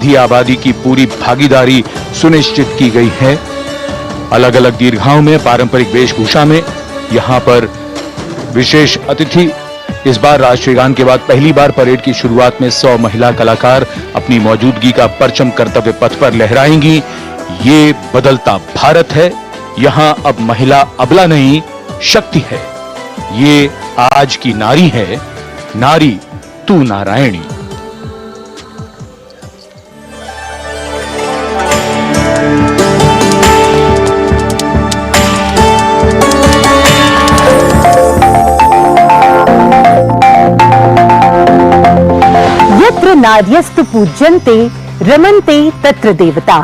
भी आबादी की पूरी भागीदारी सुनिश्चित की गई है। अलग अलग दीर्घाओं में पारंपरिक वेशभूषा में यहां पर विशेष अतिथि। इस बार राष्ट्रीय गान के बाद पहली बार परेड की शुरुआत में 100 महिला कलाकार अपनी मौजूदगी का परचम कर्तव्य पथ पर लहराएंगी। ये बदलता भारत है। यहां अब महिला अबला नहीं, शक्ति है। ये आज की नारी है, नारी तू नारायणी। नार्यस्तु पूज्यन्ते रमन्ते तत्र देवता।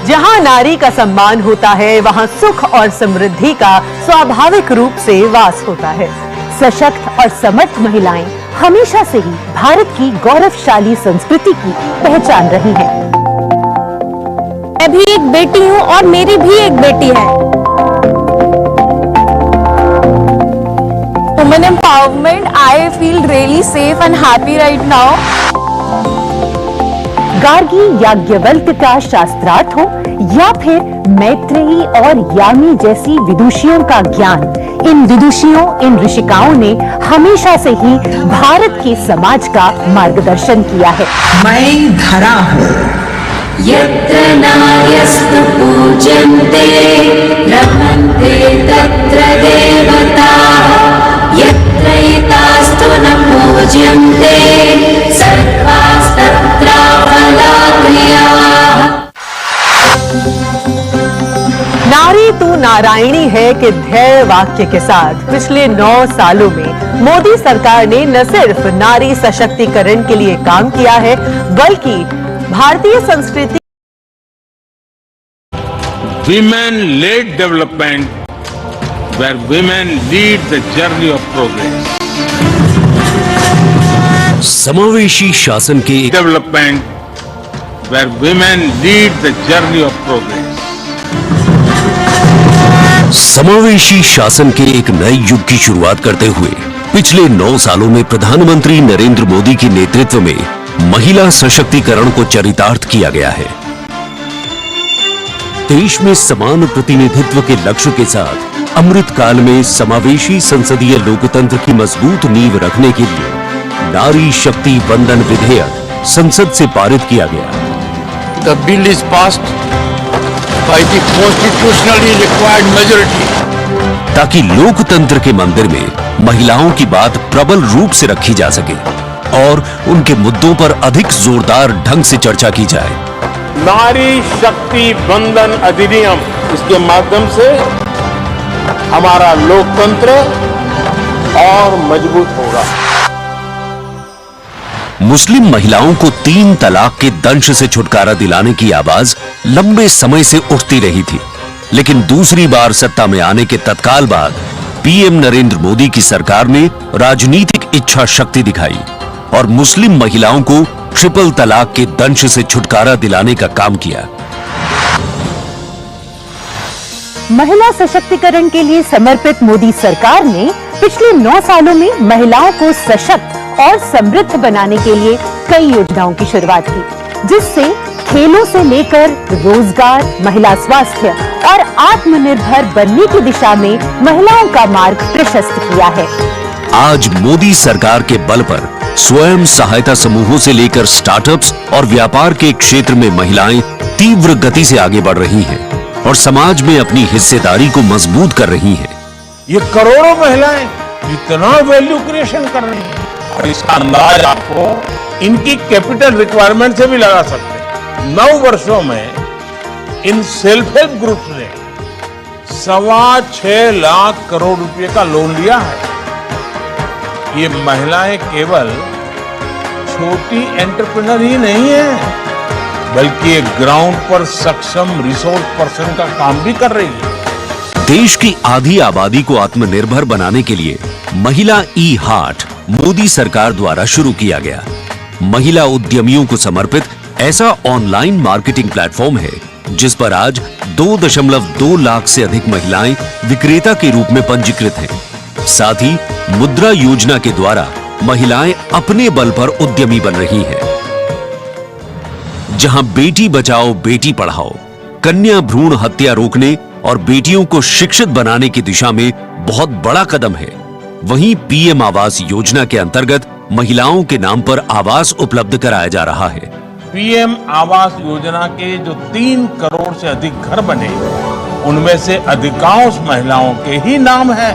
जहां नारी का सम्मान होता है वहां सुख और समृद्धि का स्वाभाविक रूप से वास होता है। सशक्त और समर्थ महिलाएं हमेशा से ही भारत की गौरवशाली संस्कृति की पहचान रही हैं। मैं भी एक बेटी हूं और मेरी भी एक बेटी है। Women empowerment, I feel really safe and happy right now. Gargi Yajnavalkya का शास्त्रार्थ हो या फिर मैत्रेयी और यामी जैसी विदुषियों का ज्ञान, इन विदुषियों, इन ऋषिकाओं ने हमेशा से ही भारत के समाज का मार्गदर्शन किया है। मैं धरा हूँ यत्र नार्यस्तु पूज्यन्ते रमन्ते तत्र देवताः यत्रैतास्तु न पूज्यन्ते सर्वास्तत्र फलाक्रियाः। नारी तू नारायणी है के ध्येय वाक्य के साथ पिछले 9 सालों में मोदी सरकार ने न सिर्फ नारी सशक्तिकरण के लिए काम किया है, बल्कि भारतीय संस्कृति Women led development where women lead the journey of progress. समावेशी शासन के Development where women lead the journey of progress. समावेशी शासन के एक नए युग की शुरुआत करते हुए पिछले 9 सालों में प्रधानमंत्री नरेंद्र मोदी के नेतृत्व में महिला सशक्तिकरण को चरितार्थ किया गया है। देश में समान प्रतिनिधित्व के लक्ष्य के साथ अमृत काल में समावेशी संसदीय लोकतंत्र की मजबूत नींव रखने के लिए नारी शक्ति वंदन विधेयक संसद से पारित किया गया। The bill is passed by the constitutionally required majority. ताकि लोकतंत्र के मंदिर में महिलाओं की बात प्रबल रूप से रखी जा सके और उनके मुद्दों पर अधिक जोरदार ढंग से चर्चा की जाए। नारी शक्ति वंदन अधिनियम, इसके माध्यम से हमारा लोकतंत्र और मजबूत होगा। मुस्लिम महिलाओं को 3 तलाक के दंश से छुटकारा दिलाने की आवाज लंबे समय से उठती रही थी, लेकिन दूसरी बार सत्ता में आने के तत्काल बाद पीएम नरेंद्र मोदी की सरकार ने राजनीतिक इच्छा शक्ति दिखाई और मुस्लिम महिलाओं को ट्रिपल तलाक के दंश से छुटकारा दिलाने का काम किया। महिला सशक्तिकरण के लिए समर्पित मोदी सरकार ने पिछले 9 सालों में महिलाओं को सशक्त और समृद्ध बनाने के लिए कई योजनाओं की शुरुआत की, जिससे खेलों से लेकर रोजगार, महिला स्वास्थ्य और आत्मनिर्भर बनने की दिशा में महिलाओं का मार्ग प्रशस्त किया है। आज मोदी सरकार के बल पर स्वयं सहायता समूहों से लेकर स्टार्टअप्स और व्यापार के क्षेत्र में महिलाएं तीव्र गति से आगे बढ़ रही हैं और समाज में अपनी हिस्सेदारी को मजबूत कर रही हैं। ये करोड़ों महिलाएं इतना वैल्यू क्रिएशन कर रही हैं और इसका अंदाज आपको इनकी कैपिटल रिक्वायरमेंट से भी लगा सकते हैं। 9 वर्षों में इन सेल्फ हेल्प ग्रुप्स ने 6.25 लाख करोड़ रुपए का लोन लिया है। ये महिलाएं केवल छोटी एंटरप्रेन्योर ही नहीं है, बल्कि एक ग्राउंड पर सक्षम रिसोर्स पर्सन का काम भी कर रही है। देश की आधी आबादी को आत्मनिर्भर बनाने के लिए महिला ई हाट मोदी सरकार द्वारा शुरू किया गया। महिला उद्यमियों को समर्पित ऐसा ऑनलाइन मार्केटिंग प्लेटफॉर्म है जिस पर आज 2.2 लाख से अधिक महिलाएं विक्रेता के रूप में पंजीकृत हैं। साथ ही मुद्रा योजना के द्वारा महिलाएं अपने बल पर उद्यमी बन रही हैं। जहां बेटी बचाओ बेटी पढ़ाओ, कन्या भ्रूण हत्या रोकने और बेटियों को शिक्षित बनाने की दिशा में बहुत बड़ा कदम है, वहीं पीएम आवास योजना के अंतर्गत महिलाओं के नाम पर आवास उपलब्ध कराया जा रहा है। पीएम आवास योजना के जो 3 करोड़ से अधिक घर बने, उनमें से अधिकांश महिलाओं के ही नाम है।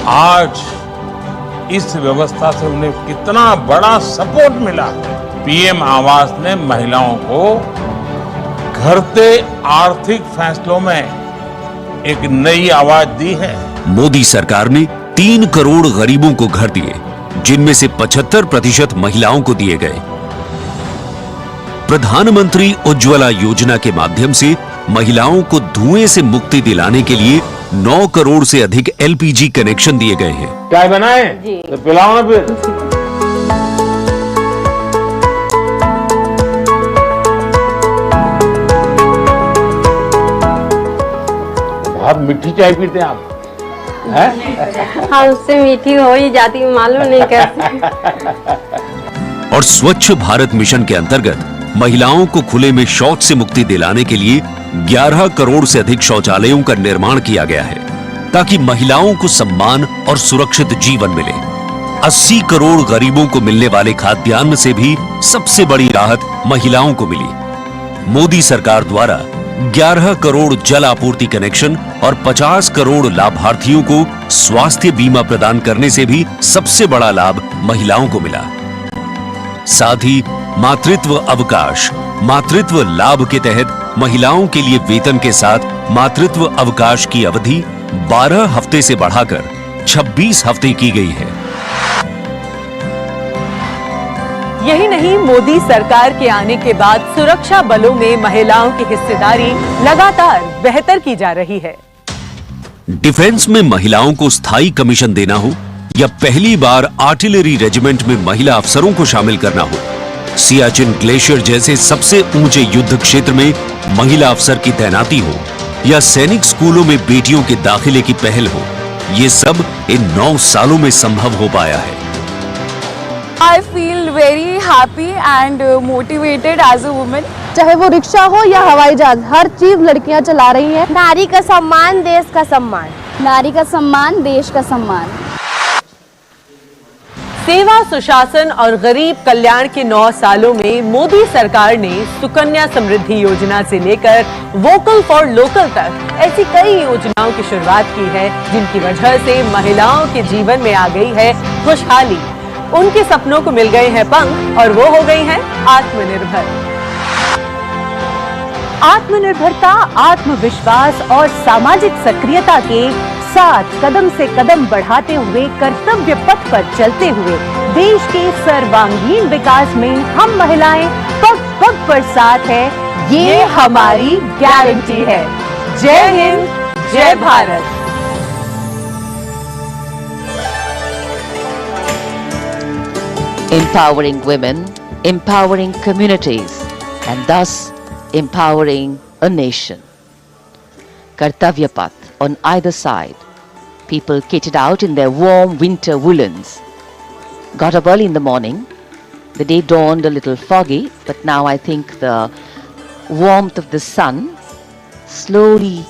आज इस व्यवस्था से उन्हें कितना बड़ा सपोर्ट मिला। पीएम आवास ने महिलाओं को घरते आर्थिक फैसलों में एक नई आवाज दी है। मोदी सरकार ने 3 करोड़ गरीबों को घर दिए, जिनमें से 75% महिलाओं को दिए गए। प्रधानमंत्री उज्ज्वला योजना के माध्यम से महिलाओं को धुएं से मुक्ति दिलाने के लिए 9 करोड़ से अधिक एलपीजी कनेक्शन दिए गए हैं। चाय बनाए तो पिलाओ ना फिर। बहुत मीठी चाय पीते हैं आप, हैं? हाँ, उससे मीठी हो ही जाती, मालूम नहीं कैसे। और स्वच्छ भारत मिशन के अंतर्गत महिलाओं को खुले में शौच से मुक्ति दिलाने के लिए 11 करोड़ से अधिक शौचालयों का निर्माण किया गया है, ताकि महिलाओं को सम्मान और सुरक्षित जीवन मिले। 80 करोड़ गरीबों को मिलने वाले खाद्यान्न से भी सबसे बड़ी राहत महिलाओं को मिली। मोदी सरकार द्वारा 11 करोड़ जल आपूर्ति कनेक्शन और 50 करोड़ लाभार्थियों को स्वास्थ्य बीमा प्रदान करने से भी सबसे बड़ा लाभ महिलाओं को मिला। साथ ही मातृत्व अवकाश, मातृत्व लाभ के तहत महिलाओं के लिए वेतन के साथ मातृत्व अवकाश की अवधि 12 हफ्ते से बढ़ाकर 26 हफ्ते की गई है। यही नहीं, मोदी सरकार के आने के बाद सुरक्षा बलों में महिलाओं की हिस्सेदारी लगातार बेहतर की जा रही है। डिफेंस में महिलाओं को स्थायी कमीशन देना हो या पहली बार आर्टिलरी रेजिमेंट में महिला अफसरों को शामिल करना हो, सियाचिन ग्लेशियर जैसे सबसे ऊंचे युद्ध क्षेत्र में महिला अफसर की तैनाती हो या सैनिक स्कूलों में बेटियों के दाखिले की पहल हो, ये सब इन 9 सालों में संभव हो पाया है। I feel very happy and motivated as a woman. चाहे वो रिक्शा हो या हवाई जहाज, हर चीज लड़कियां चला रही हैं। नारी का सम्मान, देश का सम्मान। नारी का सम्मान, देश का सम्मान। सेवा, सुशासन और गरीब कल्याण के 9 सालों में मोदी सरकार ने सुकन्या समृद्धि योजना से लेकर वोकल फॉर लोकल तक ऐसी कई योजनाओं की शुरुआत की है, जिनकी वजह से महिलाओं के जीवन में आ गई है खुशहाली। उनके सपनों को मिल गए हैं पंख और वो हो गई हैं आत्मनिर्भर। आत्मनिर्भरता, आत्मविश्वास और सामाजिक सक्रियता के साथ कदम से कदम बढ़ाते हुए कर्तव्य पथ पर चलते हुए देश के सर्वांगीण विकास में हम महिलाएं पग पग पर साथ है, ये हमारी गारंटी है। जय हिंद, जय Bharat. Empowering women, empowering communities, and thus empowering a nation. Kartavya Path on either side. People kitted out in their warm winter woolens. Got up early in the morning. The day dawned a little foggy, but now I think the warmth of the sun slowly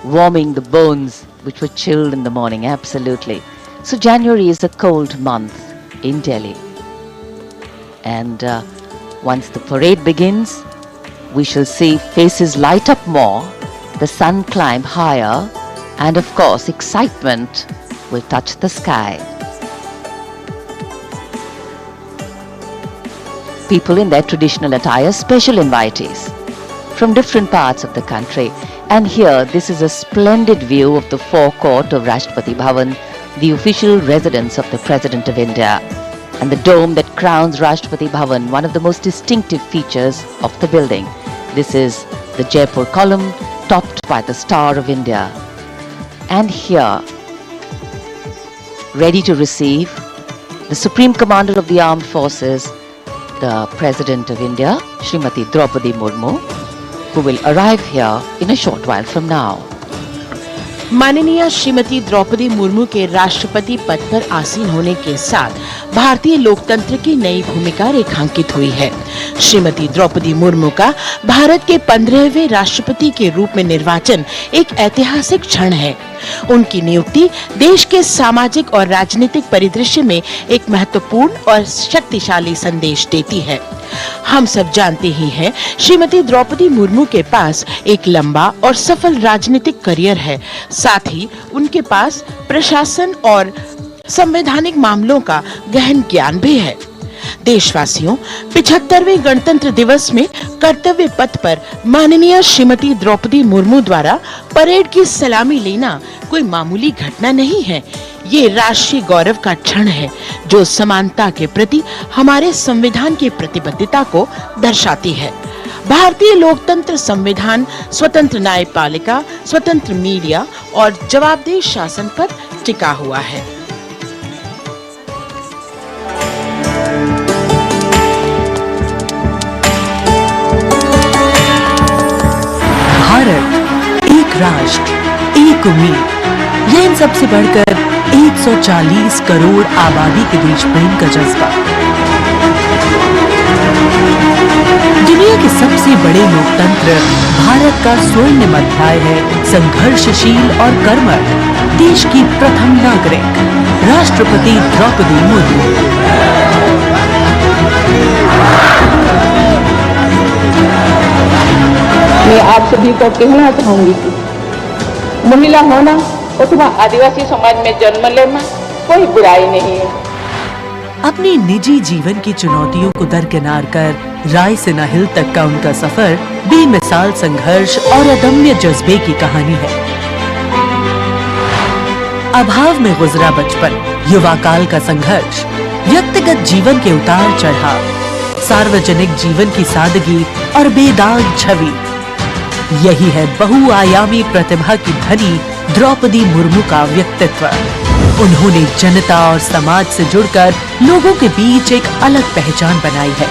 warming the bones which were chilled in the morning, absolutely. So January is a cold month in Delhi. And once the parade begins, we shall see faces light up more, the sun climb higher, and of course excitement will touch the sky. People in their traditional attire, special invitees from different parts of the country. And here, this is a splendid view of the forecourt of Rashtrapati Bhavan, the official residence of the President of India. And the dome that crowns Rashtrapati Bhavan, one of the most distinctive features of the building. This is the Jaipur column, topped by the Star of India. And here, ready to receive the Supreme Commander of the Armed Forces, the President of India, Srimati Draupadi Murmu, who will arrive here in a short while from now. माननीय श्रीमती द्रौपदी मुर्मू के राष्ट्रपति पद पर आसीन होने के साथ भारतीय लोकतंत्र की नई भूमिका रेखांकित हुई है। श्रीमती द्रौपदी मुर्मू का भारत के 15वें राष्ट्रपति के रूप में निर्वाचन एक ऐतिहासिक क्षण है। उनकी नियुक्ति देश के सामाजिक और राजनीतिक परिदृश्य में एक महत्वपूर्ण और शक्तिशाली संदेश देती है। हम सब जानते ही हैं, श्रीमती द्रौपदी मुर्मू के पास एक लंबा और सफल राजनीतिक करियर है। साथ ही उनके पास प्रशासन और संवैधानिक मामलों का गहन ज्ञान भी है। देशवासियों, 75वें गणतंत्र दिवस में कर्तव्य पथ पर माननीय श्रीमती द्रौपदी मुर्मू द्वारा परेड की सलामी लेना कोई मामूली घटना नहीं है। ये राष्ट्रीय गौरव का क्षण है जो समानता के प्रति हमारे संविधान की प्रतिबद्धता को दर्शाती है। भारतीय लोकतंत्र संविधान स्वतंत्र न्यायपालिका, स्वतंत्र मीडिया और जवाबदेह शासन पर टिका हुआ है। भारत एक राष्ट्र, एक उम्मीद, ये इन सबसे बढ़कर 140 करोड़ आबादी के देश प्रेम का जज्बा। दुनिया के सबसे बड़े लोकतंत्र भारत का स्वर्णिम अध्याय है संघर्षशील और कर्मठ देश की प्रथम नागरिक राष्ट्रपति द्रौपदी मुर्मू। मैं आप सभी को कहना चाहूंगी कि महिला होना अथवा आदिवासी समाज में जन्म लेना कोई बुराई नहीं है। अपने निजी जीवन की चुनौतियों को दरकिनार कर रायसीना हिल तक का उनका सफर बेमिसाल संघर्ष और अदम्य जज्बे की कहानी है। अभाव में गुजरा बचपन, युवा काल का संघर्ष, व्यक्तिगत जीवन के उतार चढ़ाव, सार्वजनिक जीवन की सादगी और बेदाग छवि, यही है बहुआयामी प्रतिभा की धनी द्रौपदी मुर्मू का व्यक्तित्व। उन्होंने जनता और समाज से जुड़कर लोगों के बीच एक अलग पहचान बनाई है।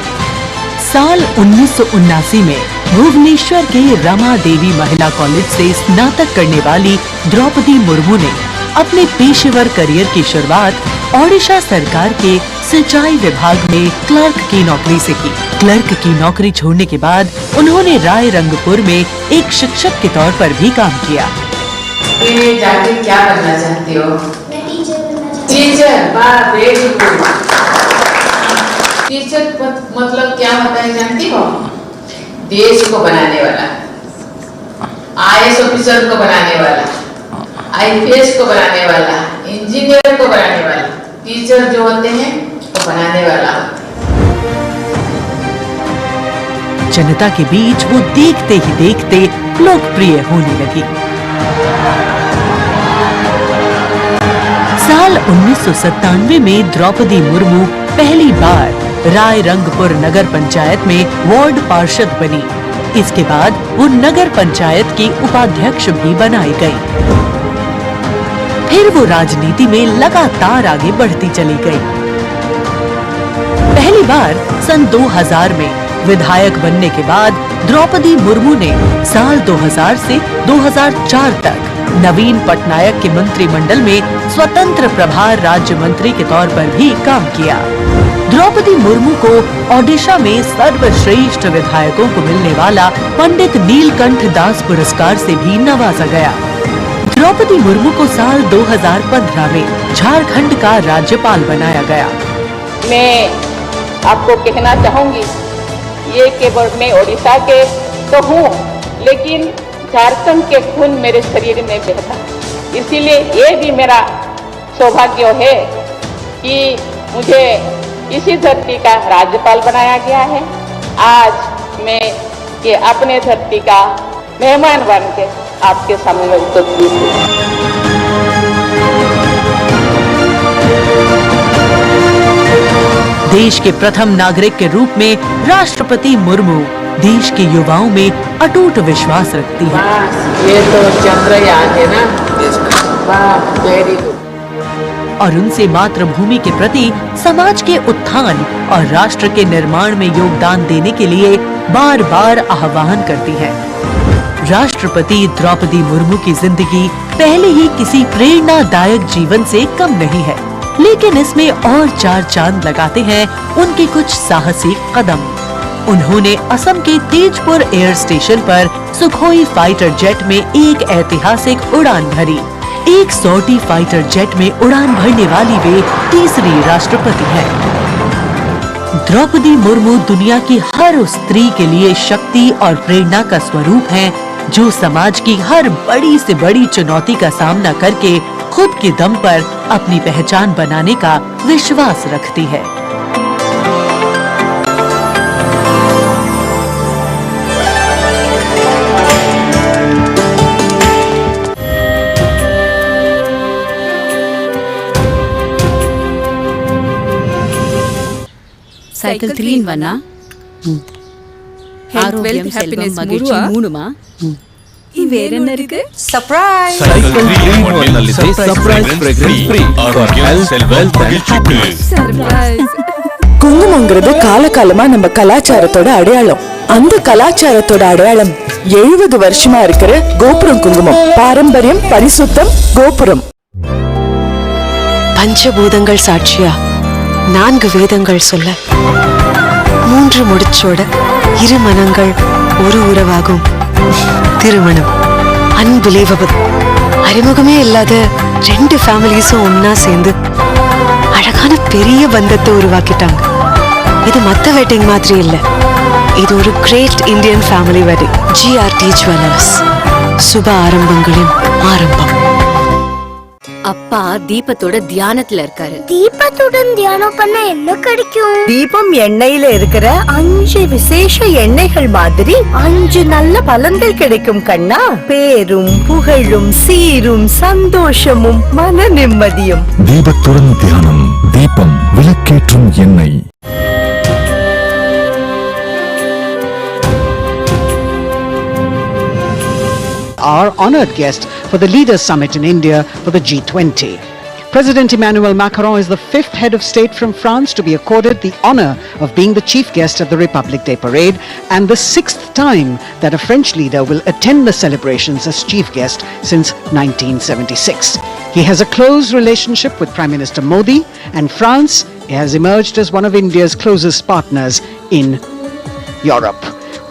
साल 1979 में भुवनेश्वर के रमा देवी महिला कॉलेज से स्नातक करने वाली द्रौपदी मुर्मू ने अपने पेशेवर करियर की शुरुआत ओडिशा सरकार के सिंचाई विभाग में क्लर्क की नौकरी से की। क्लर्क की नौकरी छोड़ने के बाद उन्होंने रायरंगपुर में एक शिक्षक के तौर पर भी काम किया। जाके क्या बनना चाहती हो? मैं टीचर बनना चाहती हूँ। टीचर, वाह, वेरी गुड। टीचर मतलब क्या होता है जानती हो? देश को बनाने वाला, IAS ऑफिसर को बनाने वाला, IPS को बनाने वाला, इंजीनियर को बनाने वाला। टीचर जो होते हैं वो बनाने वाला। जनता के बीच वो देखते ही देखते लोकप्रिय होने लगी। साल 1997 में द्रौपदी मुर्मू पहली बार रायरंगपुर नगर पंचायत में वार्ड पार्षद बनी। इसके बाद वो नगर पंचायत की उपाध्यक्ष भी बनाई गई। फिर वो राजनीति में लगातार आगे बढ़ती चली गई। पहली बार सन 2000 में विधायक बनने के बाद द्रौपदी मुर्मू ने साल 2000 से 2004 तक नवीन पटनायक के मंत्रिमंडल में स्वतंत्र प्रभार राज्य मंत्री के तौर पर भी काम किया। द्रौपदी मुर्मू को ओडिशा में सर्वश्रेष्ठ विधायकों को मिलने वाला पंडित नीलकंठ दास पुरस्कार से भी नवाजा गया। द्रौपदी मुर्मू को साल 2015 में झारखंड का राज्यपाल बनाया गया। मैं आपको कहना चाहूंगी, ये केवल मैं ओडिशा के तो हूँ, लेकिन झारखंड के खून मेरे शरीर में बहता, इसीलिए ये भी मेरा सौभाग्य है कि मुझे इसी धरती का राज्यपाल बनाया गया है। आज मैं ये अपने धरती का मेहमान बन के आपके सामने उपस्थित हूँ। देश के प्रथम नागरिक के रूप में राष्ट्रपति मुर्मू देश के युवाओं में अटूट विश्वास रखती है। ये तो चंद्रयान है ना, वाह, वेरी गुड। और उनसे मातृभूमि के प्रति समाज के उत्थान और राष्ट्र के निर्माण में योगदान देने के लिए बार बार आह्वान करती है। राष्ट्रपति द्रौपदी मुर्मू की जिंदगी पहले ही किसी प्रेरणादायक जीवन से कम नहीं है, लेकिन इसमें और 4 चांद लगाते हैं उनके कुछ साहसी कदम। उन्होंने असम के तेजपुर एयर स्टेशन पर सुखोई फाइटर जेट में एक ऐतिहासिक उड़ान भरी। एक सॉर्टी फाइटर जेट में उड़ान भरने वाली वे तीसरी राष्ट्रपति हैं। द्रौपदी मुर्मू दुनिया की हर उस स्त्री के लिए शक्ति और प्रेरणा का स्वरूप हैं, जो समाज की हर बड़ी से बड़ी चुनौती का सामना करके खुद के दम पर अपनी पहचान बनाने का विश्वास रखती है। సైకిల్ 3 in 1 ஆரோக்கியம் செல்வம் மகிழ்ச்சி 3 இவேரென்ன இருக்கு சர்ப்ரைஸ் ಸೈಕಲ್ 3 in 1 ನಲ್ಲಿ ಸರ್ಪ್ರೈಸ್ ಫ್ರೇಗ್ರೆನ್ಸ್ ಫ್ರೀ ಆರೋಗ್ಯ ವೆಲ್ತ್ ಮಗಿழ்ச்சி சர்ப்ரைஸ் குங்குமங்கிறது காலகாலமா நம்ம கலாச்சாரத்தோட அடையாளம். அந்த கலாச்சாரத்தோட அடையாளம் 70 வருஷமா இருக்கிற கோபுரம் குங்குமம். பாரம்பரியம், பரிசுத்தம், கோபுரம். பஞ்சபூதங்கள் சாட்சியா 4 வேதங்கள் சொல்ல 3 முடிச்சோட 2 மனங்கள் ஒரு உறவாகும் திருமணம். அன்பிலீவபிள். அறிமுகமே இல்லாத 2 ஃபேமிலிஸும் ஒன்னா சேர்ந்து அழகான பெரிய பந்தத்தை உருவாக்கிட்டாங்க. இது மத்த வெட்டிங் மாதிரி இல்ல, இது ஒரு great Indian family wedding. GRT jewellers, சுப ஆரம்பங்களின் ஆரம்பம். அப்பா தீபத்தோட தியானத்துல இருக்காரு. தீபத்துடன் தியானம் பண்ண என்ன கிடைக்கும்? தீபம் எண்ணெயில இருக்கிற 5 விசேஷ எண்ணெய்கள் மாதிரி 5 நல்ல பலன்கள் கிடைக்கும் கண்ணா. பேரும் புகழும் சீரும் சந்தோஷமும் மன நிம்மதியும். தீபத்துடன் தியானம். தீபம் விளக்கேற்றும் எண்ணெய். Our honored guest for the Leaders Summit in India for the G20. President Emmanuel Macron is the 5th head of state from France to be accorded the honor of being the chief guest at the Republic Day parade, and the 6th time that a French leader will attend the celebrations as chief guest since 1976. He has a close relationship with Prime Minister Modi, and France has emerged as one of India's closest partners in Europe.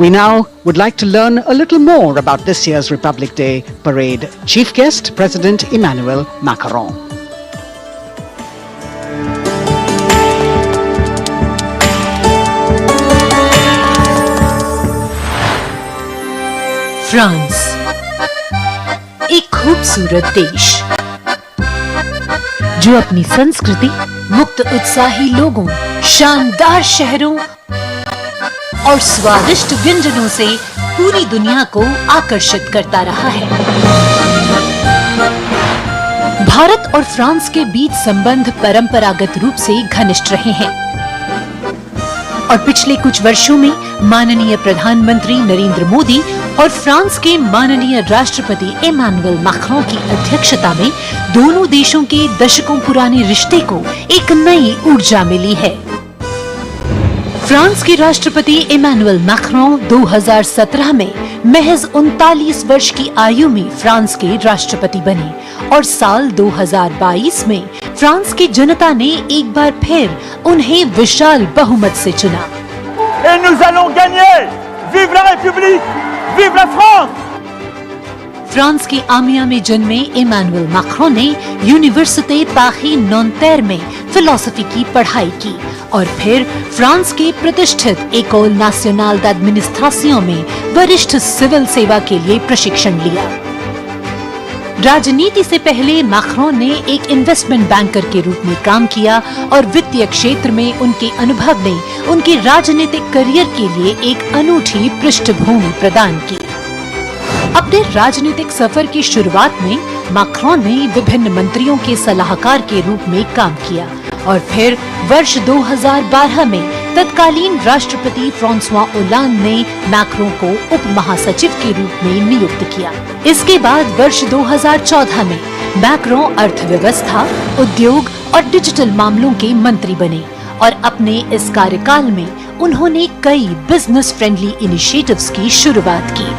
We now would like to learn a little more about this year's Republic Day parade. Chief guest, President Emmanuel Macron. France, एक खूबसूरत देश जो अपनी संस्कृति, मुक्त उत्साही लोगों, शानदार शहरों और स्वादिष्ट व्यंजनों से पूरी दुनिया को आकर्षित करता रहा है। भारत और फ्रांस के बीच संबंध परंपरागत रूप से घनिष्ठ रहे हैं और पिछले कुछ वर्षों में माननीय प्रधानमंत्री नरेंद्र मोदी और फ्रांस के माननीय राष्ट्रपति इमैनुअल मैक्रों की अध्यक्षता में दोनों देशों के दशकों पुराने रिश्ते को एक नई ऊर्जा मिली है। फ्रांस के राष्ट्रपति इमैनुअल मैक्रों 2017 में महज 39 वर्ष की आयु में फ्रांस के राष्ट्रपति बने और साल 2022 में फ्रांस की जनता ने एक बार फिर उन्हें विशाल बहुमत से चुना। Et nous allons gagner! Vive la République! Vive la France! France के आमिया में जन्मे इमैनुअल मैक्रों ने यूनिवर्सिटी पारी नॉन्तेर में फिलॉसफी की पढ़ाई की और फिर फ्रांस के प्रतिष्ठित एकोल नेशनल d'administration में वरिष्ठ सिविल सेवा के लिए प्रशिक्षण लिया। राजनीति से पहले मैक्रों ने एक इन्वेस्टमेंट बैंकर के रूप में काम किया और वित्तीय क्षेत्र में उनके अनुभव ने उनके राजनीतिक करियर के लिए एक अनूठी पृष्ठभूमि प्रदान की। अपने राजनीतिक सफर की शुरुआत में मैक्रों ने विभिन्न मंत्रियों के सलाहकार के रूप में काम किया और फिर वर्ष 2012 में तत्कालीन राष्ट्रपति फ्रांसवा ओलांद ने मैक्रों को उप महासचिव के रूप में नियुक्त किया। इसके बाद वर्ष 2014 में मैक्रों अर्थव्यवस्था, उद्योग और डिजिटल मामलों के मंत्री बने और अपने इस कार्यकाल में उन्होंने कई बिजनेस फ्रेंडली इनिशिएटिव्स की शुरुआत की।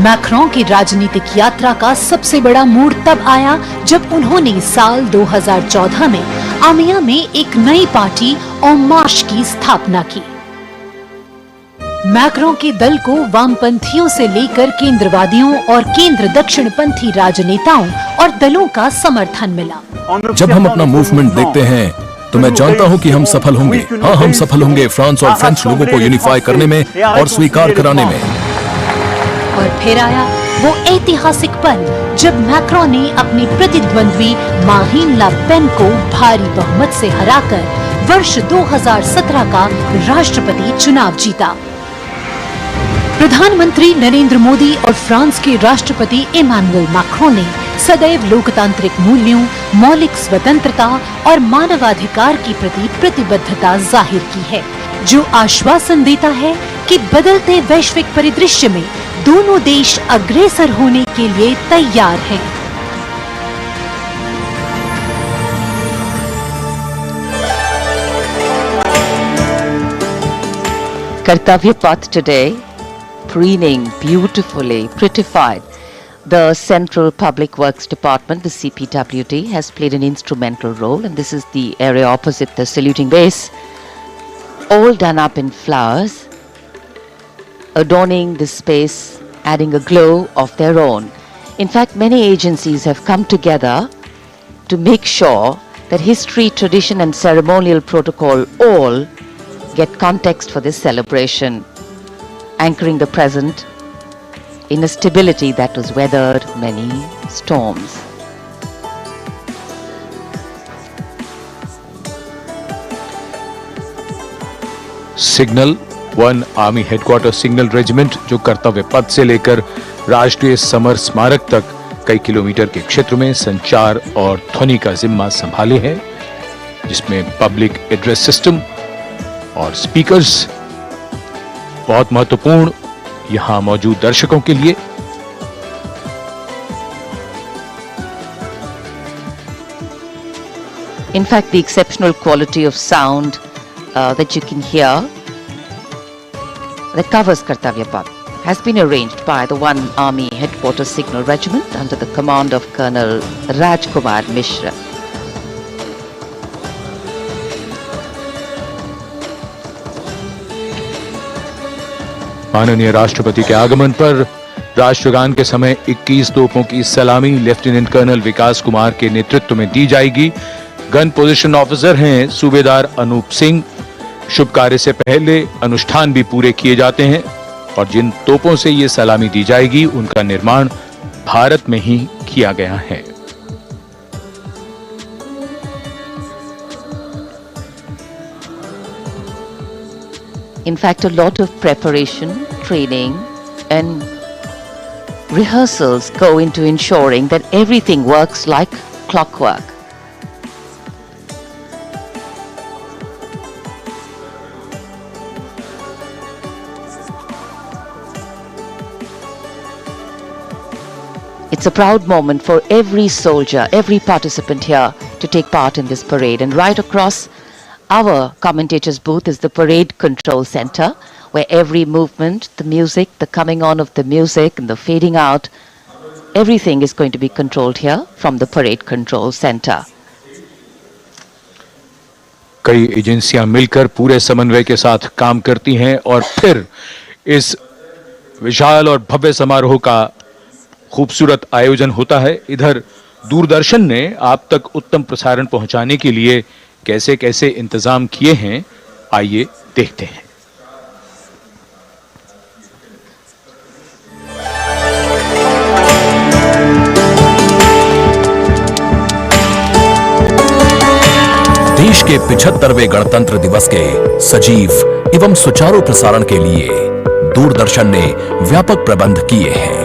मैक्रों की राजनीतिक यात्रा का सबसे बड़ा मोड़ तब आया जब उन्होंने साल 2014 में आमिया में एक नई पार्टी En Marche की स्थापना की। मैक्रों के दल को वामपंथियों से लेकर केंद्रवादियों और केंद्र दक्षिणपंथी राजनेताओं और दलों का समर्थन मिला। जब हम अपना मूवमेंट देखते हैं तो मैं जानता हूं कि हम सफल होंगे। हाँ, हम सफल होंगे फ्रांस और फ्रेंच लोगों को यूनिफाई करने में और स्वीकार कराने में। और फिर आया वो ऐतिहासिक पल जब मैक्रों ने अपने प्रतिद्वंद्वी मारीन ला पेन को भारी बहुमत से हराकर वर्ष 2017 का राष्ट्रपति चुनाव जीता। प्रधानमंत्री नरेंद्र मोदी और फ्रांस के राष्ट्रपति इमैनुअल मैक्रों ने सदैव लोकतांत्रिक मूल्यों, मौलिक स्वतंत्रता और मानवाधिकार की प्रति प्रतिबद्धता जाहिर की है, जो आश्वासन देता है कि बदलते वैश्विक परिदृश्य में दोनों देश अग्रसर होने के लिए तैयार हैं। Kartavya Path today, preening beautifully, prettified. The Central Public Works Department, the CPWD, has played an instrumental role, and this is the area opposite the saluting base, all done up in flowers, adorning this space, adding a glow of their own. In fact, many agencies have come together to make sure that history, tradition and ceremonial protocol all get context for this celebration, anchoring the present in a stability that was weathered many storms. Signal 1 army headquarter signal regiment, जो कर्तव्य पथ से लेकर राष्ट्रीय summer स्मारक तक कई kilometre के क्षेत्र में संचार और ध्वनि का जिम्मा संभाले है, जिसमें पब्लिक एड्रेस सिस्टम और स्पीकर्स बहुत महत्वपूर्ण यहां मौजूद दर्शकों के लिए। In fact, the exceptional quality of sound that you can hear that covers Kartavya Path has been arranged by the 1 Army Headquarters Signal Regiment under the command of Colonel Rajkumar Mishra. माननीय राष्ट्रपति के आगमन पर राष्ट्रगान के समय 21 तोपों की सलामी लेफ्टिनेंट कर्नल विकास कुमार के नेतृत्व में दी जाएगी। गन पोजीशन ऑफिसर हैं सूबेदार अनूप सिंह। शुभ कार्य से पहले अनुष्ठान भी पूरे किए जाते हैं और जिन तोपों से ये सलामी दी जाएगी उनका निर्माण भारत में ही किया गया है। In fact, a lot of preparation, training and rehearsals go into ensuring that everything works like clockwork. It's a proud moment for every soldier, every participant here to take part in this parade. And right across our commentator's booth is the Parade Control Center, where every movement, the music, the coming on of the music and the fading out, everything is going to be controlled here from the Parade Control Center. कई एजेंसियां मिलकर पूरे समन्वय के साथ काम करती हैं और फिर इस विशाल और भव्य समारोह का खूबसूरत आयोजन होता है। इधर दूरदर्शन ने आप तक उत्तम प्रसारण पहुंचाने के लिए कैसे कैसे इंतजाम किए हैं, आइए देखते हैं। देश के 75वें गणतंत्र दिवस के सजीव एवं सुचारू प्रसारण के लिए दूरदर्शन ने व्यापक प्रबंध किए हैं।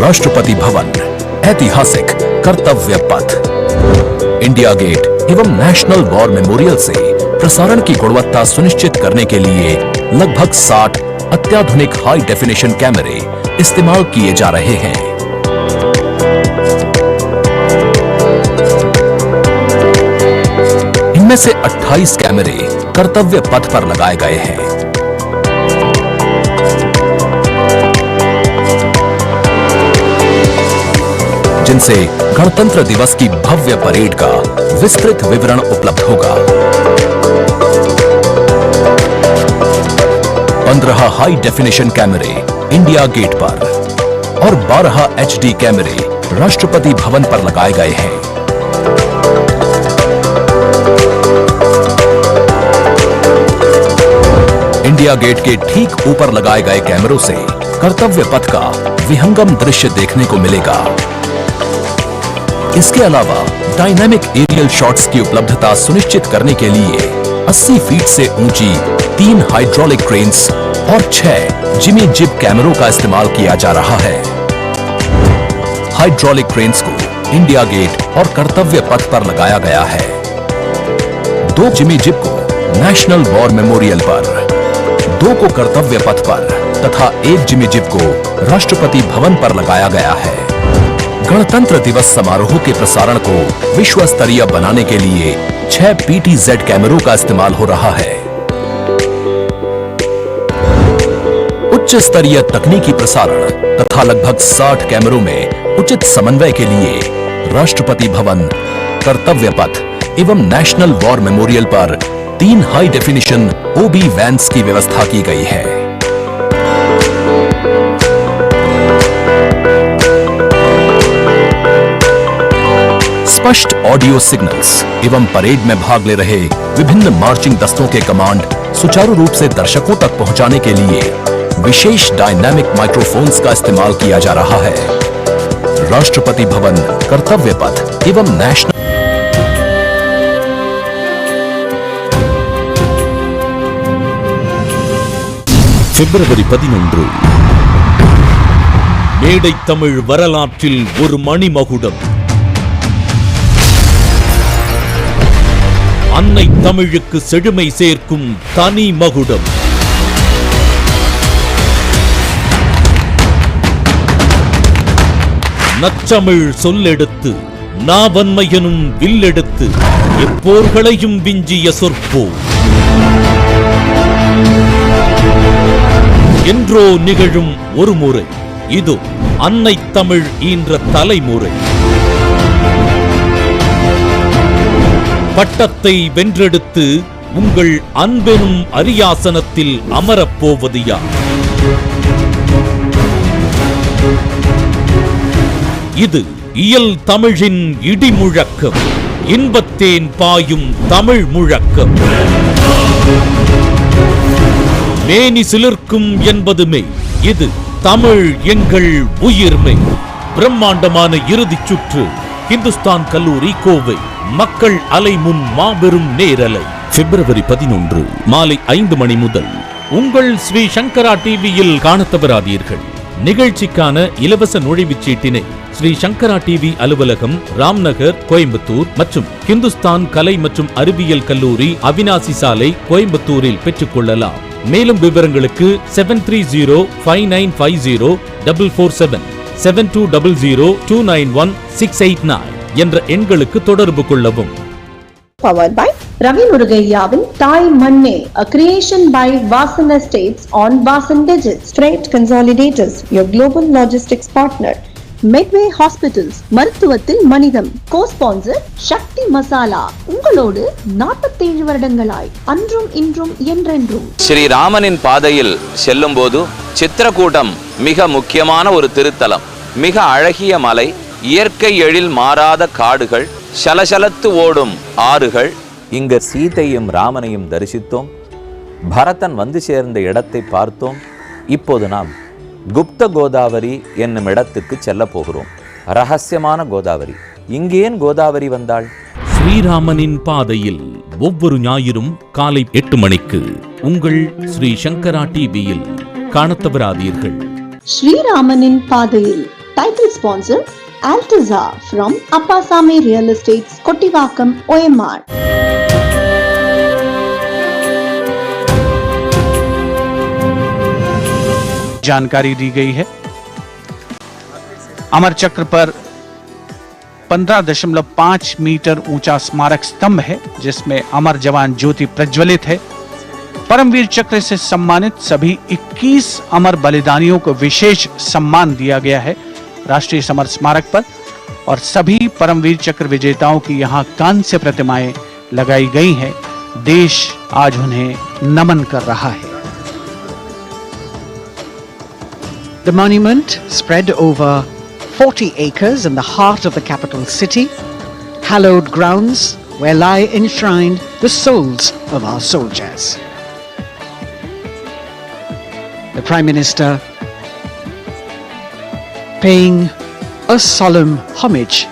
राष्ट्रपति भवन, ऐतिहासिक कर्तव्य पथ, इंडिया गेट एवं नेशनल वॉर मेमोरियल से प्रसारण की गुणवत्ता सुनिश्चित करने के लिए लगभग 60 अत्याधुनिक हाई डेफिनेशन कैमरे इस्तेमाल किए जा रहे हैं। इनमें से 28 कैमरे कर्तव्य पथ पर लगाए गए हैं। जिनसे गणतंत्र दिवस की भव्य परेड का विस्तृत विवरण उपलब्ध होगा। 15 हाई डेफिनेशन कैमरे इंडिया गेट पर और 12 HD कैमरे राष्ट्रपति भवन पर लगाए गए हैं। इंडिया गेट के ठीक ऊपर लगाए गए कैमरों से कर्तव्य पथ का विहंगम दृश्य देखने को मिलेगा। इसके अलावा डायनामिक एरियल शॉट्स की उपलब्धता सुनिश्चित करने के लिए 80 फीट से ऊंची 3 हाइड्रोलिक क्रेन्स और 6 जिमी जिब कैमरों का इस्तेमाल किया जा रहा है। हाइड्रोलिक क्रेन्स को इंडिया गेट और कर्तव्य पथ पर लगाया गया है। 2 जिमी जिब को नेशनल वॉर मेमोरियल पर, 2 को कर्तव्य पथ पर तथा 1 जिमी जिब को राष्ट्रपति भवन पर लगाया गया है। गणतंत्र दिवस समारोह के प्रसारण को विश्व स्तरीय बनाने के लिए 6 PTZ कैमरों का इस्तेमाल हो रहा है। उच्च स्तरीय तकनीकी प्रसारण तथा लगभग 60 कैमरों में उचित समन्वय के लिए राष्ट्रपति भवन, कर्तव्य पथ एवं नेशनल वॉर मेमोरियल पर 3 हाई डेफिनेशन OB वैन्स की व्यवस्था की गई है। स्पष्ट ऑडियो सिग्नल्स एवं परेड में भाग ले रहे विभिन्न मार्चिंग दस्तों के कमांड सुचारू रूप से दर्शकों तक पहुंचाने के लिए विशेष डायनामिक माइक्रोफोन्स का इस्तेमाल किया जा रहा है। राष्ट्रपति भवन, कर्तव्य पथ एवं नेशनल பிப்ரவரி 11 மேடை தமிழ் வரலாற்றில் ஒரு மணிமகுடம். அன்னை தமிழுக்கு செழுமை சேர்க்கும் தனி மகுடம். நச்சமிழ் சொல்லெடுத்து நாவன்மையனும் வில்லெடுத்து எப்போர்களையும் விஞ்சிய சொற்போர். என்றோ நிகழும் ஒரு முறை இது அன்னை தமிழ் ஈன்ற தலைமுறை. பட்டத்தை வென்றெடுத்து உங்கள் அன்பெனும் அரியாசனத்தில் அமரப்போவது யார்? இது இயல் தமிழின் இடி முழக்கம், இன்பத்தேன் பாயும் தமிழ் முழக்கம். மேனி சிலிர்க்கும் என்பதுமே இது தமிழ் எங்கள் உயிர்மை. பிரம்மாண்டமான இறுதிச் சுற்று இந்துஸ்தான் கல்லூரி கோவை. மக்கள் அலை முன் மாபெரும் நேரலை பிப்ரவரி 11 மாலை 5 மணி முதல் உங்கள் ஸ்ரீ சங்கரா டிவியில் காணத் தவறாதீர்கள். நிகழ்ச்சிக்கான இலவச நுழைவுச் சீட்டினை ஸ்ரீ சங்கரா டிவி அலுவலகம், ராம்நகர், கோயம்புத்தூர் மற்றும் இந்துஸ்தான் கலை மற்றும் அறிவியல் கல்லூரி, அவினாசி சாலை, கோயம்புத்தூரில் பெற்றுக் கொள்ளலாம். மேலும் விவரங்களுக்கு 7305950447 7200291689 என்ற எண்களுக்கு தொடர்பு கொள்ளவும். Powered by Ravi Murugayyaவின் தாய் மண்ணே, a creation by Vasan Estates on Vasan Digits, Freight Consolidators, your global logistics partner. Medway Hospitals, மருத்துவத்தில் மனிதம். Co-sponsor சக்தி மசாலா, உங்களோடு 47 வருடங்களாய், அன்றும் இன்றும் என்றென்றும். ஸ்ரீராமனின் பாதையில் செல்லும் போது சித்திரக்கூட்டம் மிக முக்கியமான ஒரு திருத்தலம். மிக அழகிய மலை, இயற்கை எழில் மாறாத காடுகள், சலசலத்து ஓடும் ஆறுகள். இங்கு சீதையும் ராமனையும் தரிசித்தோம். பரதன் வந்து சேர்ந்த இடத்தை பார்த்தோம். இப்போது நாம் குப்த கோதாவரி என்னும் இடத்துக்கு செல்ல போகிறோம். ரகசியமான கோதாவரி. இங்கேன் கோதாவரி வந்தாள்? ஸ்ரீராமனின் பாதையில் ஒவ்வொரு ஞாயிறும் காலை 8 மணிக்கு உங்கள் ஸ்ரீ சங்கரா டிவியில் காணத் தவறாதீர்கள். ஸ்ரீராமனின் பாதையில் title sponsor Altiza from Appasamy Real Estates, Kottivakkam, OMR. जानकारी दी गई है। अमर चक्र पर 15.5 मीटर ऊंचा स्मारक स्तंभ है जिसमें अमर जवान ज्योति प्रज्वलित है। परमवीर चक्र से सम्मानित सभी 21 अमर बलिदानियों को विशेष सम्मान दिया गया है राष्ट्रीय समर स्मारक पर, और सभी परमवीर चक्र विजेताओं की यहाँ कांस्य प्रतिमाएं लगाई गई हैं। देश आज उन्हें नमन कर रहा है। The monument, spread over 40 acres in the heart of the capital city, hallowed grounds where lie enshrined the souls of our soldiers. The Prime Minister paying a solemn homage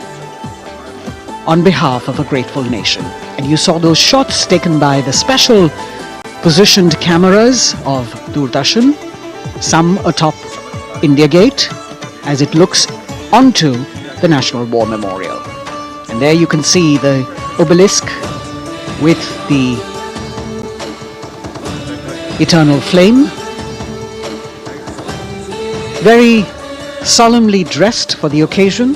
on behalf of a grateful nation. And you saw those shots taken by the special positioned cameras of Doordarshan, some atop India Gate as it looks onto the National War Memorial. And there you can see the obelisk with the eternal flame, very solemnly dressed for the occasion.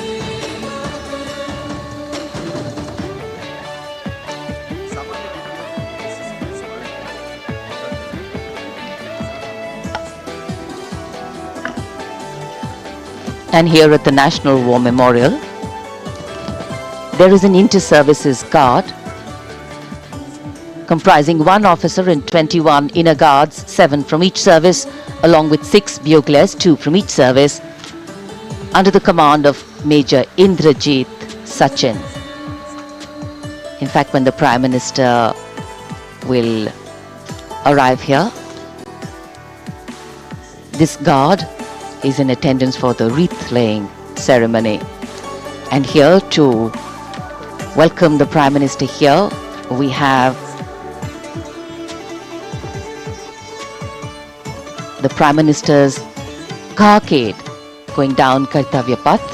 And here at the National War Memorial, there is an inter-services guard comprising 1 officer and 21 inner guards, 7 from each service, along with 6 buglers, 2 from each service, under the command of Major Indrajit Sachin. In fact, when the Prime Minister will arrive here, this guard is in attendance for the wreath laying ceremony. And here to welcome the Prime Minister here, we have the Prime Minister's carcade going down Kartavya Path.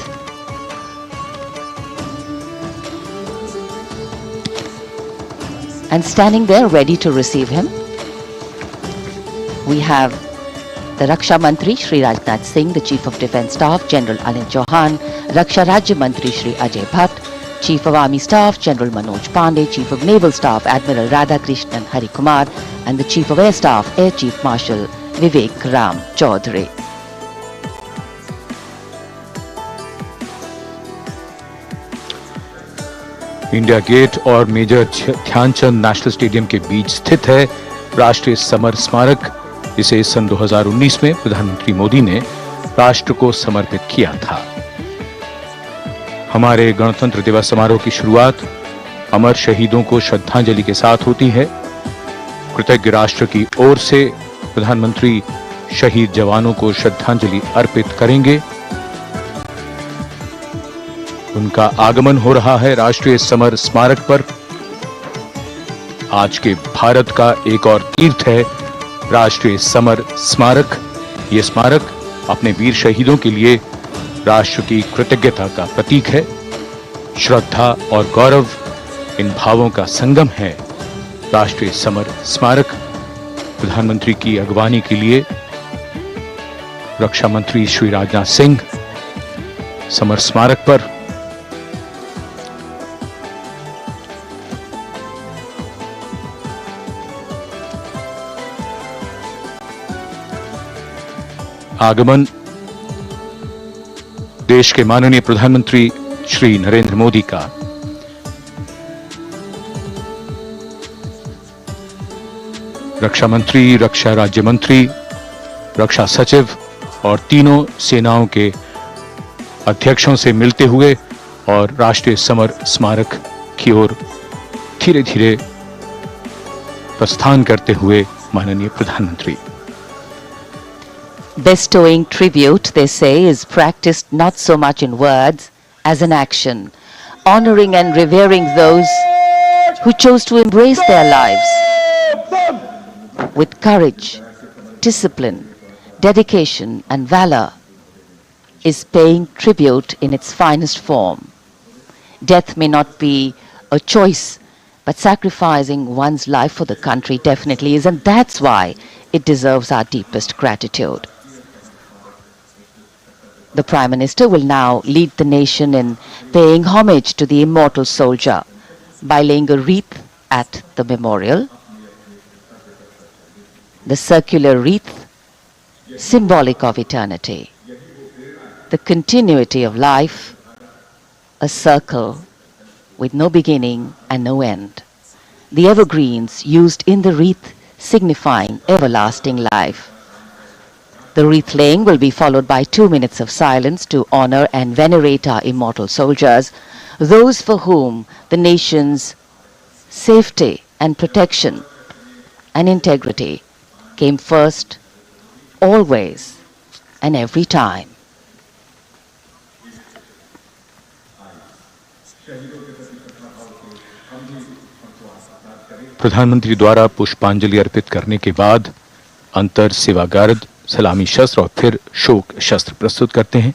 And standing there ready to receive him, we have the Raksha Mantri Shri Rajnath Singh, the Chief of Defence Staff General Anil Chauhan, Raksha Rajya Mantri Shri Ajay Bhatt, Chief of Army Staff General Manoj Pandey, Chief of Naval Staff Admiral Radhakrishnan Harikumar, and the Chief of Air Staff Air Chief Marshal Vivek Ram Chaudhary. India Gate और Major Dhyanchand National Stadium के बीच स्थित है राष्ट्रीय summer स्मारक। इसे सन 2019 में प्रधानमंत्री मोदी ने राष्ट्र को समर्पित किया था। हमारे गणतंत्र दिवस समारोह की शुरुआत अमर शहीदों को श्रद्धांजलि के साथ होती है। कृतज्ञ राष्ट्र की ओर से प्रधानमंत्री शहीद जवानों को श्रद्धांजलि अर्पित करेंगे। उनका आगमन हो रहा है राष्ट्रीय समर स्मारक पर। आज के भारत का एक और तीर्थ है राष्ट्रीय समर स्मारक। ये स्मारक अपने वीर शहीदों के लिए राष्ट्र की कृतज्ञता का प्रतीक है। श्रद्धा और गौरव इन भावों का संगम है। राष्ट्रीय समर स्मारक प्रधानमंत्री की अगवानी के लिए रक्षा मंत्री श्री राजनाथ सिंह समर स्मारक पर आगमन देश के माननीय प्रधानमंत्री श्री नरेंद्र मोदी का रक्षा मंत्री, रक्षा राज्य मंत्री, रक्षा सचिव और तीनों सेनाओं के अध्यक्षों से मिलते हुए और राष्ट्रीय समर स्मारक की ओर धीरे धीरे प्रस्थान करते हुए माननीय प्रधानमंत्री। Bestowing tribute, they say, is practiced not so much in words as in action, honoring and revering those who chose to embrace their lives with courage, discipline, dedication and valor is paying tribute in its finest form. Death may not be a choice, but sacrificing one's life for the country definitely is, and that's why it deserves our deepest gratitude. The Prime Minister will now lead the nation in paying homage to the immortal soldier by laying a wreath at the memorial. The circular wreath, symbolic of eternity, the continuity of life, a circle with no beginning and no end. The evergreens used in the wreath signifying everlasting life. The wreath laying will be followed by 2 minutes of silence to honor and venerate our immortal soldiers, those for whom the nation's safety and protection and integrity came first, always and every time. प्रधानमंत्री द्वारा पुष्पांजलि अर्पित करने के बाद अंतर सेवा guard सलामी शस्त्र और फिर शोक शस्त्र प्रस्तुत करते हैं।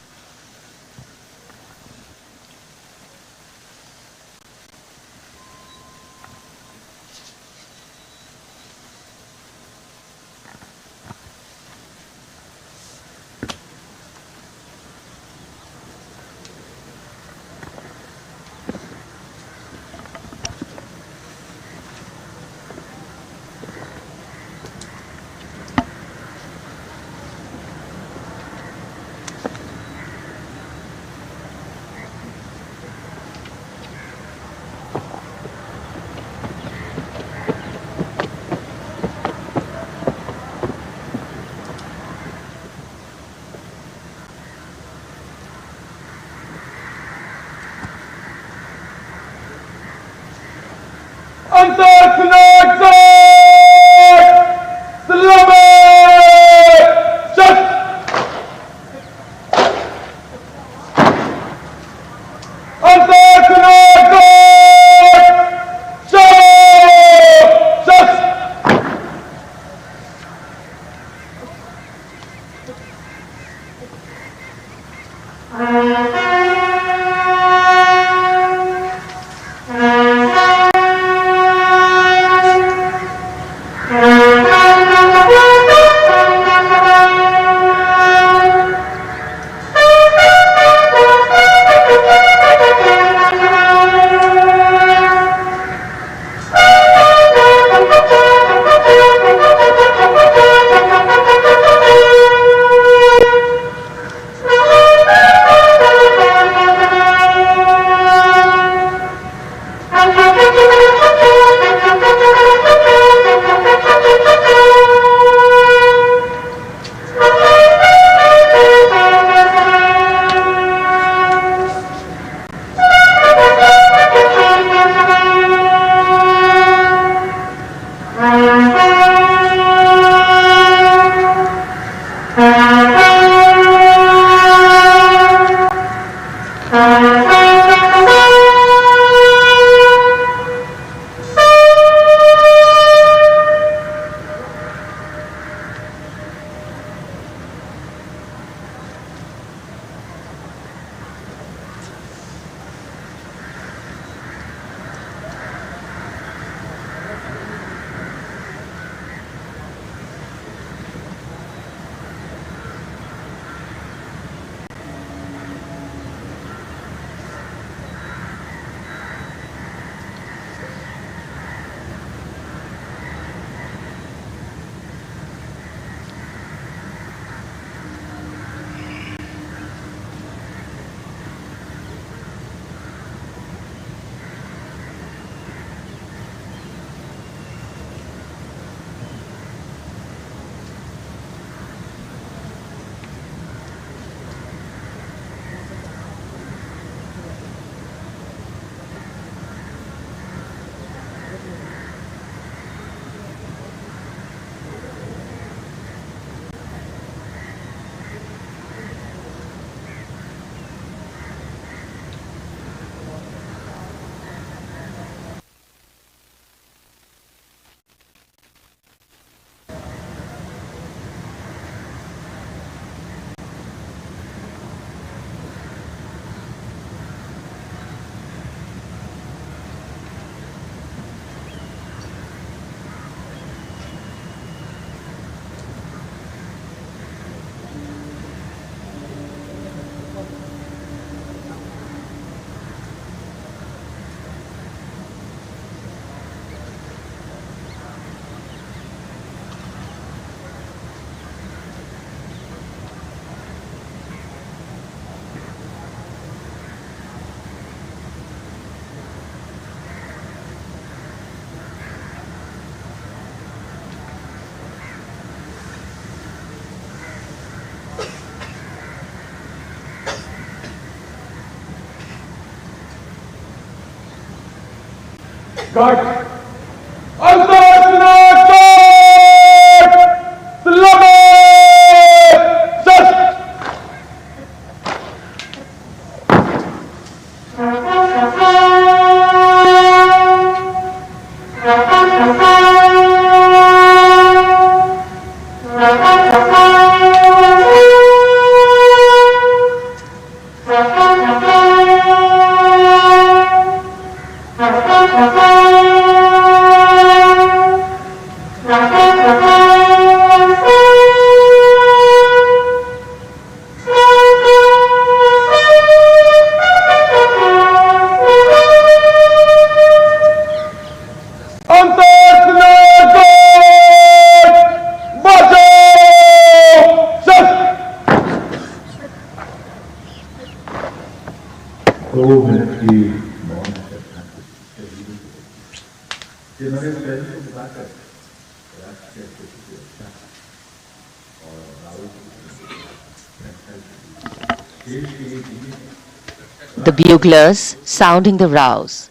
The buglers sounding the rouse,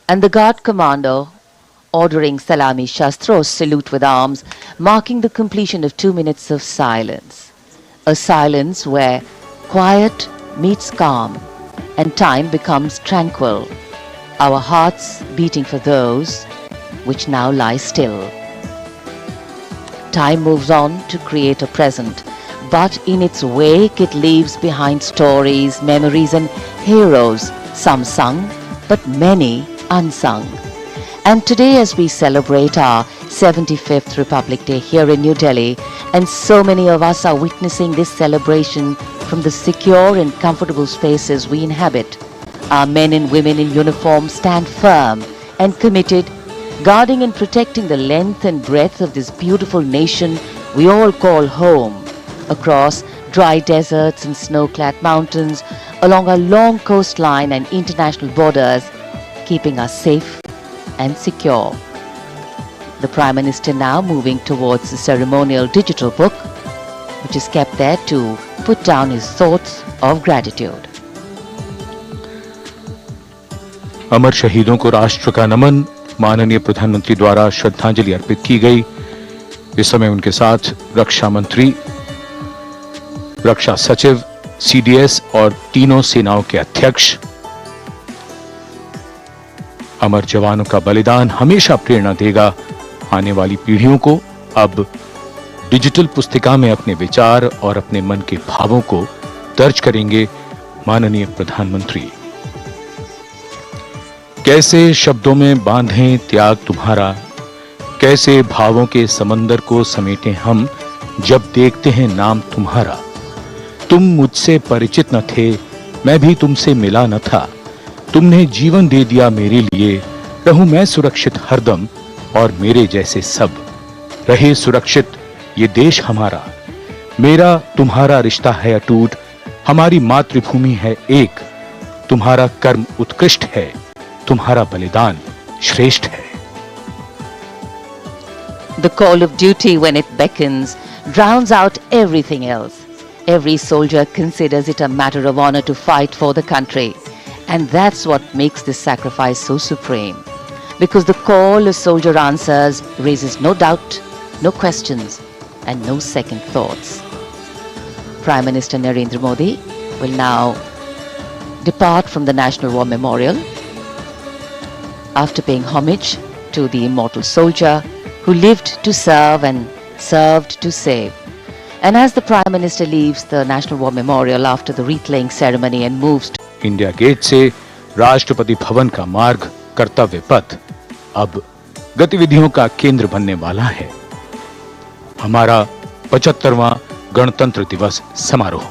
and the guard commander ordering Salami Shastros salute with arms, marking the completion of 2 minutes of silence. A silence where quiet meets calm and time becomes tranquil, our hearts beating for those which now lie still. Time moves on to create a present, but in its wake it leaves behind stories, memories and heroes, some sung, but many unsung. And today, as we celebrate our 75th Republic Day here in New Delhi, and so many of us are witnessing this celebration from the secure and comfortable spaces we inhabit, our men and women in uniform stand firm and committed, guarding and protecting the length and breadth of this beautiful nation we all call home, across dry deserts and snow-clad mountains, along our long coastline and international borders, keeping us safe and secure. The Prime Minister now moving towards the ceremonial digital book, which is kept there to put down his thoughts of gratitude. अमर शहीदों को राष्ट्र का नमन, माननीय प्रधानमंत्री द्वारा श्रद्धांजलि अर्पित की गई। इस समय उनके साथ रक्षा मंत्री, रक्षा सचिव, सीडीएस और तीनों सेनाओं के अध्यक्ष। अमर जवानों का बलिदान हमेशा प्रेरणा देगा आने वाली पीढ़ियों को। अब डिजिटल पुस्तिका में अपने विचार और अपने मन के भावों को दर्ज करेंगे माननीय प्रधानमंत्री। कैसे शब्दों में बांधें त्याग तुम्हारा, कैसे भावों के समंदर को समेटें हम जब देखते हैं नाम तुम्हारा। तुम मुझसे परिचित न थे, मैं भी तुमसे मिला न था, तुमने जीवन दे दिया मेरे लिए, रहूं मैं सुरक्षित हरदम और मेरे जैसे सब रहे सुरक्षित ये देश हमारा। मेरा तुम्हारा रिश्ता है अटूट, हमारी मातृभूमि है एक, तुम्हारा कर्म उत्कृष्ट है, तुम्हारा बलिदान श्रेष्ठ है। The call of duty, when it beckons, drowns out everything else. Every soldier considers it a matter of honor to fight for the country. And that's what makes this sacrifice so supreme. Because the call a soldier answers raises no doubt, no questions, and no second thoughts. Prime Minister Narendra Modi will now depart from the National War Memorial after paying homage to the immortal soldier who lived to serve and served to save. And as the Prime Minister leaves the National War Memorial after the wreath laying ceremony and moves to India Gate से राष्ट्रपति भवन का मार्ग, कर्तव्य पथ अब गतिविधियों का केंद्र बनने वाला है। हमारा 75वां गणतंत्र दिवस समारोह।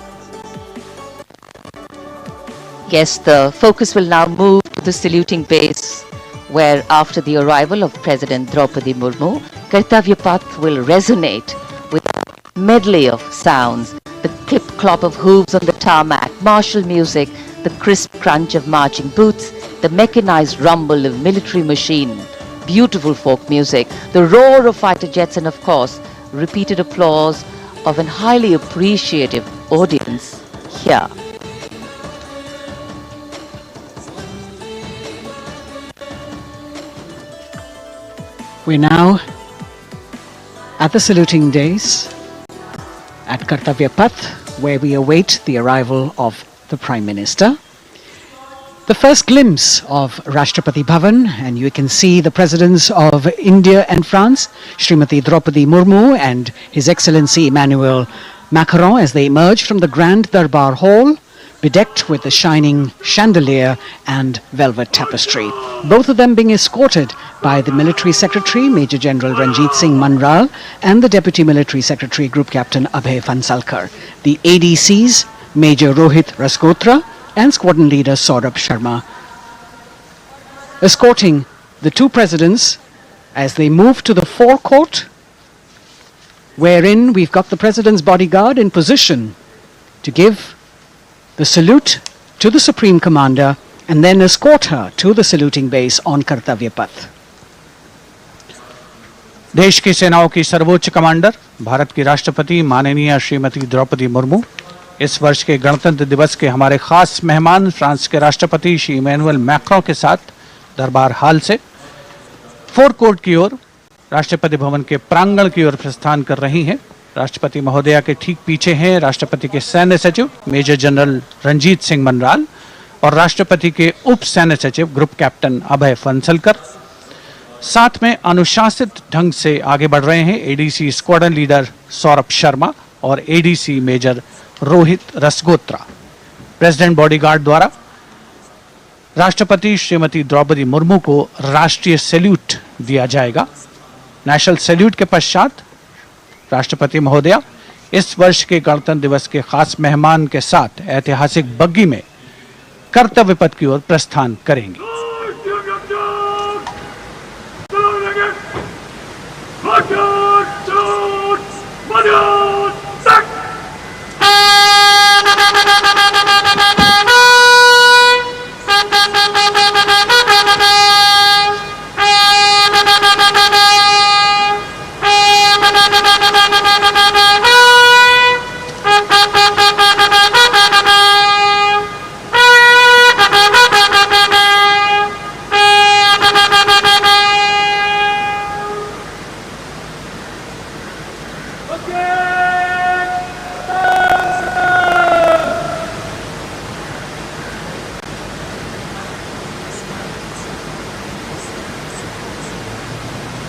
Yes, the focus will now move to the saluting base, where after the arrival of President Draupadi Murmu, Kartavya Path will resonate with a medley of sounds, the clip-clop of hooves on the tarmac, martial music, the crisp crunch of marching boots, the mechanized rumble of military machine, beautiful folk music, the roar of fighter jets, and of course, repeated applause of an highly appreciative audience here. We're now at the saluting days at Kartavya Path, where we await the arrival of the Prime Minister. The first glimpse of Rashtrapati Bhavan, and you can see the presidents of India and France, Srimati Draupadi Murmu and His Excellency Emmanuel Macron, as they emerge from the Grand Darbar Hall, bedecked with the shining chandelier and velvet tapestry. Both of them being escorted by the Military Secretary, Major General Ranjit Singh Manral, and the Deputy Military Secretary, Group Captain Abhay Fansalkar. The ADCs, Major Rohit Rasgotra and Squadron Leader Saurabh Sharma, escorting the two presidents as they move to the forecourt, wherein we've got the President's bodyguard in position to give the salute to the Supreme Commander and then escort her to the saluting base on Kartavya Path. देश की सेनाओं की सर्वोच्च commander Bharat की राष्ट्रपति माननीय श्रीमती द्रौपदी मुर्मू, इस वर्ष के गणतंत्र दिवस के हमारे खास मेहमान फ्रांस के राष्ट्रपति श्री इमैनुअल मैक्रों के साथ दरबार हाल से फोर कोर्ट की ओर राष्ट्रपति भवन के प्रांगण की ओर प्रस्थान कर रही हैं। राष्ट्रपति महोदया के ठीक पीछे हैं राष्ट्रपति के सैन्य सचिव मेजर जनरल रंजीत सिंह मनराल और राष्ट्रपति के उप सैन्य सचिव ग्रुप कैप्टन अभय फंसलकर। साथ में अनुशासित ढंग से आगे बढ़ रहे हैं ADC squadron leader Saurabh Sharma और ADC major Rohit Rasgotra. President bodyguard द्वारा राष्ट्रपति श्रीमती द्रौपदी मुर्मू को राष्ट्रीय सैल्यूट दिया जाएगा। नेशनल सैल्यूट के पश्चात राष्ट्रपति महोदया इस वर्ष के गणतंत्र दिवस के खास मेहमान के साथ ऐतिहासिक बग्गी में कर्तव्य पथ की ओर प्रस्थान करेंगी।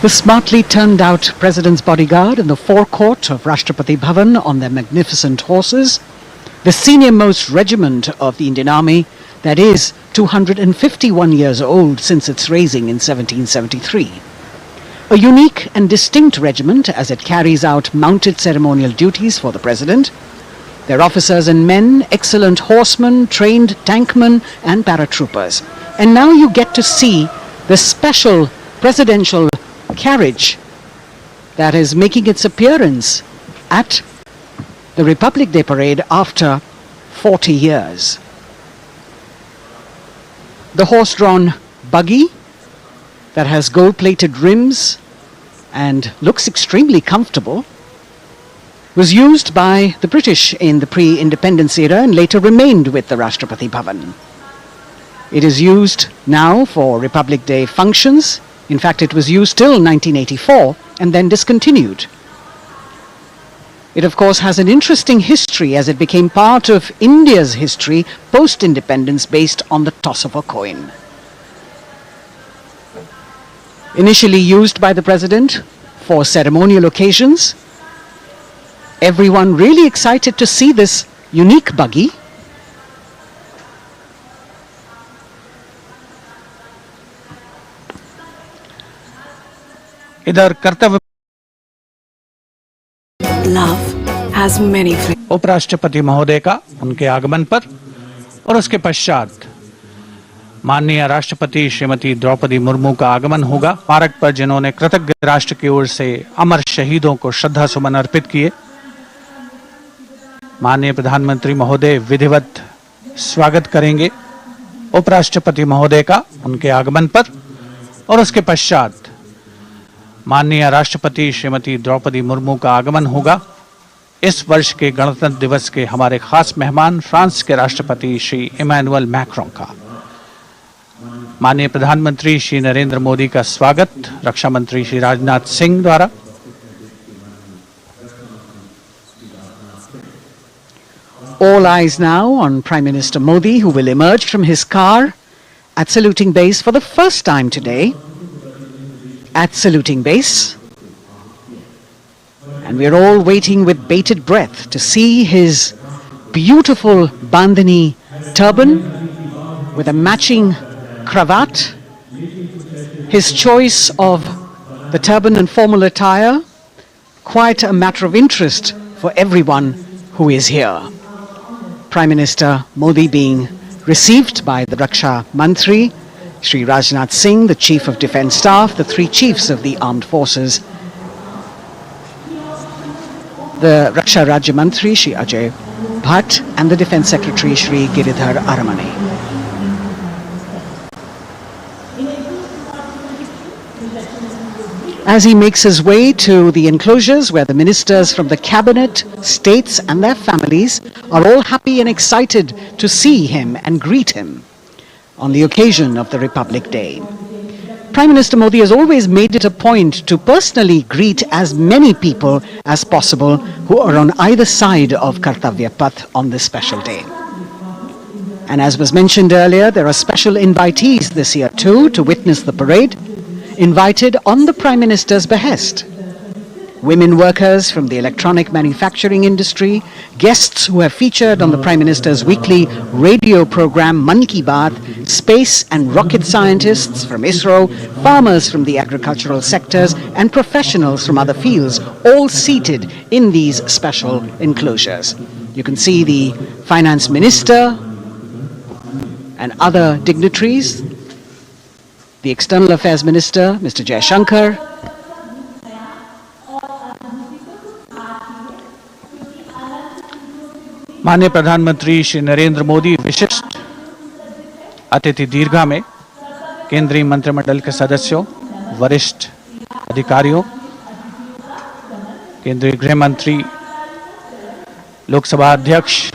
The smartly turned out President's bodyguard in the forecourt of Rashtrapati Bhavan on their magnificent horses, the senior-most regiment of the Indian Army, that is 251 years old since its raising in 1773. A unique and distinct regiment as it carries out mounted ceremonial duties for the President. Their officers and men, excellent horsemen, trained tankmen and paratroopers. And now you get to see the special presidential carriage that is making its appearance at the Republic Day parade after 40 years. The horse-drawn buggy that has gold-plated rims and looks extremely comfortable was used by the British in the pre-independence era and later remained with the Rashtrapati Bhavan. It is used now for Republic Day functions. In fact, it was used till 1984 and then discontinued. It, of course, has an interesting history as it became part of India's history post-independence based on the toss of a coin. Initially used by the President for ceremonial occasions, everyone really excited to see this unique buggy. इधर कर्तव्य Love has many flavors. उपराष्ट्रपति महोदय का उनके आगमन पर और उसके पश्चात माननीय राष्ट्रपति श्रीमती द्रौपदी मुर्मू का आगमन होगा स्मारक पर, जिन्होंने कृतज्ञ राष्ट्र की ओर से अमर शहीदों को श्रद्धा सुमन अर्पित किए। माननीय प्रधानमंत्री महोदय विधिवत स्वागत करेंगे उपराष्ट्रपति महोदय का उनके आगमन पर और उसके पश्चात माननीय राष्ट्रपति श्रीमती द्रौपदी मुर्मू का आगमन होगा। इस वर्ष के गणतंत्र दिवस के हमारे खास मेहमान फ्रांस के राष्ट्रपति श्री इमैनुअल मैक्रों का। माननीय प्रधानमंत्री श्री नरेंद्र मोदी का स्वागत रक्षा मंत्री श्री राजनाथ सिंह द्वारा। All eyes now on Prime Minister Modi, who will emerge from his car at saluting base for the first time today. At saluting base. And we're all waiting with bated breath to see his beautiful bandhani turban with a matching cravat. His choice of the turban and formal attire, quite a matter of interest for everyone who is here. Prime Minister Modi being received by the Raksha Mantri, Shri Rajnath Singh, the Chief of Defence Staff, the three chiefs of the armed forces, the Raksha Rajya Mantri, Shri Ajay Bhatt, and the Defence Secretary, Shri Giridhar Aramane. As he makes his way to the enclosures where the ministers from the cabinet, states and their families are all happy and excited to see him and greet him on the occasion of the Republic Day. Prime Minister Modi has always made it a point to personally greet as many people as possible who are on either side of Kartavya Path on this special day. And as was mentioned earlier, there are special invitees this year too to witness the parade, invited on the Prime Minister's behest. Women workers from the electronic manufacturing industry, guests who have featured on the Prime Minister's weekly radio program Mann Ki Baat, space and rocket scientists from ISRO, farmers from the agricultural sectors and professionals from other fields, all seated in these special enclosures. You can see the Finance Minister and other dignitaries, the External Affairs Minister, Mr. Jaishankar, माननीय प्रधानमंत्री श्री नरेंद्र मोदी विशिष्ट अतिथि दीर्घा में केंद्रीय मंत्रिमंडल के सदस्यों, वरिष्ठ अधिकारियों, केंद्रीय गृह मंत्री, लोकसभा अध्यक्ष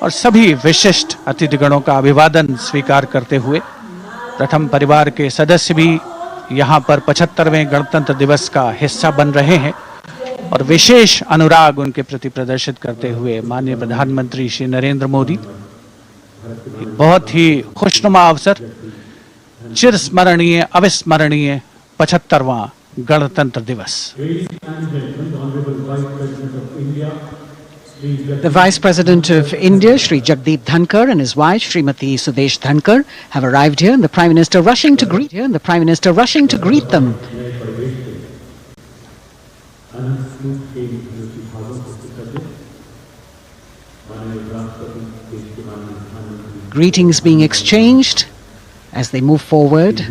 और सभी विशिष्ट अतिथिगणों का अभिवादन स्वीकार करते हुए प्रथम परिवार के सदस्य भी यहां पर 75वें गणतंत्र दिवस का हिस्सा बन रहे हैं और विशेष अनुराग उनके प्रति प्रदर्शित करते हुए माननीय प्रधानमंत्री श्री नरेंद्र मोदी बहुत ही खुशनुमा अवसर, चिरस्मरणीय अविस्मरणीय 75वां गणतंत्र दिवस। The Vice President of India, Shri Jagdeep Dhankar, and his wife, Srimati Sudesh Dhankar, have arrived here, and the Prime Minister rushing to greet them. Greetings being exchanged as they move forward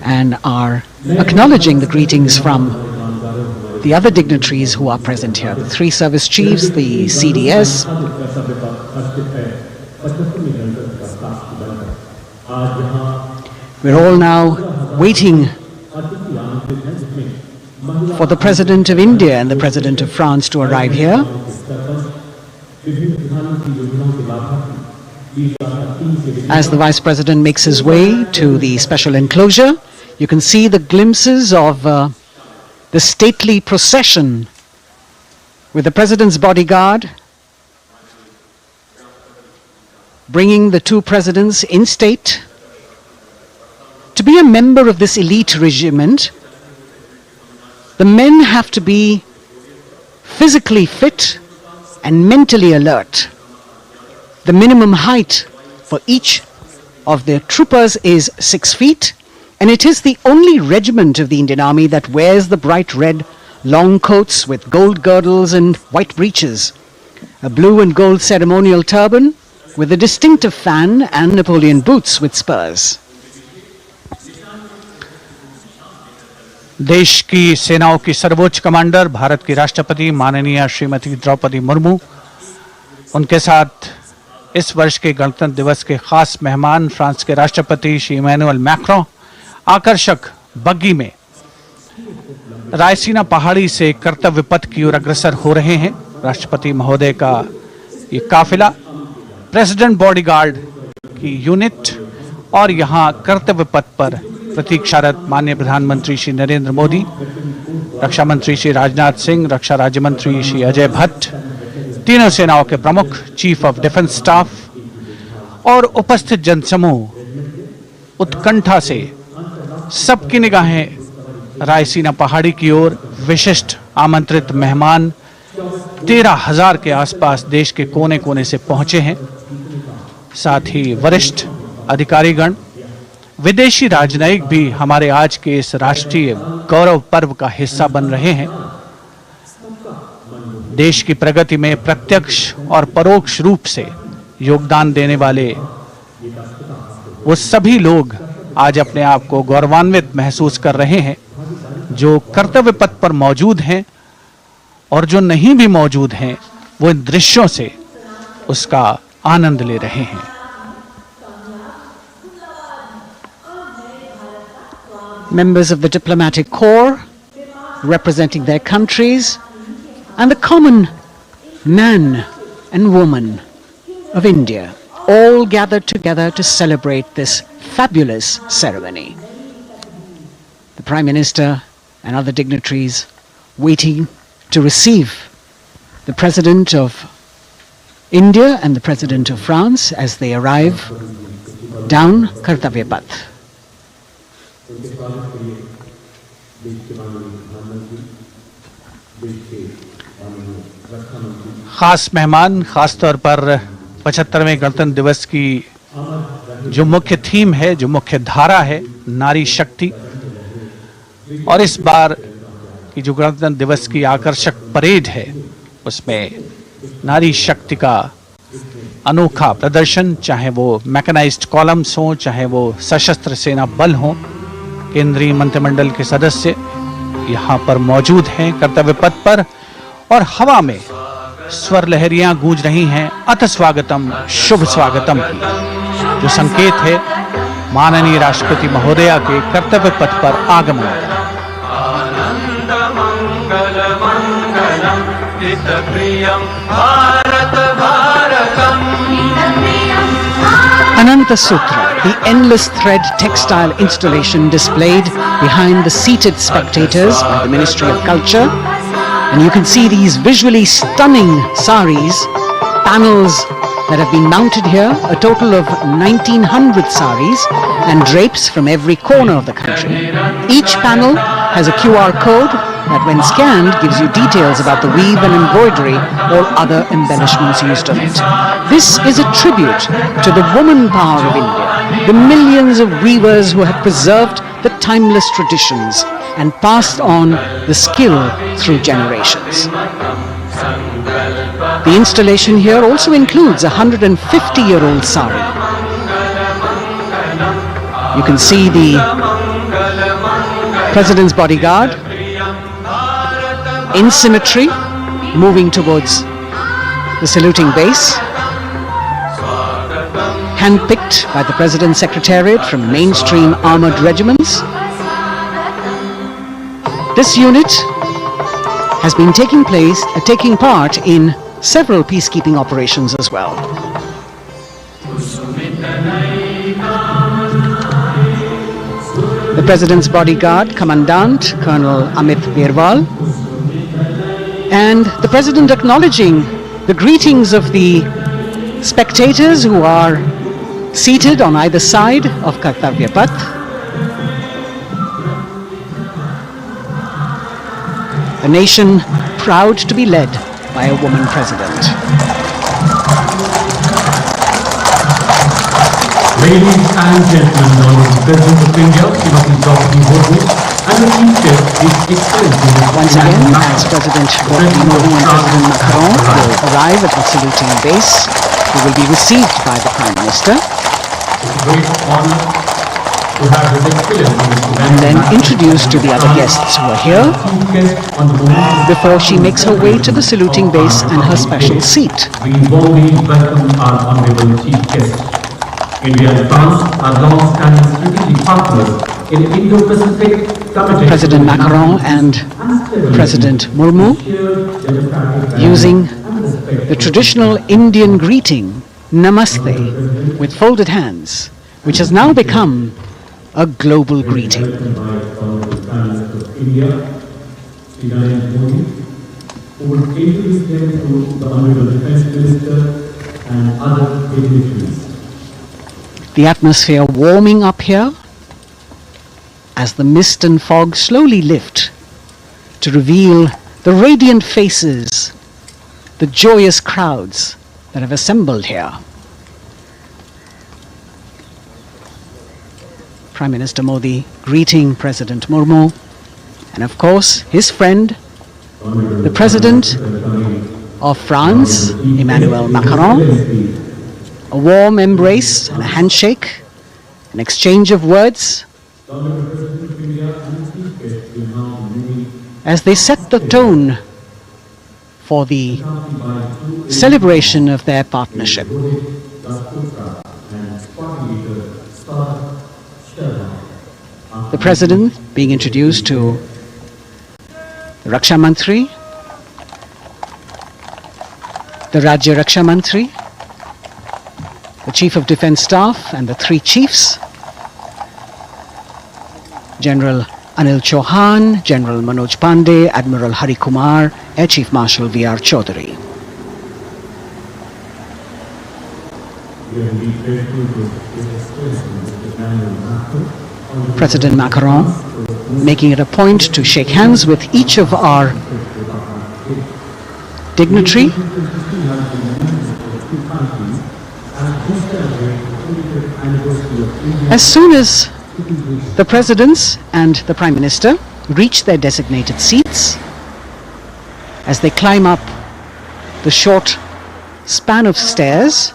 and are acknowledging the greetings from the other dignitaries who are present here, the three service chiefs, the CDS. We're all now waiting for the President of India and the President of France to arrive here. As the Vice President makes his way to the special enclosure, you can see the glimpses of the stately procession with the President's bodyguard bringing the two presidents in state. To be a member of this elite regiment, the men have to be physically fit and mentally alert. The minimum height for each of the troopers is 6 feet, and it is the only regiment of the Indian Army that wears the bright red long coats with gold girdles and white breeches, a blue and gold ceremonial turban with a distinctive fan and Napoleon boots with spurs. देश की सेनाओं की सर्वोच्च commander Bharat की राष्ट्रपति माननीय श्रीमती द्रौपदी मुर्मू, उनके साथ इस वर्ष के गणतंत्र दिवस के खास मेहमान फ्रांस के राष्ट्रपति श्री इमैनुअल मैक्रों आकर्षक बग्गी में रायसीना पहाड़ी से कर्तव्य पथ की ओर अग्रसर हो रहे हैं। राष्ट्रपति महोदय का ये काफिला प्रेसिडेंट बॉडीगार्ड की यूनिट और यहाँ कर्तव्य पथ पर प्रतीक्षारत माननीय प्रधानमंत्री श्री नरेंद्र मोदी, रक्षा मंत्री श्री राजनाथ सिंह, रक्षा राज्य मंत्री श्री अजय भट्ट, तीनों सेनाओं के प्रमुख, चीफ ऑफ डिफेंस स्टाफ और उपस्थित जनसमूह उत्कंठा से सबकी निगाहें रायसीना पहाड़ी की ओर। विशिष्ट आमंत्रित मेहमान 13,000 के आसपास देश के कोने कोने से पहुंचे हैं। साथ ही वरिष्ठ अधिकारीगण, विदेशी राजनयिक भी हमारे आज के इस राष्ट्रीय गौरव पर्व का हिस्सा बन रहे हैं। देश की प्रगति में प्रत्यक्ष और परोक्ष रूप से योगदान देने वाले वो सभी लोग आज अपने आप को गौरवान्वित महसूस कर रहे हैं, जो कर्तव्य पथ पर मौजूद हैं और जो नहीं भी मौजूद हैं, वो इन दृश्यों से उसका आनंद ले रहे हैं। Members of the diplomatic corps representing their countries and the common man and woman of India all gathered together to celebrate this fabulous ceremony. The Prime Minister and other dignitaries waiting to receive the President of India and the President of France as they arrive down Kartavya Path. खास मेहमान, खास तौर पर 75वें गणतंत्र दिवस की जो मुख्य थीम है, जो मुख्य धारा है, नारी शक्ति, और इस बार की जो गणतंत्र दिवस की आकर्षक परेड है उसमें नारी शक्ति का अनोखा प्रदर्शन, चाहे वो मैकेनाइज्ड कॉलम्स हों, चाहे वो सशस्त्र सेना बल हों, केंद्रीय मंत्रिमंडल के सदस्य यहाँ पर मौजूद हैं कर्तव्य पथ पर, और हवा में स्वर लहरियां गूंज रही हैं अथ स्वागतम, शुभ स्वागतम की, जो संकेत है माननीय राष्ट्रपति महोदया के कर्तव्य पथ पर आगमन का। Ananta Sutra, the endless thread textile installation displayed behind the seated spectators by the Ministry of Culture. And you can see these visually stunning saris, panels that have been mounted here, a total of 1900 saris and drapes from every corner of the country. Each panel has a QR code that when scanned gives you details about the weave and embroidery or other embellishments used on it. This is a tribute to the woman power of India, the millions of weavers who have preserved the timeless traditions and passed on the skill through generations. The installation here also includes a 150-year-old sari. You can see the President's bodyguard in symmetry moving towards the saluting base, handpicked by the President's Secretariat from mainstream armoured regiments. This unit has been taking part in several peacekeeping operations as well. The President's bodyguard, Commandant Colonel Amit Birwal, and the President acknowledging the greetings of the spectators who are seated on either side of Kartavya Path. A nation proud to be led by a woman president. Ladies and gentlemen, the Honorable President of India, Srimati Draupadi Murmu, and the Chief Guest, His Excellency Once again, as President Draupadi Murmu and President Macron will arrive at the saluting base, who will be received by the Prime Minister. It's a great honor to have His Excellency and then introduced to the other guests who are here before she makes her way to the saluting base and her special seat. We warmly welcome our Honorable Chief Guest. India and France are long-standing strategic partners in Indo-Pacific Committee. President Macron and President Murmu using the traditional Indian greeting, Namaste, with folded hands, which has now become a global greeting. India, Sri Narendra Modi, who will introduce them to the Honorable Defence Minister and other dignitaries. The atmosphere warming up here as the mist and fog slowly lift to reveal the radiant faces, the joyous crowds that have assembled here. Prime Minister Modi greeting President Murmu, and of course his friend, the President of France, Emmanuel Macron. A warm embrace and a handshake, an exchange of words as they set the tone for the celebration of their partnership. The President being introduced to the Raksha Mantri, the Rajya Raksha Mantri, the Chief of Defence Staff and the three chiefs, General Anil Chauhan, General Manoj Pandey, Admiral Hari Kumar, Air Chief Marshal V.R. Chaudhary. President Macron making it a point to shake hands with each of our dignitary. As soon as the presidents and the Prime Minister reach their designated seats, as they climb up the short span of stairs,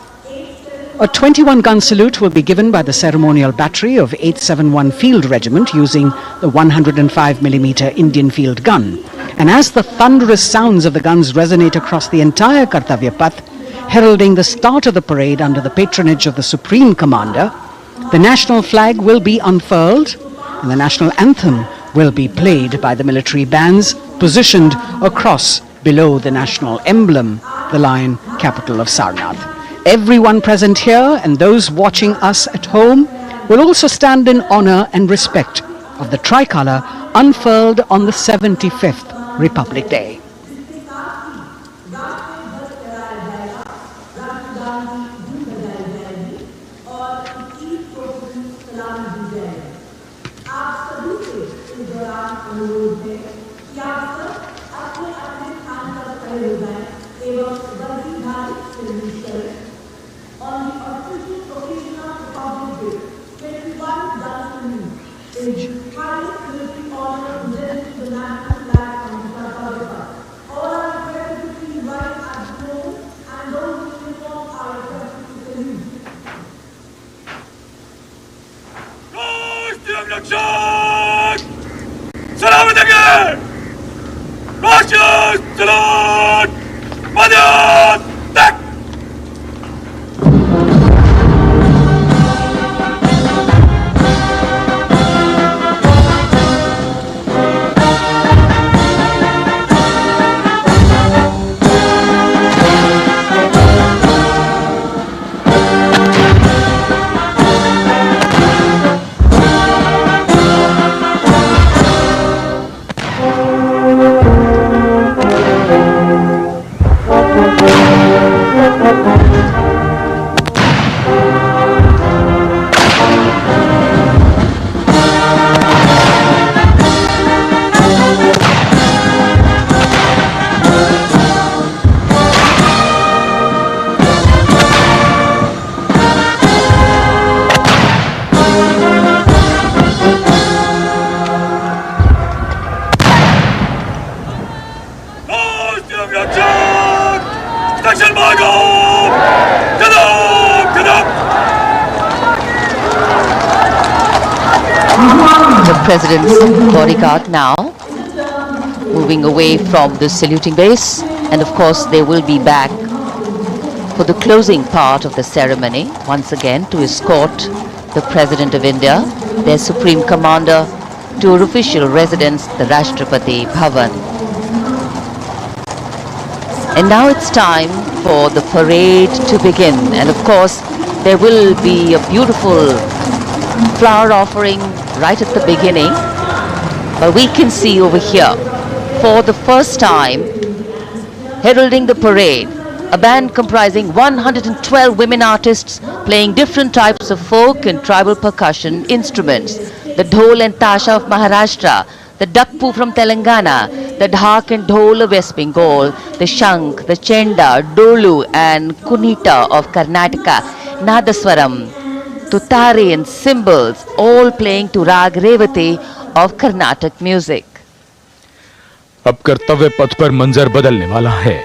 a 21-gun salute will be given by the ceremonial battery of 871 Field Regiment using the 105mm Indian field gun. And as the thunderous sounds of the guns resonate across the entire Kartavya Path, heralding the start of the parade under the patronage of the Supreme Commander, the national flag will be unfurled and the national anthem will be played by the military bands positioned across below the national emblem, the lion capital of Sarnath. Everyone present here and those watching us at home will also stand in honor and respect of the tricolor unfurled on the 75th Republic Day. The President's bodyguard now moving away from the saluting base, and of course they will be back for the closing part of the ceremony once again to escort the President of India, their Supreme Commander, to her official residence, the Rashtrapati Bhavan. And now it's time for the parade to begin, and of course there will be a beautiful flower offering right at the beginning. But we can see over here, for the first time, heralding the parade, a band comprising 112 women artists playing different types of folk and tribal percussion instruments. The dhol and tasha of Maharashtra, the dakpu from Telangana, the dhak and dhol of West Bengal, the shank, the chenda, dolu and kunita of Karnataka, nadaswaram, tutari and cymbals, all playing to rag revati of Carnatic music. अब कर्तव्य पथ पर मंजर बदलने वाला है।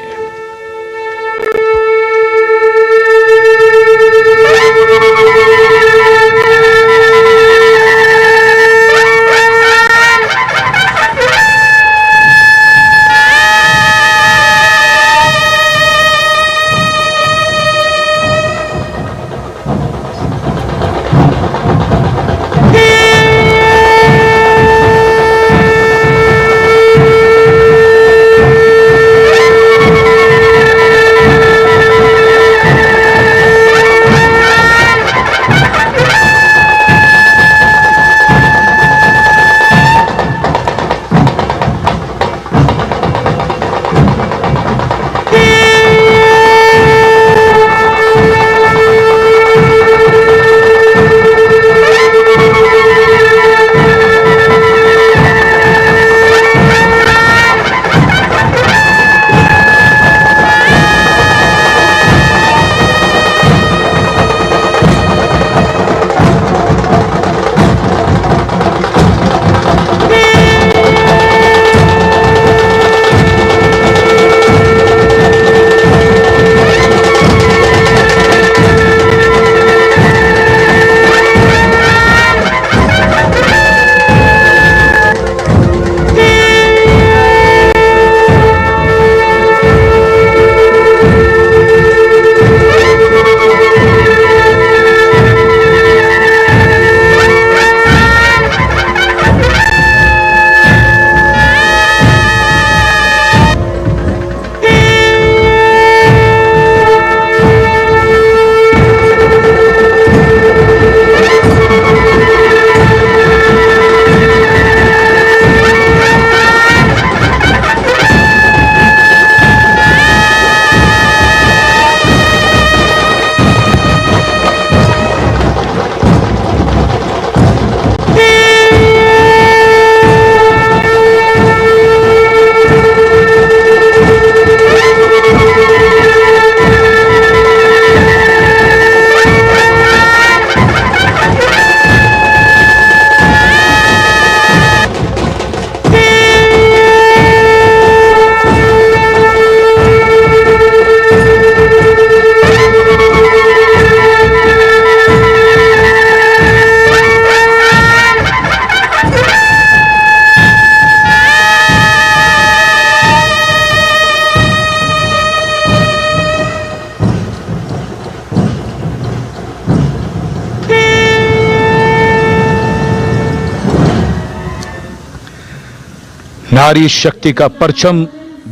नारी शक्ति का परचम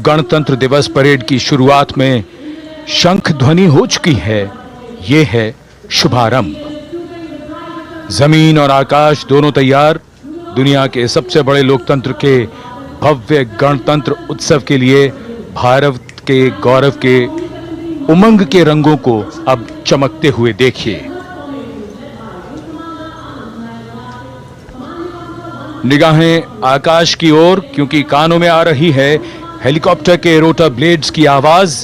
गणतंत्र दिवस परेड की शुरुआत में शंख ध्वनि हो चुकी है। ये है शुभारंभ। जमीन और आकाश दोनों तैयार। दुनिया के सबसे बड़े लोकतंत्र के भव्य गणतंत्र उत्सव के लिए भारत के गौरव के उमंग के रंगों को अब चमकते हुए देखिए। निगाहें आकाश की ओर, क्योंकि कानों में आ रही है हेलीकॉप्टर के रोटर ब्लेड्स की आवाज।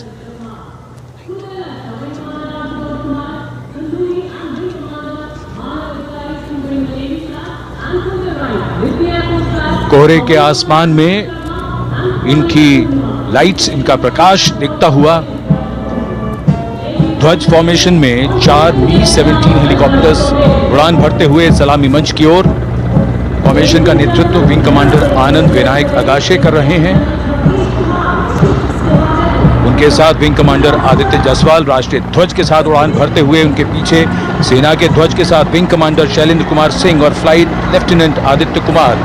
कोहरे के आसमान में इनकी लाइट्स, इनका प्रकाश दिखता हुआ। ध्वज फॉर्मेशन में 4 Mi-17 हेलीकॉप्टर्स उड़ान भरते हुए सलामी मंच की ओर। फॉर्मेशन का नेतृत्व विंग कमांडर आनंद विनायक अगाशे कर रहे हैं। उनके साथ विंग कमांडर आदित्य जायसवाल राष्ट्रीय ध्वज के साथ उड़ान भरते हुए। उनके पीछे सेना के ध्वज के साथ विंग कमांडर शैलेंद्र कुमार सिंह और flight lieutenant Aditya Kumar,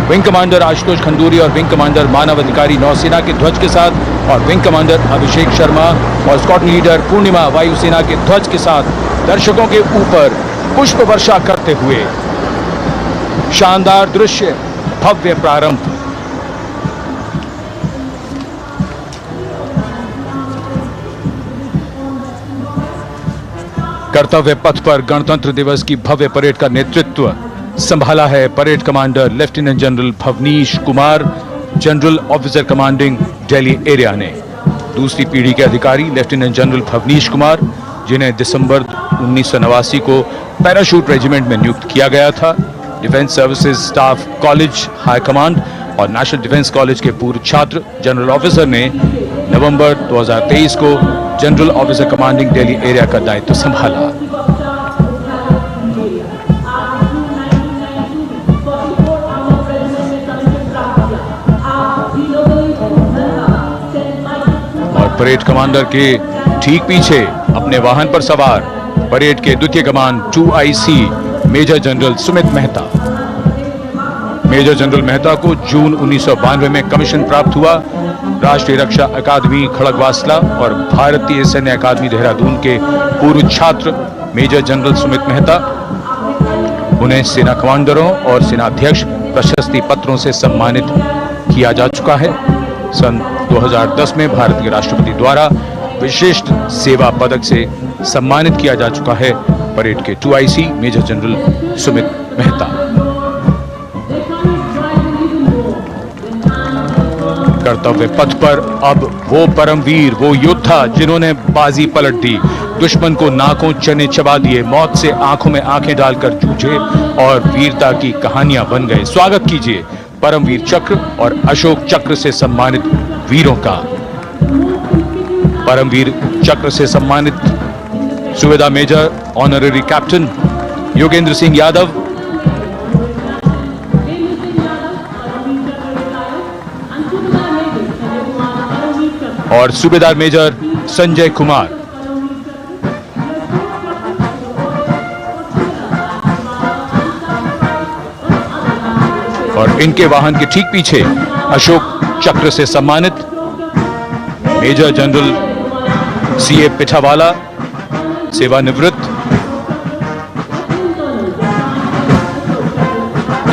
wing commander Ashutosh Khanduri और विंग कमांडर मानव अधिकारी नौसेना के ध्वज के साथ, और विंग कमांडर अभिषेक शर्मा और स्क्वाड्रन लीडर पूर्णिमा वायुसेना के ध्वज के साथ दर्शकों के ऊपर पुष्प वर्षा करते हुए शानदार दृश्य, भव्य प्रारंभ। कर्तव्य पथ पर गणतंत्र दिवस की भव्य परेड का नेतृत्व संभाला है parade commander lieutenant general Bhavnish Kumar, general officer commanding Delhi area ने। दूसरी पीढ़ी के अधिकारी लेफ्टिनेंट जनरल भवनीश कुमार, जिन्हें दिसंबर 1989 को पैराशूट रेजिमेंट में नियुक्त किया गया था, defence services staff college high command और नेशनल डिफेंस कॉलेज के पूर्व छात्र जनरल ऑफिसर ने नवंबर 2023 को general officer commanding Delhi area का दायित्व संभाला। परेड कमांडर के ठीक पीछे अपने वाहन पर सवार परेड के द्वितीय कमान 2IC Major General Sumit Mehta. Major General Mehta को जून 1992 में कमीशन प्राप्त हुआ। राष्ट्रीय रक्षा अकादमी खड़गवासला और भारतीय सैन्य अकादमी देहरादून के पूर्व छात्र मेजर जनरल सुमित मेहता, उन्हें सेना कमांडरों और सेनाध्यक्ष प्रशस्ति पत्रों से सम्मानित किया जा चुका है। सन 2010 में भारत के राष्ट्रपति द्वारा विशिष्ट सेवा पदक से सम्मानित किया जा चुका है परेड के 2IC Major General Sumit Mehta. कर्तव्य पथ पर अब वो परमवीर, वो योद्धा जिन्होंने बाजी पलट दी, दुश्मन को नाकों चने चबा दिए, मौत से आंखों में आंखें डालकर जूझे और वीरता की कहानियां बन गए। स्वागत कीजिए परमवीर चक्र और अशोक चक्र से सम्मानित वीरों का। परमवीर चक्र से सम्मानित Subedar major honorary captain Yogendra Singh Yadav, और सूबेदार मेजर संजय कुमार। और इनके वाहन के ठीक पीछे अशोक चक्र से सम्मानित मेजर जनरल CA पिठावाला, सेवानिवृत्त,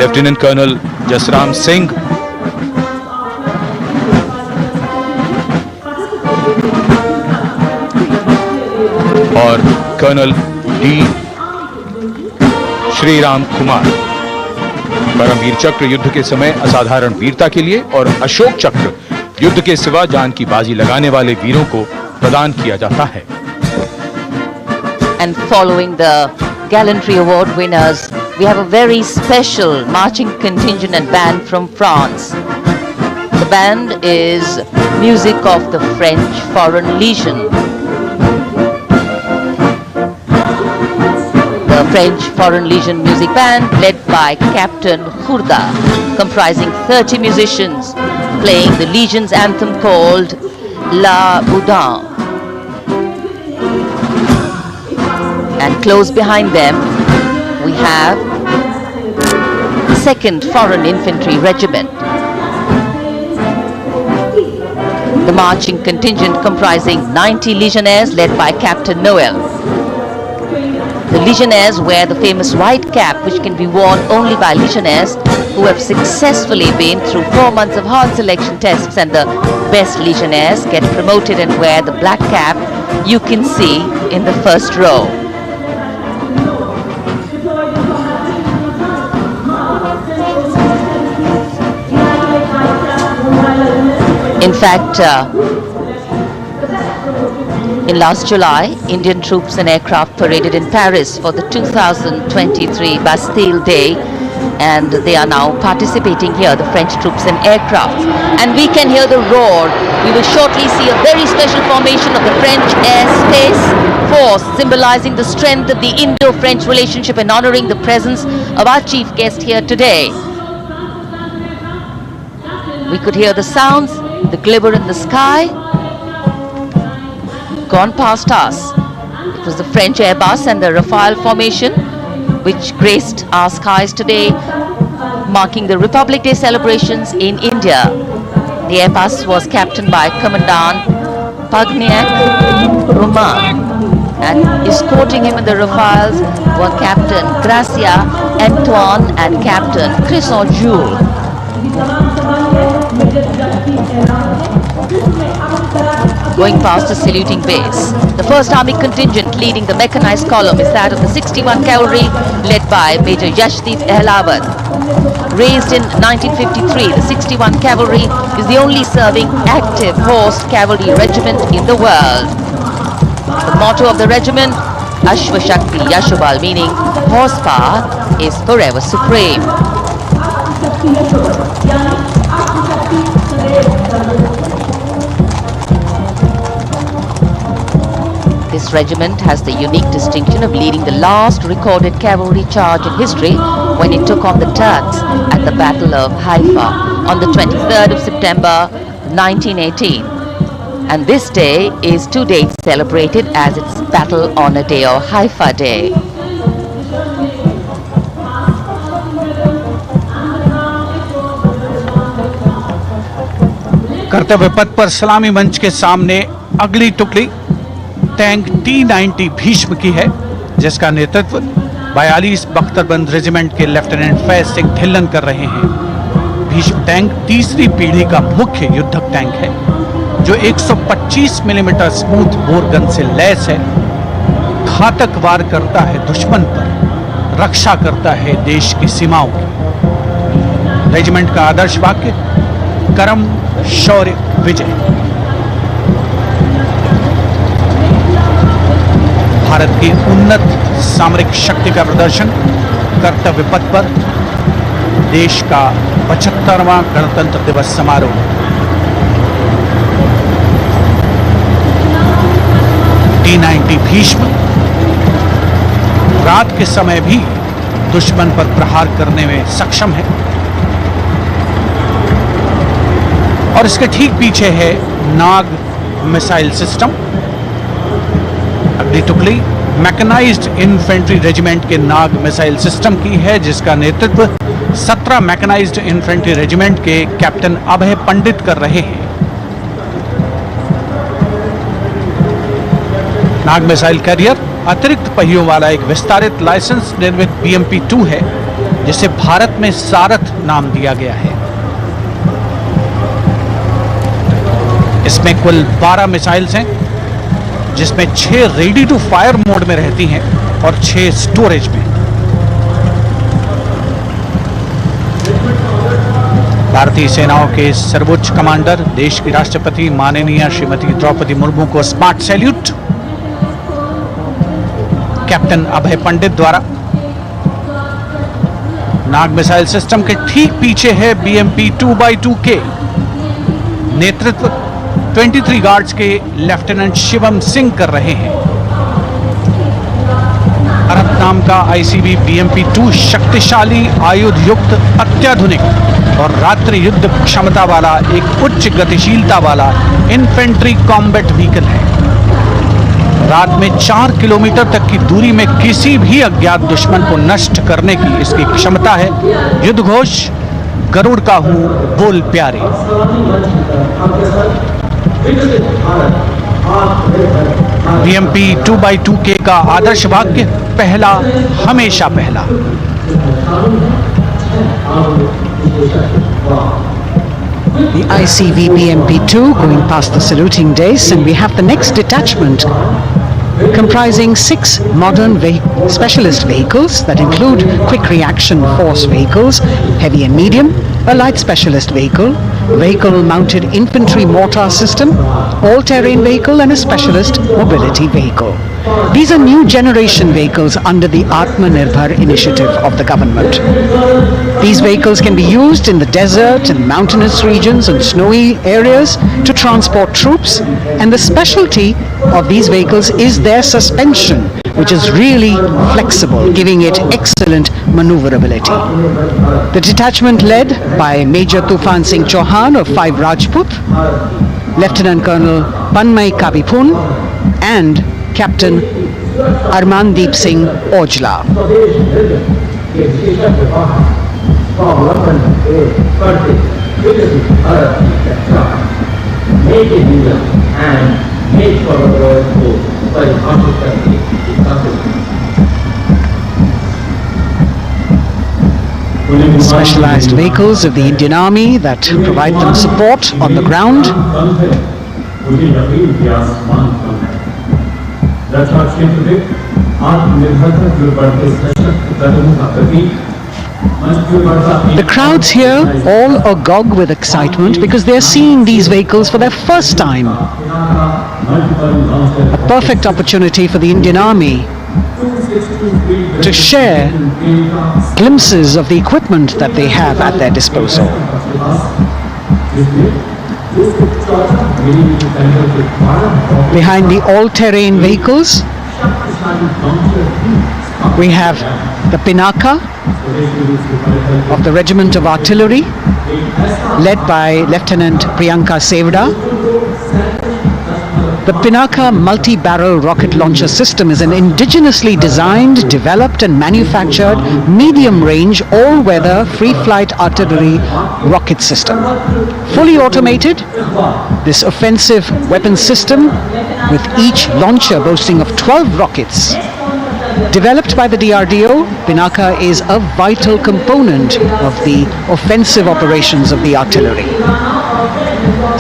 लेफ्टिनेंट कर्नल जसराम सिंह, और कर्नल D श्रीराम कुमार। परमवीर चक्र युद्ध के समय असाधारण वीरता के लिए और अशोक चक्र युद्ध के सिवा जान की बाजी लगाने वाले वीरों को प्रदान किया जाता है। And following the gallantry award winners, we have a very special marching contingent and band from France. The band is music of the French Foreign Legion. The French Foreign Legion music band led by Captain Khurda, comprising 30 musicians, playing the Legion's anthem called La Boudin. And close behind them we have 2nd Foreign Infantry Regiment. The marching contingent comprising 90 legionnaires led by Captain Noel. The legionnaires wear the famous white cap, which can be worn only by legionnaires who have successfully been through 4 months of hard selection tests, and the best legionnaires get promoted and wear the black cap you can see in the first row. In fact, in last July, Indian troops and aircraft paraded in Paris for the 2023 Bastille Day, and they are now participating here, the French troops and aircraft. And we can hear the roar. We will shortly see a very special formation of the French Air Space Force, symbolizing the strength of the Indo-French relationship and honoring the presence of our chief guest here today. We could hear the sounds, the glimmer in the sky, gone past us. It was the French Airbus and the Rafale formation which graced our skies today, marking the Republic Day celebrations in India. The Airbus was captained by Commandant Pagniak Roman, and escorting him in the Rafales were Captain Gracia Antoine and Captain Chris or Jules. Going past the saluting base, the 1st Army contingent leading the mechanized column is that of the 61 Cavalry led by Major Yashdeep Ehlawat. Raised in 1953, the 61 Cavalry is the only serving active horse cavalry regiment in the world. The motto of the regiment, Ashwa Shakti Yashobal, meaning horsepower is forever supreme. This regiment has the unique distinction of leading the last recorded cavalry charge in history when it took on the Turks at the Battle of Haifa on the 23rd of September 1918. And this day is to date celebrated as its Battle Honor Day or Haifa Day. कर्तव्य पथ पर सलामी मंच के सामने अगली टुकड़ी tank T-90 Bhishma की है, जिसका नेतृत्व 42 बख्तरबंद रेजिमेंट के लेफ्टिनेंट फैज सिंह ढिल्लन कर रहे हैं। भीष्म टैंक तीसरी पीढ़ी का मुख्य युद्धक टैंक है, जो 125 मिलीमीटर स्मूथ बोर गन से लैस है, घातक वार करता है दुश्मन पर, रक्षा करता है देश की सीमाओं की। रेजिमेंट का आदर्श वाक्य कर्म शौर्य विजय। भारत की उन्नत सामरिक शक्ति का प्रदर्शन कर्तव्य पथ पर देश का 75वां गणतंत्र दिवस समारोह। T-90 भीष्म रात के समय भी दुश्मन पर प्रहार करने में सक्षम है और इसके ठीक पीछे है नाग मिसाइल सिस्टम। अगली टुकड़ी मैकेनाइज्ड इन्फेंट्री रेजिमेंट के नाग मिसाइल सिस्टम की है, जिसका नेतृत्व 17 मैकेनाइज्ड इन्फेंट्री रेजिमेंट के कैप्टन अभय पंडित कर रहे हैं। नाग मिसाइल कैरियर अतिरिक्त पहियों वाला एक विस्तारित लाइसेंस निर्मित BMP-2 है, जिसे भारत में सारथ नाम दिया गया है। इसमें कुल 12 मिसाइल्स हैं, जिसमें 6 रेडी टू फायर मोड में रहती हैं और 6 स्टोरेज में। भारतीय सेनाओं के सर्वोच्च कमांडर देश की राष्ट्रपति माननीय श्रीमती द्रौपदी मुर्मू को स्मार्ट सैल्यूट कैप्टन अभय पंडित द्वारा। नाग मिसाइल सिस्टम के ठीक पीछे है BMP-2x2K। नेतृत्व 23 गार्ड्स के लेफ्टिनेंट शिवम सिंह कर रहे हैं। भारत नाम का ICV BMP-2 शक्तिशाली आयुध युक्त अत्याधुनिक और रात्रि युद्ध क्षमता वाला एक उच्च गतिशीलता वाला इन्फेंट्री कॉम्बैट व्हीकल है। रात में 4 किलोमीटर तक की दूरी में किसी भी अज्ञात दुश्मन को नष्ट करने की इसकी क्षमता है। युद्ध घोष गरुड़ का हूं बोल प्यारे। BMP-2x2K का आदर्श वाक्य पहला हमेशा पहला। The ICV BMP-2 going past the saluting days, and we have the next detachment comprising 6 modern specialist vehicles that include quick reaction force vehicles, heavy and medium, a light specialist vehicle, vehicle mounted infantry mortar system, all-terrain vehicle and a specialist mobility vehicle. These are new generation vehicles under the Atmanirbhar initiative of the government. These vehicles can be used in the desert and mountainous regions and snowy areas to transport troops, and the specialty of these vehicles is their suspension, which is really flexible, giving it excellent maneuverability. The detachment led by Major Tufan Singh Chauhan of 5 Rajput, Lieutenant Colonel Panmay Kabipun and Captain Armandeep Singh Ojla. Specialized vehicles of the Indian Army that provide them support on the ground. The crowds here all agog with excitement because they are seeing these vehicles for their first time. A perfect opportunity for the Indian Army to share glimpses of the equipment that they have at their disposal. Behind the all-terrain vehicles, we have the Pinaka of the Regiment of Artillery, led by Lieutenant Priyanka Sevda. The Pinaka multi-barrel rocket launcher system is an indigenously designed, developed and manufactured medium-range, all-weather, free-flight artillery rocket system. Fully automated, this offensive weapon system, with each launcher boasting of 12 rockets, developed by the DRDO, Pinaka is a vital component of the offensive operations of the artillery.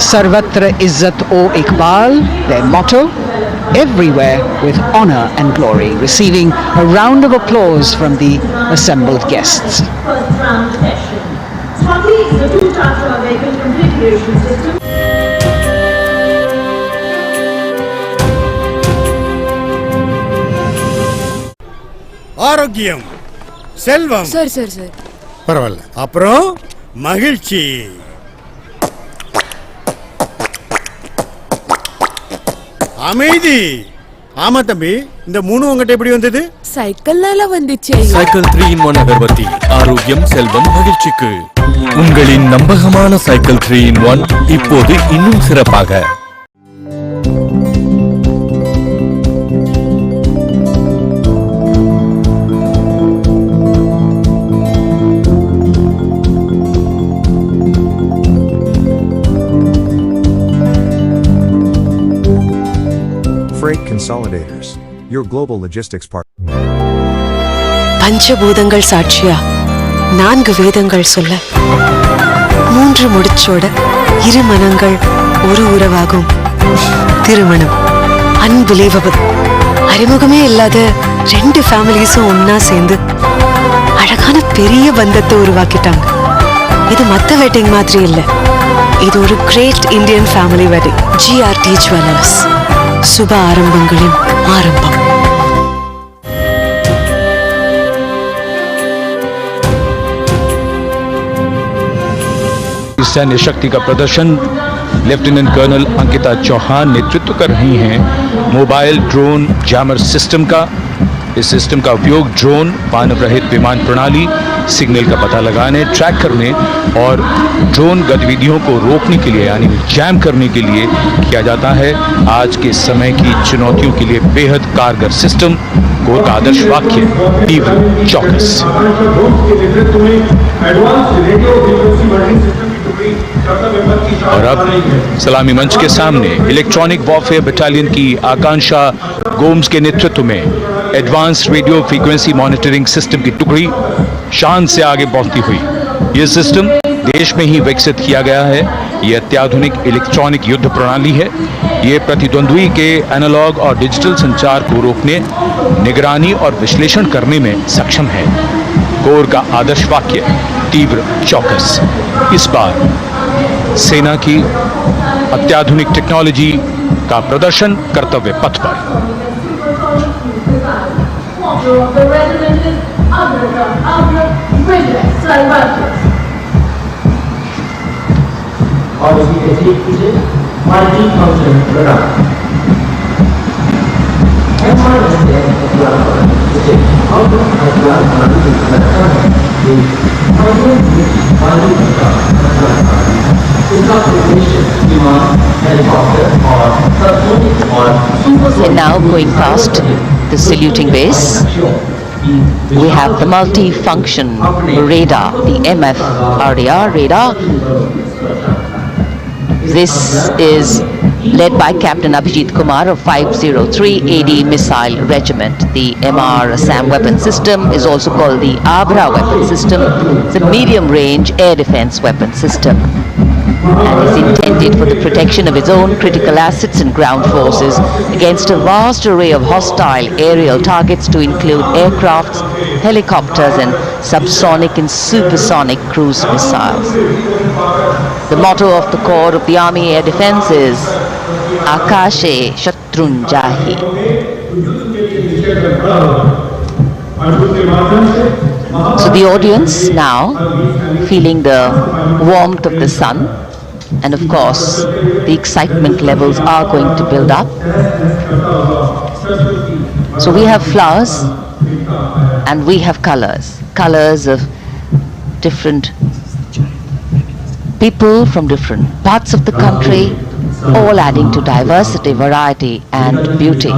Sarvatra Izzat O Iqbal, their motto, everywhere with honor and glory, receiving a round of applause from the assembled guests. ஆரோக்கியம் செல்வம் sir பரவாயில்ல அப்புறம் மகிழ்ச்சி அமைதி ஆமா தம்பி இந்த மூணு உங்ககிட்ட எப்படி வந்தது சைக்கிள்னால வந்துச்சு சைக்கிள் 3-in-1 அகர்பத்தி ஆரோக்கியம் செல்வம் மகிழ்ச்சிக்கு உங்களின் நம்பகமான சைக்கிள் 3-in-1 இப்போது இன்னும் சிறப்பாக Freight Consolidators, your global logistics partner. பஞ்சபூதங்கள் சாட்சியா 4 வேதங்கள் சொல்ல 3 முடிச்சோட 2 மனங்கள் ஒரு உறவாகும் திருமணம். அன்பிலீவபிள். அறிமுகமே இல்லாத 2 ஃபேமிலிஸும் ஒன்னா சேர்ந்து அழகான பெரிய பந்தத்தை உருவாக்கிட்டாங்க. இது மத்த வெட்டிங் மாதிரி இல்ல, இது ஒரு great Indian family wedding. GRT jewellers, சுப ஆரம்பங்களின் ஆரம்பம். सैन्य शक्ति का प्रदर्शन लेफ्टिनेंट कर्नल अंकिता चौहान नेतृत्व कर रही हैं मोबाइल ड्रोन जैमर सिस्टम का। इस सिस्टम का उपयोग ड्रोन, मानव रहित विमान प्रणाली, सिग्नल का पता लगाने, ट्रैक करने और ड्रोन गतिविधियों को रोकने के लिए यानी जैम करने के लिए किया जाता है। आज के समय की चुनौतियों के लिए बेहद कारगर सिस्टम को आदर्श वाक्य तीव्र चौकस। और अब सलामी मंच के सामने इलेक्ट्रॉनिक वॉरफेयर बटालियन की आकांक्षा गोम्स के नेतृत्व में advance radio frequency monitoring system की टुकड़ी शान से आगे बढ़ती हुई। यह सिस्टम देश में ही विकसित किया गया है। यह अत्याधुनिक इलेक्ट्रॉनिक युद्ध प्रणाली है। ये प्रतिद्वंद्वी के एनालॉग और डिजिटल संचार को रोकने, निगरानी और विश्लेषण करने में सक्षम है। कोर का आदर्श वाक्य तीव्र चौकस। इस बार सेना की अत्याधुनिक टेक्नोलॉजी का प्रदर्शन कर्तव्य पथ पर। और इसकी तस्वीर कीजिए multi function product And now going past the saluting base, we have the multi-function radar, the MF-RDR radar, This is led by Captain Abhijit Kumar of 503 AD Missile Regiment. The MR SAM weapon system is also called the Abra weapon system. It's a medium-range air defense weapon system and is intended for the protection of its own critical assets and ground forces against a vast array of hostile aerial targets to include aircrafts, helicopters and subsonic and supersonic cruise missiles. The motto of the Corps of the Army Air Defense is Akashe Shatrunjahi. So the audience now, feeling the warmth of the sun, and of course the excitement levels are going to build up. So we have flowers and we have colors of different people from different parts of the country, all adding to diversity, variety and beauty.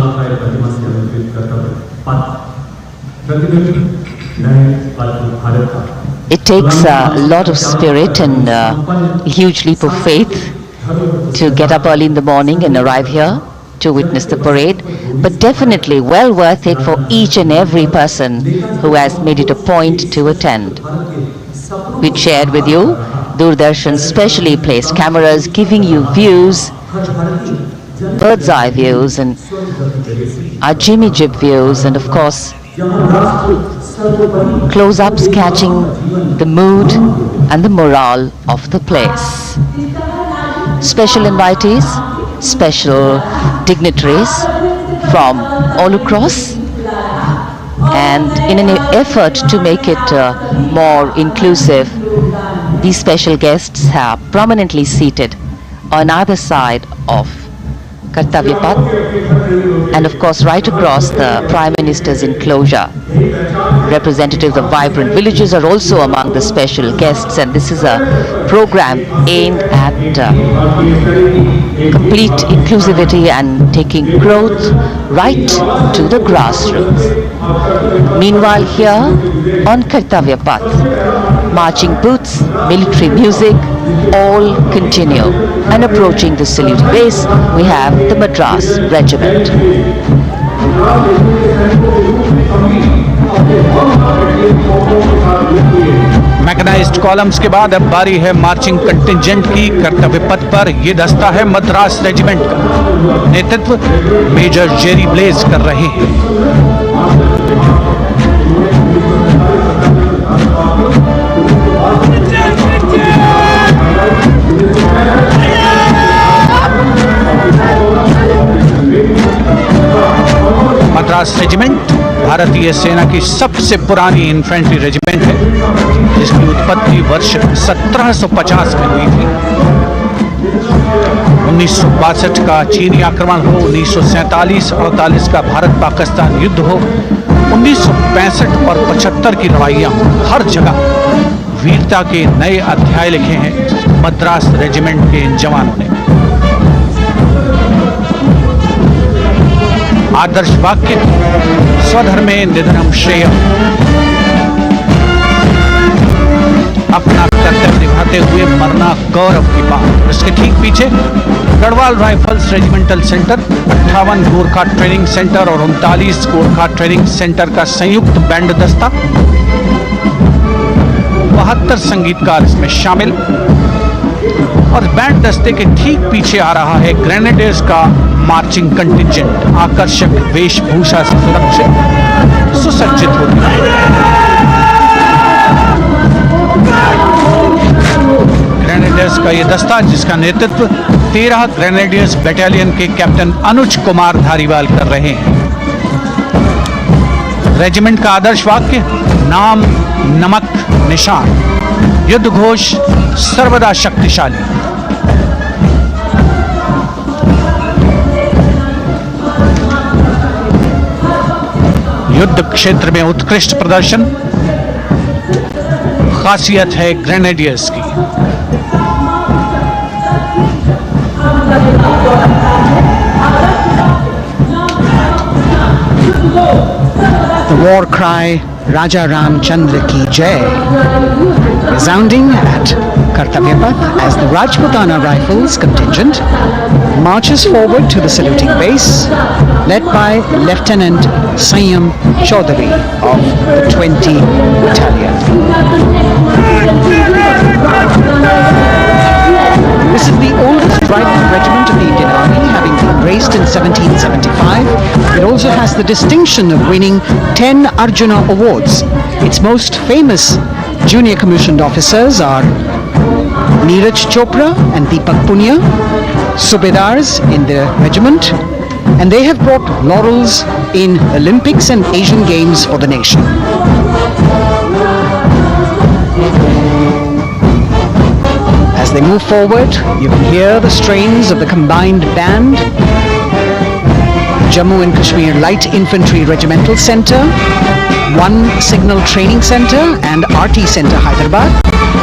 It takes a lot of spirit and a huge leap of faith to get up early in the morning and arrive here to witness the parade, but definitely well worth it for each and every person who has made it a point to attend. We shared with you Doordarshan's specially placed cameras giving you views, bird's eye views and our Jimmy Jib views, and of course close-ups catching the mood and the morale of the place. Special invitees, special dignitaries from all across, and in an effort to make it more inclusive, these special guests are prominently seated on either side of Kartavya Path, and of course right across the Prime Minister's enclosure. Representatives of vibrant villages are also among the special guests, and this is a program aimed at complete inclusivity and taking growth right to the grassroots. Meanwhile here on Kartavya Path, marching boots, military music, all continue, and approaching the salute base we have the Madras Regiment. Mechanised columns के बाद अब बारी है marching contingent की। कर्तव्य पथ पर ये दस्ता है मद्रास रेजिमेंट का, नेतृत्व मेजर जेरी ब्लेज कर रहे हैं। मद्रास रेजिमेंट भारतीय सेना की सबसे पुरानी इन्फेंट्री रेजिमेंट है, जिसकी उत्पत्ति वर्ष 1750 में हुई थी। 1962 का चीनी आक्रमण हो, 1947-48 का भारत पाकिस्तान युद्ध हो, 1965 और 75 की लड़ाइयाँ हो, हर जगह वीरता के नए अध्याय लिखे हैं मद्रास रेजिमेंट के इन जवानों ने। आदर्श वाक्य स्वधर्मे निधनम श्रेय, अपना कर्तव्य निभाते हुए मरना गौरव की बात। इसके ठीक पीछे Garhwal rifles regimental centre, 58 Gorkha training centre और 39 गोरखा ट्रेनिंग सेंटर का संयुक्त बैंड दस्ता, 72 संगीतकार इसमें शामिल, और बैंड दस्ते के ठीक पीछे आ रहा है ग्रेनेडियर्स का मार्चिंग कंटिंजेंट, आकर्षक वेशभूषा से सुरक्षित सुसज्जित होती है। ग्रेनेडियर्स का ये दस्ता, जिसका नेतृत्व 13 ग्रेनेडियर्स बटालियन के कैप्टन अनुज कुमार धारीवाल कर रहे हैं। रेजिमेंट का आदर्श वाक्य नाम नमक निशान, युद्ध घोष सर्वदा शक्तिशाली। युद्ध क्षेत्र में उत्कृष्ट प्रदर्शन खासियत है ग्रेनेडियर्स की। The war cry Raja Ramchandra ki Jai resounding at Kartavya Path as the Rajputana Rifles contingent marches forward to the saluting base, led by Lieutenant Sanyam Chaudhary of the 20 Battalion. This is the oldest rifle regiment of the Indian Army, having been raised in 1775. It also has the distinction of winning 10 Arjuna Awards. Its most famous junior commissioned officers are Neeraj Chopra and Deepak Punya, Subedars in the regiment, and they have brought laurels in Olympics and Asian Games for the nation. As they move forward, you can hear the strains of the combined band. Jammu and Kashmir Light Infantry Regimental Centre, 1 Signal Training Centre and RT Centre Hyderabad,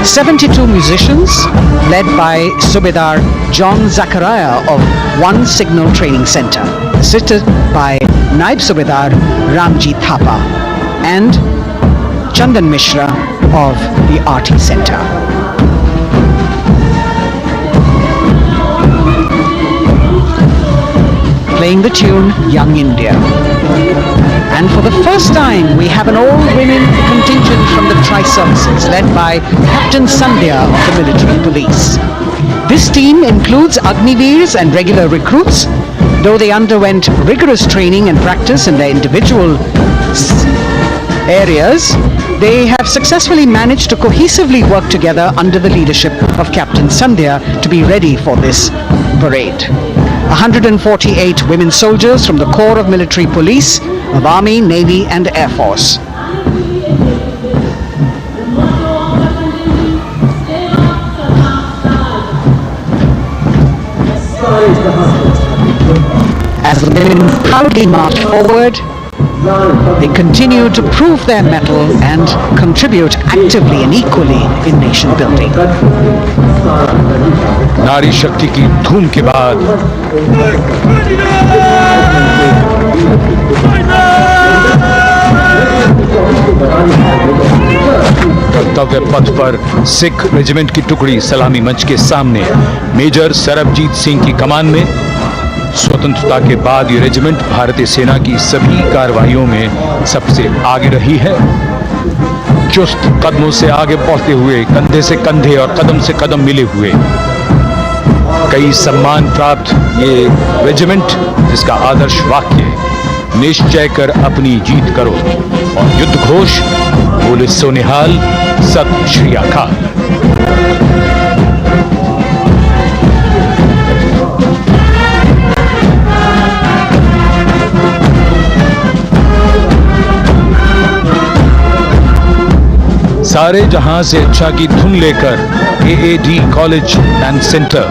72 musicians led by Subedar John Zachariah of 1 Signal Training Centre, assisted by Naib Subedar Ramji Thapa and Chandan Mishra of the RT Centre. Playing the tune Young India. And for the first time, we have an all-women contingent from the Tri-Services, led by Captain Sandhya of the Military Police. This team includes Agniveers and regular recruits. Though they underwent rigorous training and practice in their individual areas, they have successfully managed to cohesively work together under the leadership of Captain Sandhya to be ready for this parade. 148 women soldiers from the Corps of Military Police, of Army, Navy and Air Force. As the women proudly march forward, they continue to prove their mettle and contribute actively and equally in nation building. नारी शक्ति की धूम के बाद कर्तव्य पथ पर Sikh regiment की टुकड़ी सलामी मंच के सामने मेजर सरबजीत सिंह की कमान में। स्वतंत्रता के बाद ये रेजिमेंट भारतीय सेना की सभी कार्रवाइयों में सबसे आगे रही है। चुस्त कदमों से आगे बढ़ते हुए, कंधे से कंधे और कदम से कदम मिले हुए, कई सम्मान प्राप्त ये रेजिमेंट, जिसका आदर्श वाक्य निश्चय कर अपनी जीत करो और युद्ध घोष बोले सोनिहाल सत श्री अकाल। सारे जहां से अच्छा की धुन लेकर AAD college and centre,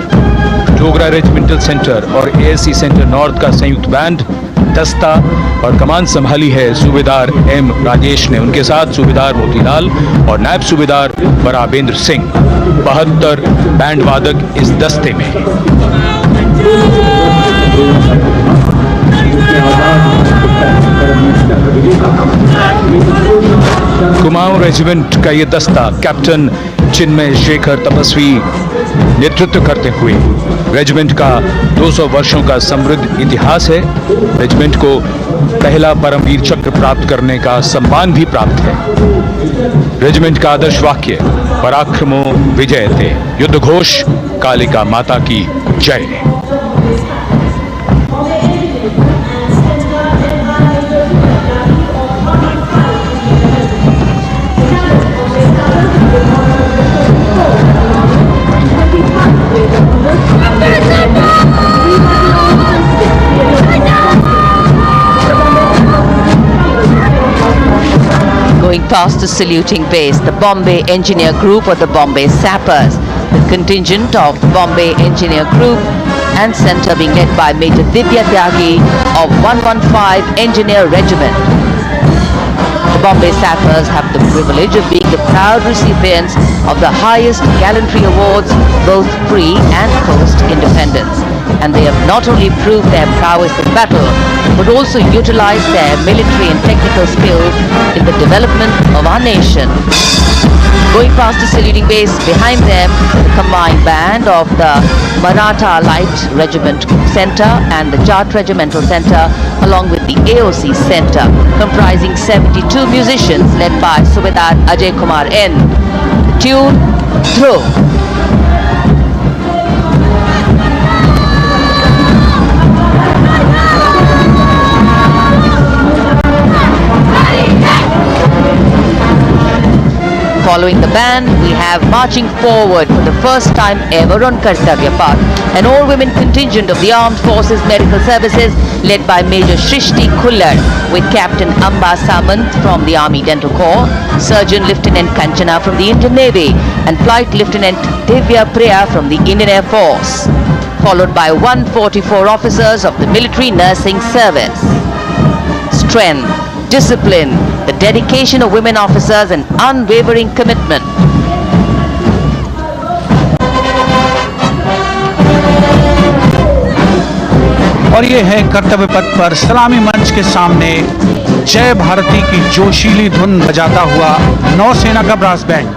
Dogra regimental centre और ASC सेंटर नॉर्थ का संयुक्त बैंड, दस्ता और कमान संभाली है सूबेदार M राजेश ने। उनके साथ सूबेदार मोतीलाल और नायब सूबेदार बराबेंद्र सिंह, 72 बैंड वादक इस दस्ते में। कुमाऊं रेजिमेंट का ये दस्ता कैप्टन चिन्मय शेखर तपस्वी नेतृत्व करते हुए, रेजिमेंट का 200 वर्षों का समृद्ध इतिहास है। रेजिमेंट को पहला परमवीर चक्र प्राप्त करने का सम्मान भी प्राप्त है। रेजिमेंट का आदर्श वाक्य पराक्रमो विजयते, युद्ध घोष कालिका माता की जय। Going past the saluting base, the Bombay Engineer Group or the Bombay Sappers, the contingent of the Bombay Engineer Group and Centre being led by Major Divya Tyagi of 115 Engineer Regiment. The Bombay Sappers have the privilege of being the proud recipients of the highest gallantry awards, both pre and post independence. And they have not only proved their prowess in battle, but also utilize their military and technical skills in the development of our nation. Going past the saluting base, behind them, the combined band of the Maratha Light Regiment Center and the Jat Regimental Center, along with the AOC Center, comprising 72 musicians led by Subedar Ajay Kumar N. The tune, Throw. Following the band, we have marching forward for the first time ever on Kartavya Path, an all-women contingent of the Armed Forces Medical Services led by Major Shrishti Khullar with Captain Amba Samant from the Army Dental Corps, Surgeon Lieutenant Kanchana from the Indian Navy and Flight Lieutenant Divya Priya from the Indian Air Force, followed by 144 officers of the Military Nursing Service. Strength, discipline, the dedication of women officers and unwavering commitment. और ये है कर्तव्य पथ पर सलामी मंच के सामने जय भारती की जोशीली धुन बजाता हुआ नौसेना का ब्रास बैंड।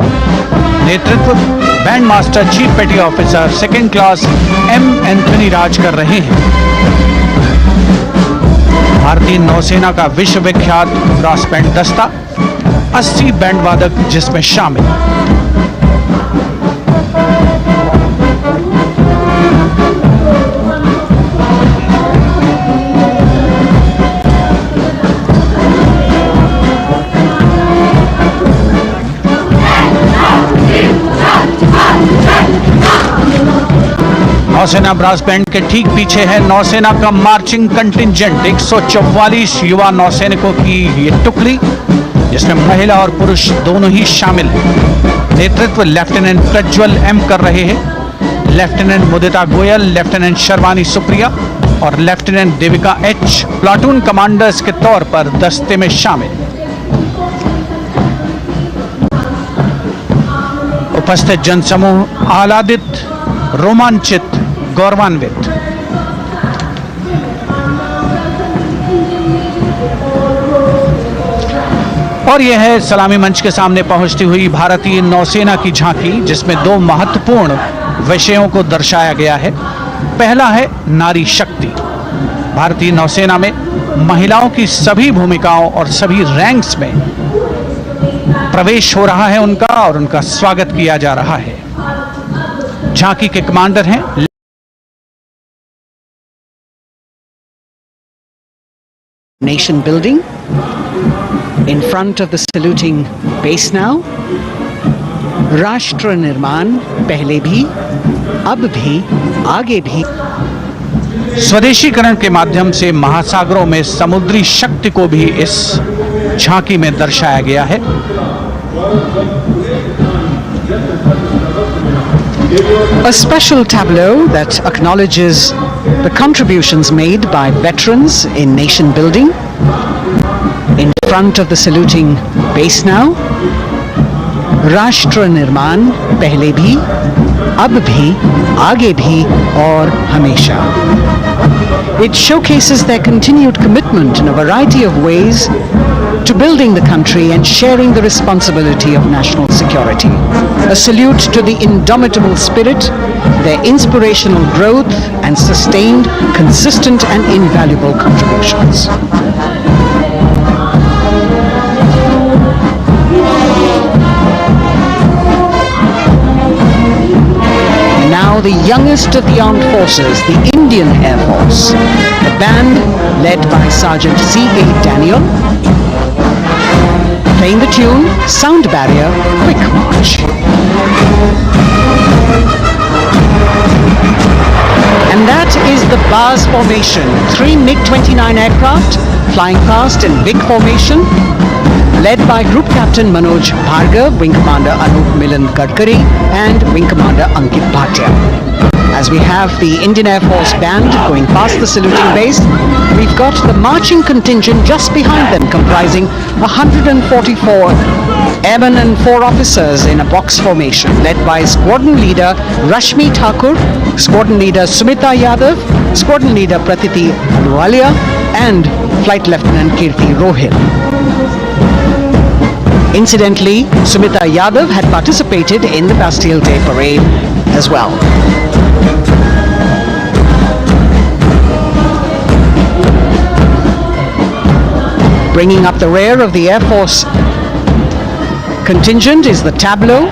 नेतृत्व band master chief petty officer second class M Anthony Raj कर रहे हैं। भारतीय नौसेना का विश्व विख्यात ब्रास बैंड दस्ता 80 बैंड वादक जिसमें शामिल। नौसेना ब्रास बैंड के ठीक पीछे है नौसेना का मार्चिंग कंटिंजेंट 144 युवा नौसैनिकों की ये टुकड़ी, जिसमें महिला और पुरुष दोनों ही शामिल हैं। नेतृत्व लेफ्टिनेंट प्रज्वल एम कर रहे हैं। लेफ्टिनेंट मुदिता गोयल, लेफ्टिनेंट शर्वानी सुप्रिया और lieutenant Devika H platoon commanders के तौर पर दस्ते में शामिल। उपस्थित जनसमूह आह्लादित, रोमांचित, गौरवान्वित। और यह है सलामी मंच के सामने पहुंचती हुई भारतीय नौसेना की झांकी, जिसमें दो महत्वपूर्ण विषयों को दर्शाया गया है। पहला है नारी शक्ति। भारतीय नौसेना में महिलाओं की सभी भूमिकाओं और सभी रैंक्स में प्रवेश हो रहा है उनका, और उनका स्वागत किया जा रहा है। झांकी के कमांडर हैं Nation building in front of the saluting base now. राष्ट्र निर्माण पहले भी, अब भी, आगे भी। स्वदेशीकरण के माध्यम से महासागरों में समुद्री शक्ति को भी इस झांकी में दर्शाया गया है। A special tableau that acknowledges the contributions made by veterans in nation building in front of the saluting base now. राष्ट्र निर्माण पहले भी, अब भी, आगे भी और हमेशा. It showcases their continued commitment in a variety of ways to building the country and sharing the responsibility of national security. A salute to the indomitable spirit, their inspirational growth and sustained, consistent and invaluable contributions. Now the youngest of the armed forces, the Indian Air Force, the band led by Sergeant C.A. Daniel, playing the tune Sound Barrier Quick March. And that is the bars formation, 3 MiG-29 aircraft flying past in big formation, led by Group Captain Manoj Bhargav, Wing Commander Anup Milan Gadkari and Wing Commander Ankit Bhatia. As we have the Indian Air Force band going past the saluting base, we've got the marching contingent just behind them, comprising 144 airmen and 4 officers in a box formation, led by Squadron Leader Rashmi Thakur, Squadron Leader Sumita Yadav, Squadron Leader Pratiti Aluwalia and Flight Lieutenant Kirti Rohil. Incidentally, Sumita Yadav had participated in the Bastille Day parade as well. Bringing up the rear of the Air Force contingent is the tableau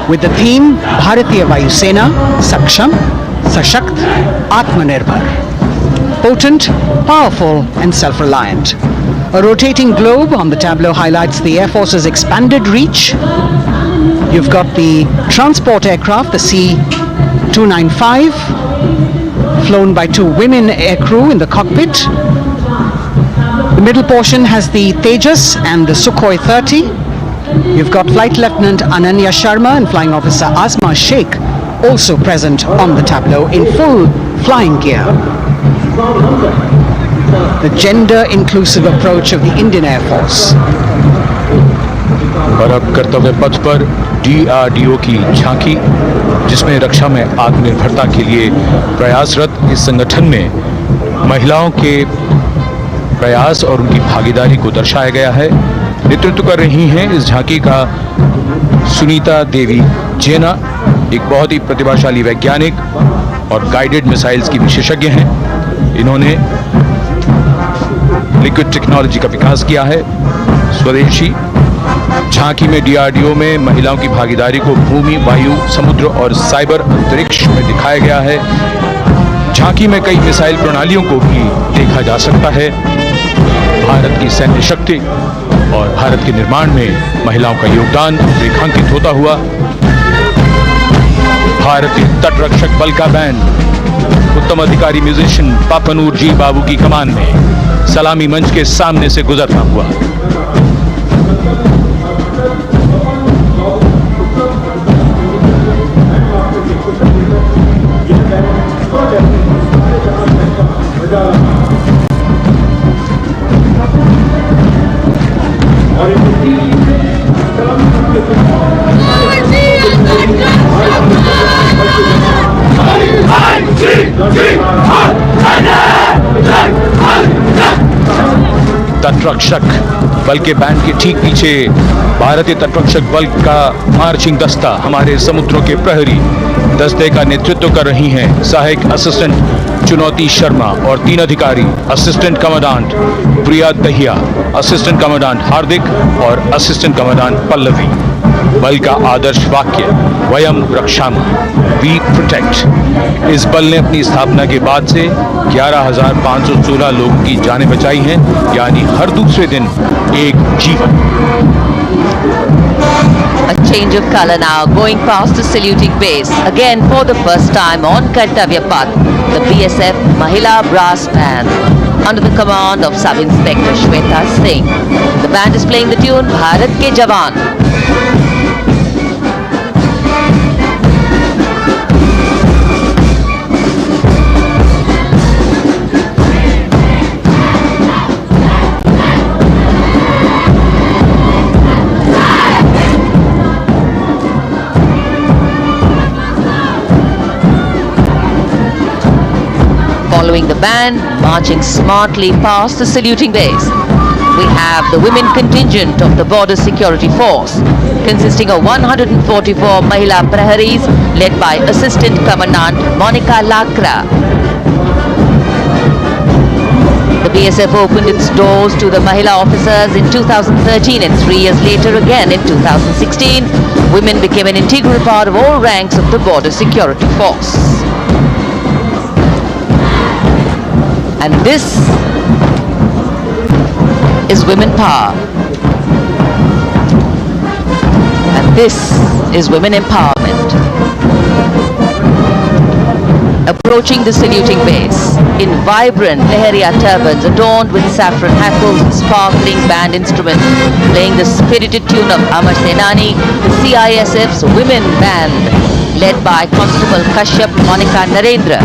with the theme Bharatiya Vayu Sena, Saksham, Sashakt, Atmanirbhar. Potent, powerful and self-reliant. A rotating globe on the tableau highlights the Air Force's expanded reach. You've got the transport aircraft, the C-295, flown by 2 women aircrew in the cockpit. The middle portion has the Tejas and the Sukhoi 30. You've got Flight Lieutenant Ananya Sharma and Flying Officer Asma Sheikh also present on the tableau in full flying gear. The gender-inclusive approach of the Indian Air Force. और अब कर्तव्य पथ पर DRDO की झांकी, जिसमें रक्षा में आत्मनिर्भरता के लिए प्रयासरत इस संगठन में महिलाओं के प्रयास और उनकी भागीदारी को दर्शाया गया है। नेतृत्व कर रही हैं इस झांकी का सुनीता देवी जेना, एक बहुत ही प्रतिभाशाली वैज्ञानिक और गाइडेड मिसाइल्स की विशेषज्ञ हैं। इन्होंने लिक्विड टेक्नोलॉजी का विकास किया है स्वदेशी। झांकी में DRDO में महिलाओं की भागीदारी को भूमि, वायु, समुद्र और साइबर अंतरिक्ष में दिखाया गया है। झांकी में कई मिसाइल प्रणालियों को भी देखा जा सकता है। भारत की सैन्य शक्ति और भारत के निर्माण में महिलाओं का योगदान रेखांकित होता हुआ भारतीय तटरक्षक बल का बैंड उत्तम अधिकारी म्यूजिशियन पापनूर जी बाबू की कमान में सलामी मंच के सामने से गुजरता हुआ। तटरक्षक बल के बैंड के ठीक पीछे भारतीय तटरक्षक बल का मार्चिंग दस्ता हमारे समुद्रों के प्रहरी दस्ते का नेतृत्व कर रही हैं सहायक असिस्टेंट चुनौती शर्मा और 3 अधिकारी असिस्टेंट कमांडेंट प्रिया दहिया, असिस्टेंट कमांडेंट हार्दिक और असिस्टेंट कमांडेंट पल्लवी। बल का आदर्श वाक्य वयम रक्षामः, वी प्रोटेक्ट। इस बल ने अपनी स्थापना के बाद से 11,516 लोगों की जानें बचाई हैं, यानी हर दूसरे दिन एक जीवन। A change of color now, going past the saluting base. Again, for the first time on Kartavya Path, the BSF Mahila Brass Band, under the command of Sub-Inspector Shweta Singh. The band is playing the tune Bharat Ke Jawan. Following the band, marching smartly past the saluting base, we have the women contingent of the Border Security Force, consisting of 144 Mahila Praharis, led by Assistant Commandant Monica Lakra. The BSF opened its doors to the Mahila officers in 2013 and 3 years later again in 2016. Women became an integral part of all ranks of the Border Security Force. And this is women power. And this is women empowerment. Approaching the saluting base in vibrant Leheria turbans adorned with saffron hackles and sparkling band instruments, playing the spirited tune of Amar Senani, the CISF's women band, led by Constable Kashyap Monica Narendra.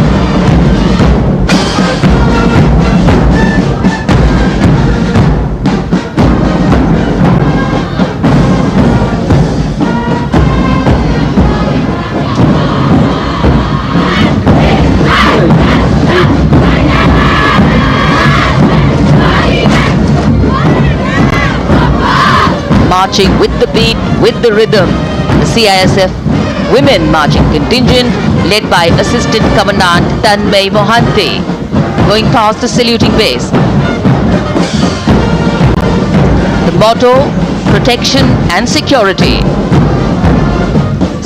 marching with the beat, with the rhythm. The CISF Women Marching Contingent, led by Assistant Commandant Tanmay Mohanty, going past the saluting base. The motto, protection and security.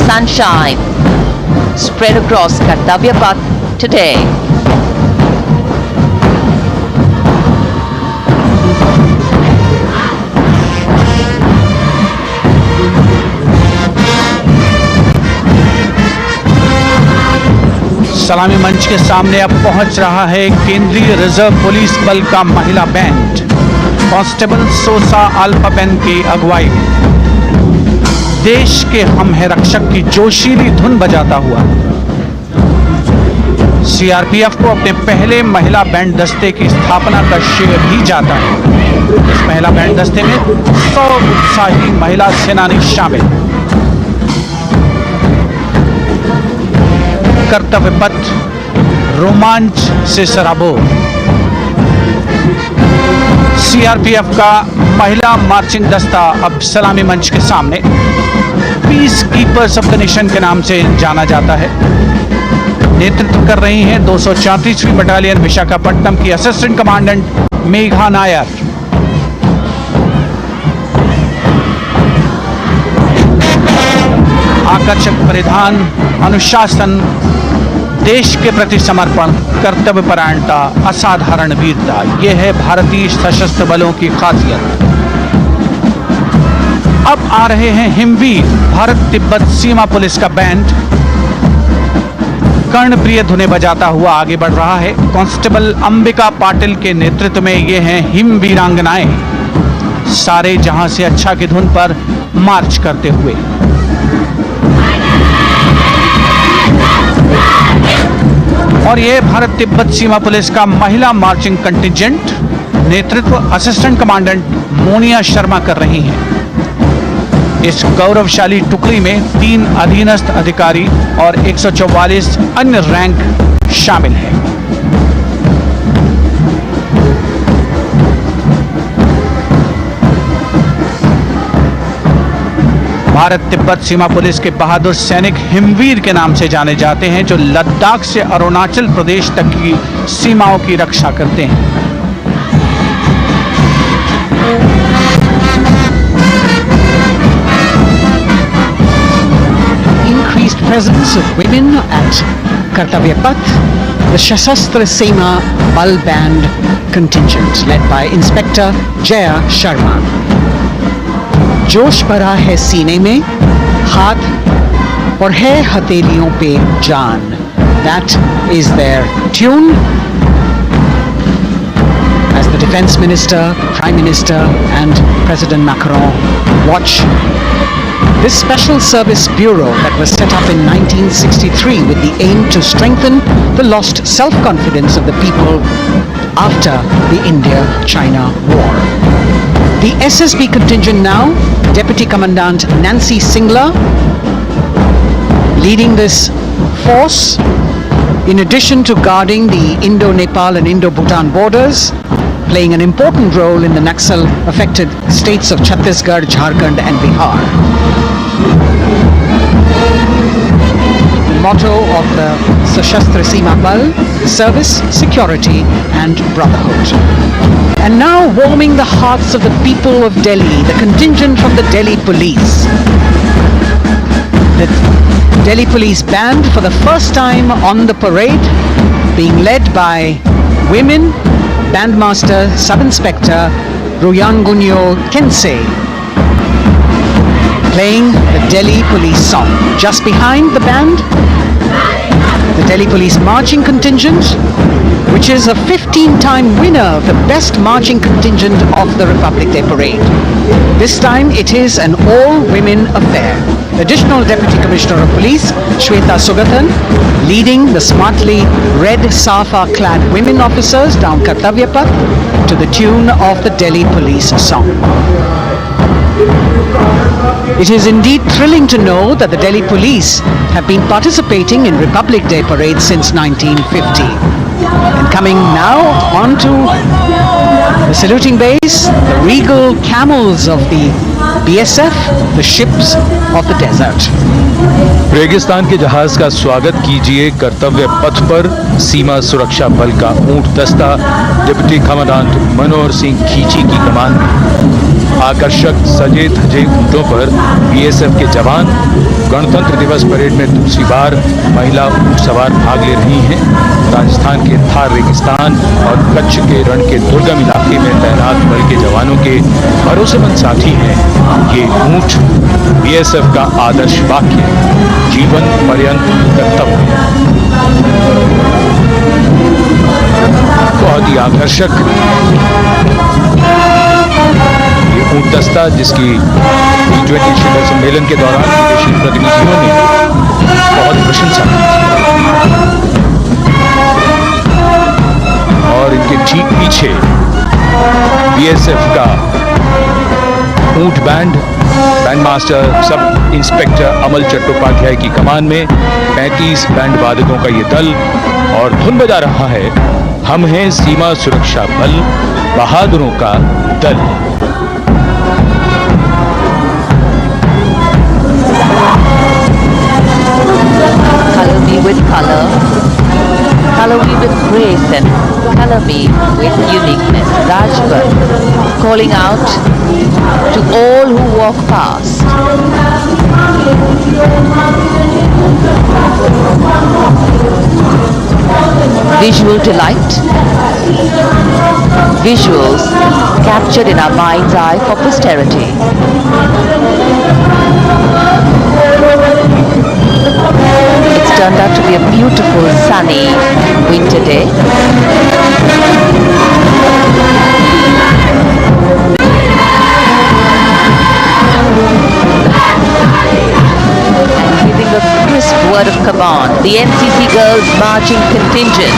Sunshine spread across Kartavya Path today. सलामी मंच के सामने अब पहुंच रहा है केंद्रीय reserve police बल का महिला बैंड कांस्टेबल सोसा अल्पापेन की अगुवाई में देश के हम है रक्षक की जोशीली धुन बजाता हुआ सीआरपीएफ को अपने पहले महिला बैंड दस्ते की स्थापना का श्रेय भी जाता है। इस महिला बैंड दस्ते में 100 उत्साही महिला सेनानी शामिल। कर्तव्य पथ रोमांच से सराबोर। सीआरपीएफ का महिला मार्चिंग दस्ता अब सलामी मंच के सामने peace keepers of the nation के नाम से जाना जाता है। नेतृत्व कर रही हैं 234वीं बटालियन विशाखापट्टनम की असिस्टेंट कमांडेंट मेघा नायर। आकर्षक परिधान, अनुशासन, देश के प्रति समर्पण, कर्तव्य परायणता, असाधारण वीरता, यह है भारतीय सशस्त्र बलों की खासियत। अब आ रहे हैं हिमवीर भारत तिब्बत सीमा पुलिस का बैंड कर्णप्रिय धुनें बजाता हुआ आगे बढ़ रहा है। कांस्टेबल अंबिका पाटिल के नेतृत्व में ये हैं हिम वीरांगनाएं, सारे जहां से अच्छा की धुन पर मार्च करते हुए। और ये भारत तिब्बत सीमा पुलिस का महिला मार्चिंग कंटिजेंट, नेतृत्व असिस्टेंट कमांडेंट मोनिया शर्मा कर रही हैं। इस गौरवशाली टुकड़ी में 3 अधीनस्थ अधिकारी और 144 अन्य रैंक शामिल हैं। भारत तिब्बत सीमा पुलिस के बहादुर सैनिक हिमवीर के नाम से जाने जाते हैं, जो लद्दाख से अरुणाचल प्रदेश तक की सीमाओं की रक्षा करते हैं। Increased presence of women at Kartavya Path, the Shasastra Seema Bal Band contingent led by Inspector Jaya Sharma. जोश भरा है सीने में, हाथ और है हथेलियों पे जान. That is their tune. As the Defense Minister, Prime Minister and President Macron watch this Special Service Bureau that was set up in 1963 with the aim to strengthen the lost self-confidence of the people after the India-China war. The SSB contingent now, Deputy Commandant Nancy Singla, leading this force, in addition to guarding the Indo-Nepal and Indo-Bhutan borders, playing an important role in the Naxal-affected states of Chhattisgarh, Jharkhand and Bihar. Motto of the Sashastra Seema Bal, service, security and brotherhood. And now warming the hearts of the people of Delhi, the contingent from the Delhi Police. The Delhi Police Band for the first time on the parade, being led by women, Bandmaster Sub-Inspector Ruyangunyo Kensei, playing the Delhi Police song. Just behind the band, the Delhi Police Marching Contingent, which is a 15-time winner of the Best Marching Contingent of the Republic Day Parade. This time it is an all-women affair. Additional Deputy Commissioner of Police, Shweta Sugathan, leading the smartly red safa-clad women officers down Kartavya Path to the tune of the Delhi Police song. It is indeed thrilling to know that the Delhi Police have been participating in Republic Day parades since 1950. And coming now onto the saluting base, the regal camels of the BSF, the ships of the desert. रेगिस्तान के जहाज का स्वागत कीजिए कर्तव्य पथ पर सीमा सुरक्षा बल का ऊंट दस्ता डिप्टी कमांडेंट मनोहर सिंह खींची की कमान में। आकर्षक सजे धजे ऊंटों पर बीएसएफ के जवान। गणतंत्र दिवस परेड में दूसरी बार महिला ऊंट सवार भाग ले रही हैं। राजस्थान के थार रेगिस्तान और कच्छ के रण के दुर्गम इलाके में तैनात बल के जवानों के भरोसेमंद साथी हैं ये ऊंट। बीएसएफ का आदर्श वाक्य जीवन पर्यंत कर्तव्य। बहुत ही आकर्षक ये ऊंट दस्ता जिसकी T20 शिखर सम्मेलन के दौरान विदेशी प्रतिनिधियों ने बहुत प्रशंसा की और इनके ठीक पीछे बीएसएफ का ऊंट बैंड मास्टर सब इंस्पेक्टर अमल चट्टोपाध्याय की कमान में 35 बैंड वादकों का ये दल और धुन बजा रहा है हम हैं सीमा सुरक्षा बल बहादुरों का दल। Color me with color, color me with grace, and color me with uniqueness. Rajput calling out to all who walk past. Visual delight, visuals captured in our mind's eye for posterity. It's turned out to be a beautiful sunny winter day. Giving a crisp word of command, the NCC Girls Marching Contingent,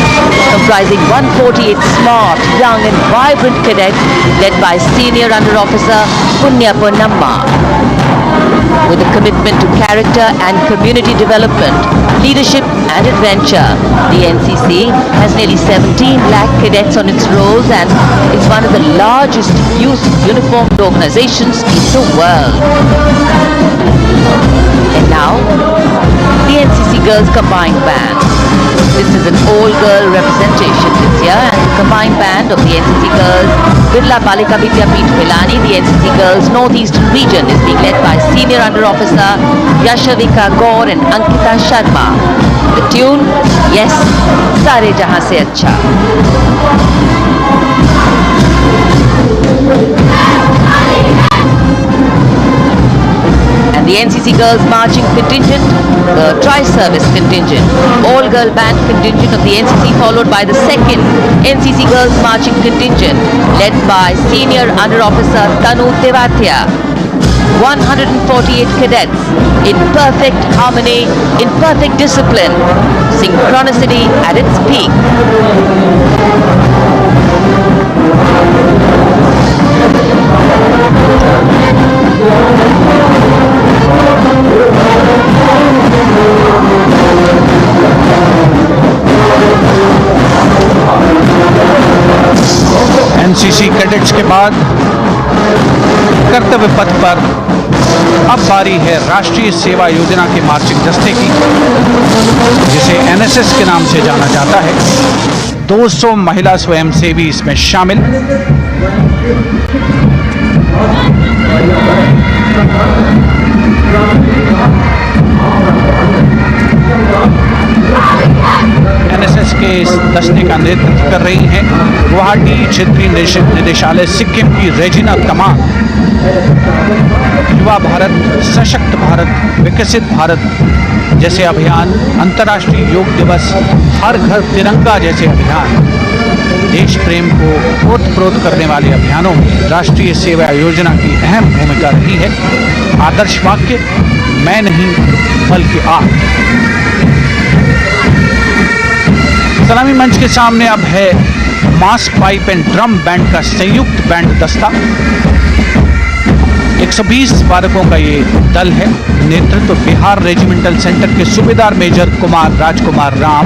comprising 148 smart, young and vibrant cadets led by Senior Under Officer Punya Ponnamma. With a commitment to character and community development, leadership and adventure, the NCC has nearly 17 lakh cadets on its rolls and is one of the largest youth uniformed organizations in the world. And now, the NCC Girls Combined Band. This is an all-girl representation this year, and the combined band of the NCC Girls Birla Balika Vidyapeeth Milani, the NCC Girls Northeastern Region, is being led by Senior Under Officer Yashavika Gaur and Ankita Sharma. The tune, yes, Sare Jahan Se Acha. And the NCC Girls Marching Contingent, the Tri-Service Contingent, all-girl band contingent of the NCC, followed by the second NCC Girls Marching Contingent, led by Senior Under Officer Tanu Tevatia. 148 cadets in perfect harmony, in perfect discipline, synchronicity at its peak. NCC cadets के बाद कर्तव्य पथ पर अब बारी है राष्ट्रीय सेवा योजना के मार्चिंग दस्ते की, जिसे एनएसएस के नाम से जाना जाता है। 200 महिला स्वयंसेवी इसमें शामिल। एनएसएस के इस दस्ते का नेतृत्व कर रही हैं गुवाहाटी क्षेत्रीय निदेशालय सिक्किम की रेजिना तमाम। युवा भारत, सशक्त भारत, विकसित भारत जैसे अभियान, अंतर्राष्ट्रीय योग दिवस, हर घर तिरंगा जैसे अभियान, देश प्रेम को ओतप्रोत करने वाले अभियानों में राष्ट्रीय सेवा योजना की अहम भूमिका रही है। आदर्श वाक्य, मैं नहीं बल्कि आप। सलामी मंच के सामने अब है मास पाइप एंड ड्रम बैंड का संयुक्त बैंड दस्ता। 120 वादकों का ये दल है। नेतृत्व बिहार रेजिमेंटल सेंटर के सूबेदार मेजर कुमार राजकुमार राम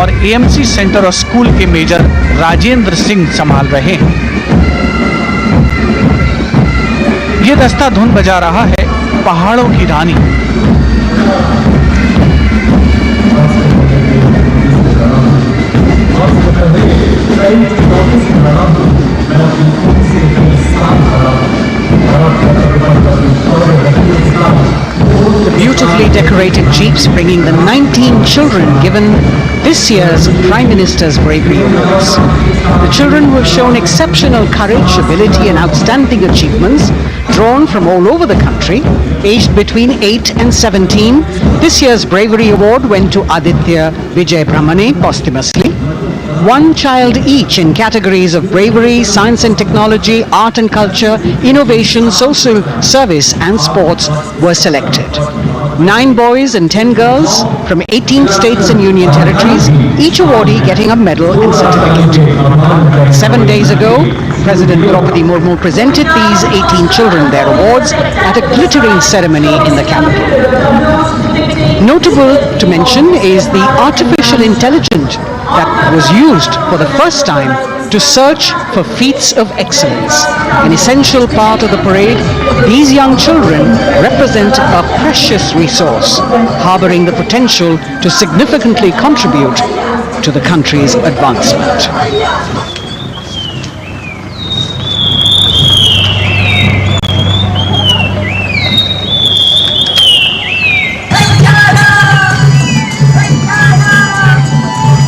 और एएमसी सेंटर और स्कूल के मेजर राजेंद्र सिंह संभाल रहे हैं। ये दस्ता धुन बजा रहा है पहाड़ों की रानी। The beautifully decorated jeeps bringing the 19 children given this year's Prime Minister's Bravery Awards. The children who have shown exceptional courage, ability and outstanding achievements, drawn from all over the country, aged between 8 and 17. This year's Bravery Award went to Aditya Vijay Brahmane posthumously. One child each in categories of bravery, science and technology, art and culture, innovation, social service and sports were selected. 9 boys and 10 girls from 18 states and union territories, each awardee getting a medal and certificate. 7 days ago, President Draupadi Murmu presented these 18 children their awards at a glittering ceremony in the capital. Notable to mention is the artificial intelligence that was used for the first time to search for feats of excellence. An essential part of the parade, these young children represent a precious resource, harboring the potential to significantly contribute to the country's advancement.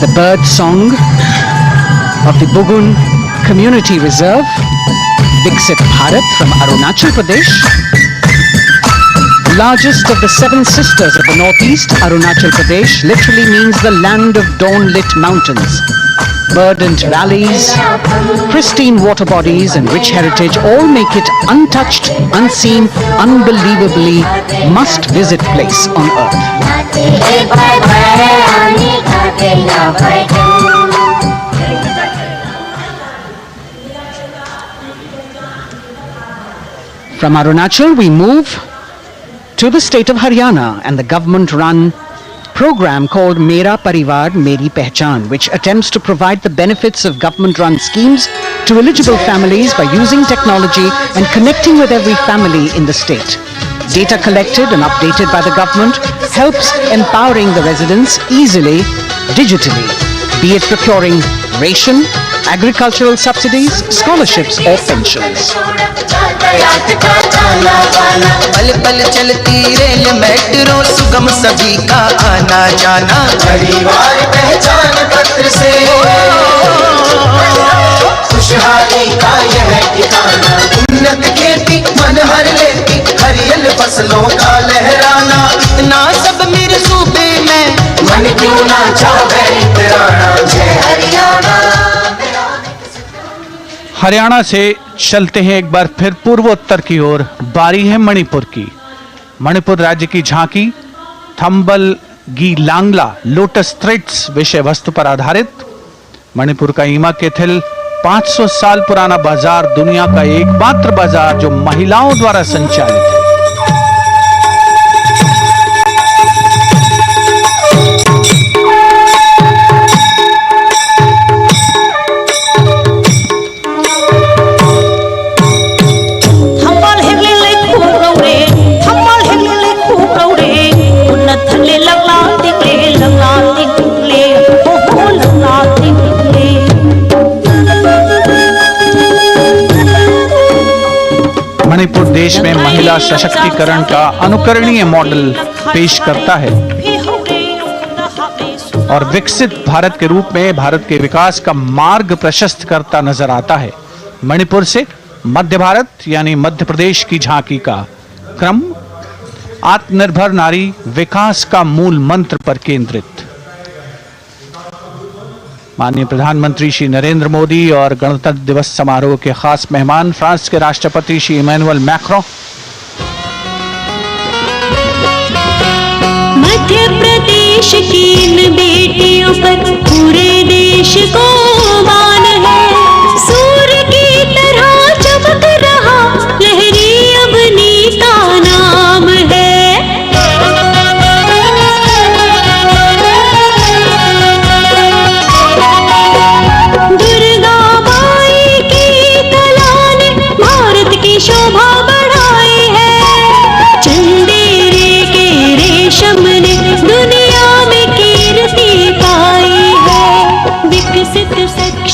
The bird song of the Bugun Community Reserve, Viksit Bharat from Arunachal Pradesh. Largest of the 7 sisters of the northeast, Arunachal Pradesh literally means the land of dawn-lit mountains. Verdant valleys, pristine water bodies and rich heritage all make it untouched, unseen, unbelievably must-visit place on earth. From Arunachal, we move to the state of Haryana and the government-run program called Mera Parivar Meri Pehchan, which attempts to provide the benefits of government-run schemes to eligible families by using technology and connecting with every family in the state. Data collected and updated by the government helps empowering the residents easily, digitally, be it procuring ration, agricultural subsidies, scholarships or pensions. पल पल चलती rail metro सुगम सभी का आना जाना परिवार पहचान पत्र से खुशहाली का यह ठिकाना उन्नत खेती मन हर लेती हरियल फसलों का लहराना इतना सब मेरे सूबे में मन क्यों ना चाहे इतराना जय हरियाणा। हरियाणा से चलते हैं एक बार फिर पूर्वोत्तर की ओर। बारी है मणिपुर की। मणिपुर राज्य की झांकी थंबल गी लांगला लोटस थ्रेड्स विषय वस्तु पर आधारित। मणिपुर का ईमा केथिल 500 साल पुराना बाजार, दुनिया का एकमात्र बाजार जो महिलाओं द्वारा संचालित है। मणिपुर देश में महिला सशक्तिकरण का अनुकरणीय मॉडल पेश करता है और विकसित भारत के रूप में भारत के विकास का मार्ग प्रशस्त करता नजर आता है। मणिपुर से मध्य भारत यानी मध्य प्रदेश की झांकी का क्रम आत्मनिर्भर नारी विकास का मूल मंत्र पर केंद्रित। माननीय प्रधानमंत्री श्री नरेंद्र मोदी और गणतंत्र दिवस समारोह के खास मेहमान फ्रांस के राष्ट्रपति श्री इमैनुअल मैक्रों। मध्य प्रदेश की इन बेटियों पर पूरे देश को मान है। सूर्य की तरह चमक रहा लहरी अवनी का नाम है। दुर्गा माई की कला ने भारत की शोभा बढ़ाई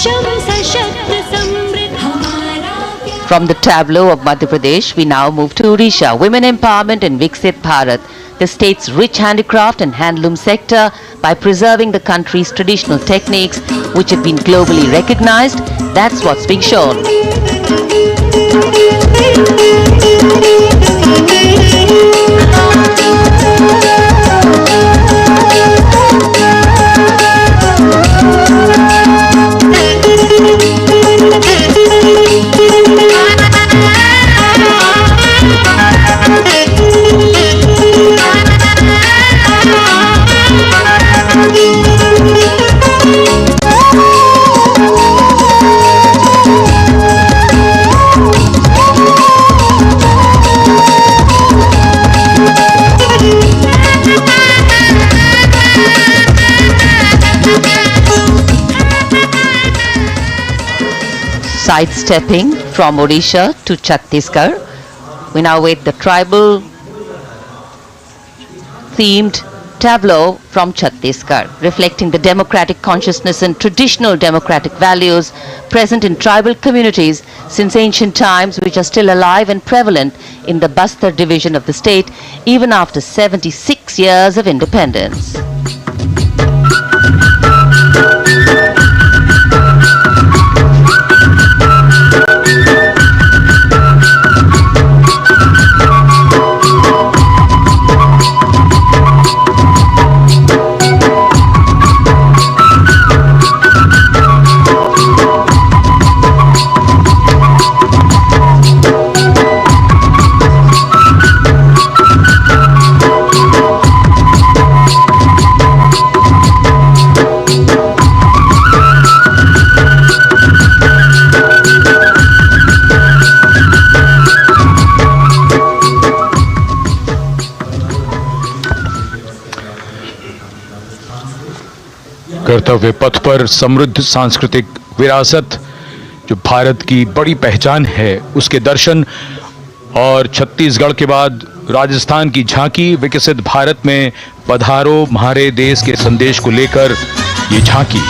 सक्षम सशक्त समृद्ध हमारा प्यार। From the tableau of Madhya Pradesh, we now move to Odisha. Women empowerment in Viksit Bharat, the state's rich handicraft and handloom sector, by preserving the country's traditional techniques, which have been globally recognized. That's what's being shown. Sidestepping from Odisha to Chhattisgarh, we now wait the tribal themed tableau from Chhattisgarh, reflecting the democratic consciousness and traditional democratic values present in tribal communities since ancient times, which are still alive and prevalent in the Bastar division of the state even after 76 years of independence. कर्तव्य पथ पर समृद्ध सांस्कृतिक विरासत जो भारत की बड़ी पहचान है उसके दर्शन, और छत्तीसगढ़ के बाद राजस्थान की झांकी विकसित भारत में पधारो म्हारे देश के संदेश को लेकर ये झांकी।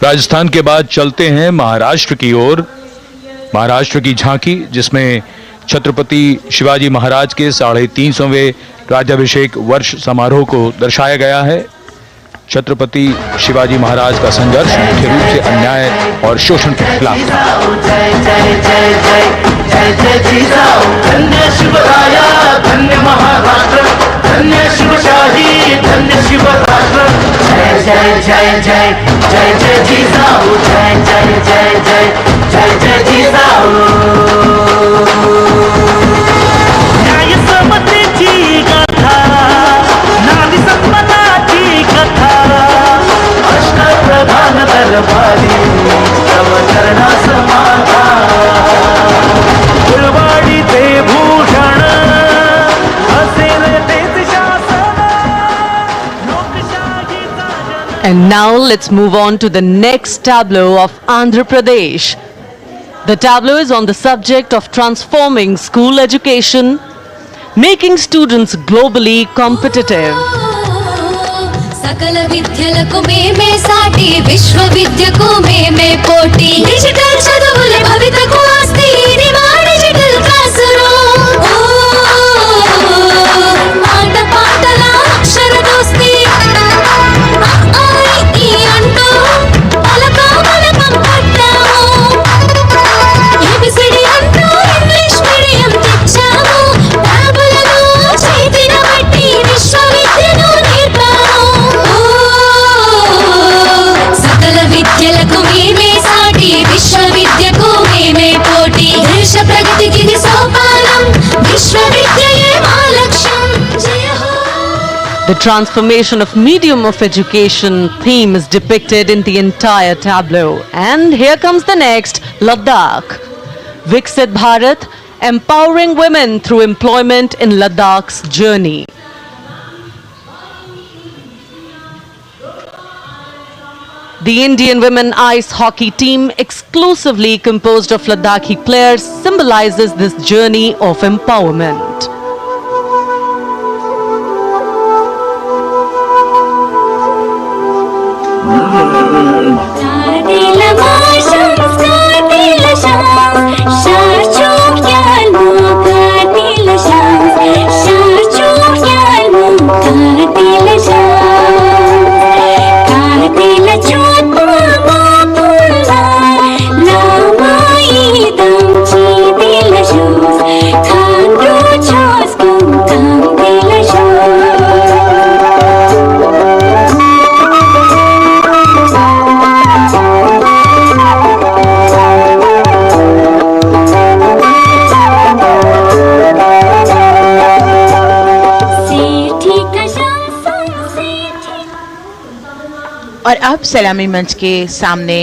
राजस्थान के बाद चलते हैं महाराष्ट्र की ओर। महाराष्ट्र की झांकी जिसमें छत्रपति शिवाजी महाराज के 350वें राज्याभिषेक वर्ष समारोह को दर्शाया गया है। छत्रपति शिवाजी महाराज का संघर्ष मुख्य रूप से अन्याय और शोषण के खिलाफ था। जय जय जय जय जय जय जिजाऊ, धन्य शिवराया, धन्य महाराष्ट्र, धन्य शिवशाही, धन्य शिवराष्ट्र। जय जय जय जय जय जय जिजाऊ, जय जय जय जय जय जय जिजाऊ। न्याय समतेची गाथा, नारी सन्मानाची कथा, अष्टप्रधान दरबारी तव चरणा समाधा। फुलवाडी ते भूषण असेल तेच शासन, लोकशाहीचा जन। And now let's move on to the next tableau of Andhra Pradesh. The tableau is on the subject of transforming school education, making students globally competitive. सकल విద్యలకు మేమే సాటి, విశ్వ విద్యకు మేమే పోటీ. డిజిటల్ చదువుల భవితకు ఆస్తి, ఇది మా డిజిటల్ క్లాస్ రూమ్. ఆట పాటల అక్షర దోస్తి, ఈ అంటూ పలక పలకం పట్టాము. ఏబిసిడి అంటూ ఇంగ్లీష్ మీడియం తెచ్చాము. ట్యాబులను చేతిన బట్టి విశ్వవిద్యను నేర్పాము. సకల విద్యలకు మేమే సాటి, The transformation of medium of education theme is depicted in the entire tableau. And here comes the next, Ladakh. Viksit Bharat, empowering women through employment in Ladakh's journey. The Indian women ice hockey team, exclusively composed of Ladakhi players, symbolizes this journey of empowerment. और अब सलामी मंच के सामने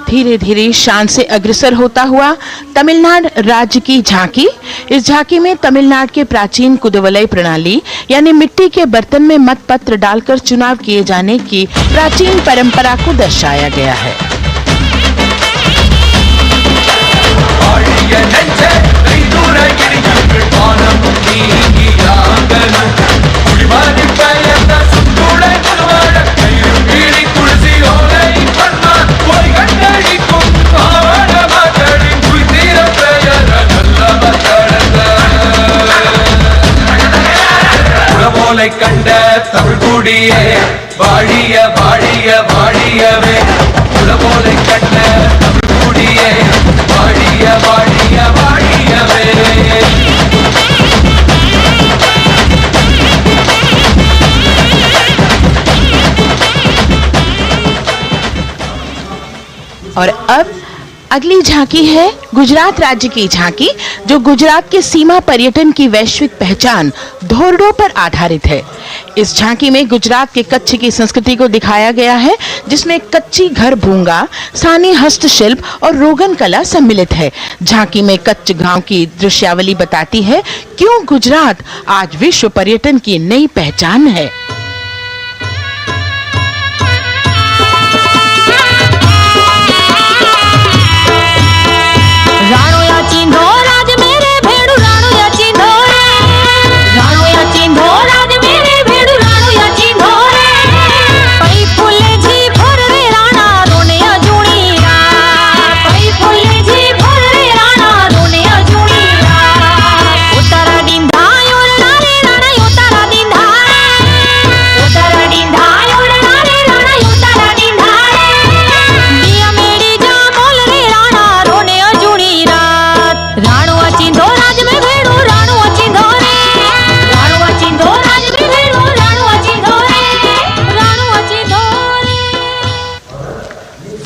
धीरे धीरे शान से अग्रसर होता हुआ तमिलनाडु राज्य की झांकी। इस झांकी में तमिलनाडु के प्राचीन कुदवलय प्रणाली यानी मिट्टी के बर्तन में मतपत्र डालकर चुनाव किए जाने की प्राचीन परंपरा को दर्शाया गया है। கண்ட தமிழ்குடியே வாழிய வாழிய வாழியவே உலகோலை கண்ட தமிழ்குடியே வாழிய வாழிய வாழியவே और अब अगली झांकी है गुजरात राज्य की झांकी, जो गुजरात के सीमा पर्यटन की वैश्विक पहचान धोरडों पर आधारित है। इस झांकी में गुजरात के कच्छ की संस्कृति को दिखाया गया है, जिसमें कच्ची घर भूंगा, स्थानीय हस्तशिल्प और रोगन कला सम्मिलित है। झांकी में कच्छ गांव की दृश्यावली बताती है क्यों गुजरात आज विश्व पर्यटन की नई पहचान है।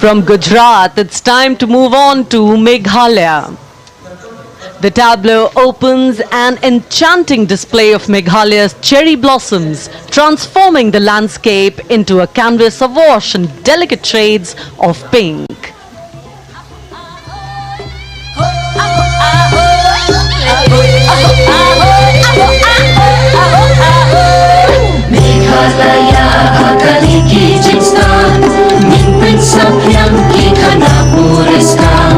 From Gujarat, it's time to move on to Meghalaya. The tableau opens an enchanting display of Meghalaya's cherry blossoms, transforming the landscape into a canvas awash in delicate shades of pink. Meghalaya akali ki jinstan min sakyam ki khana puriskan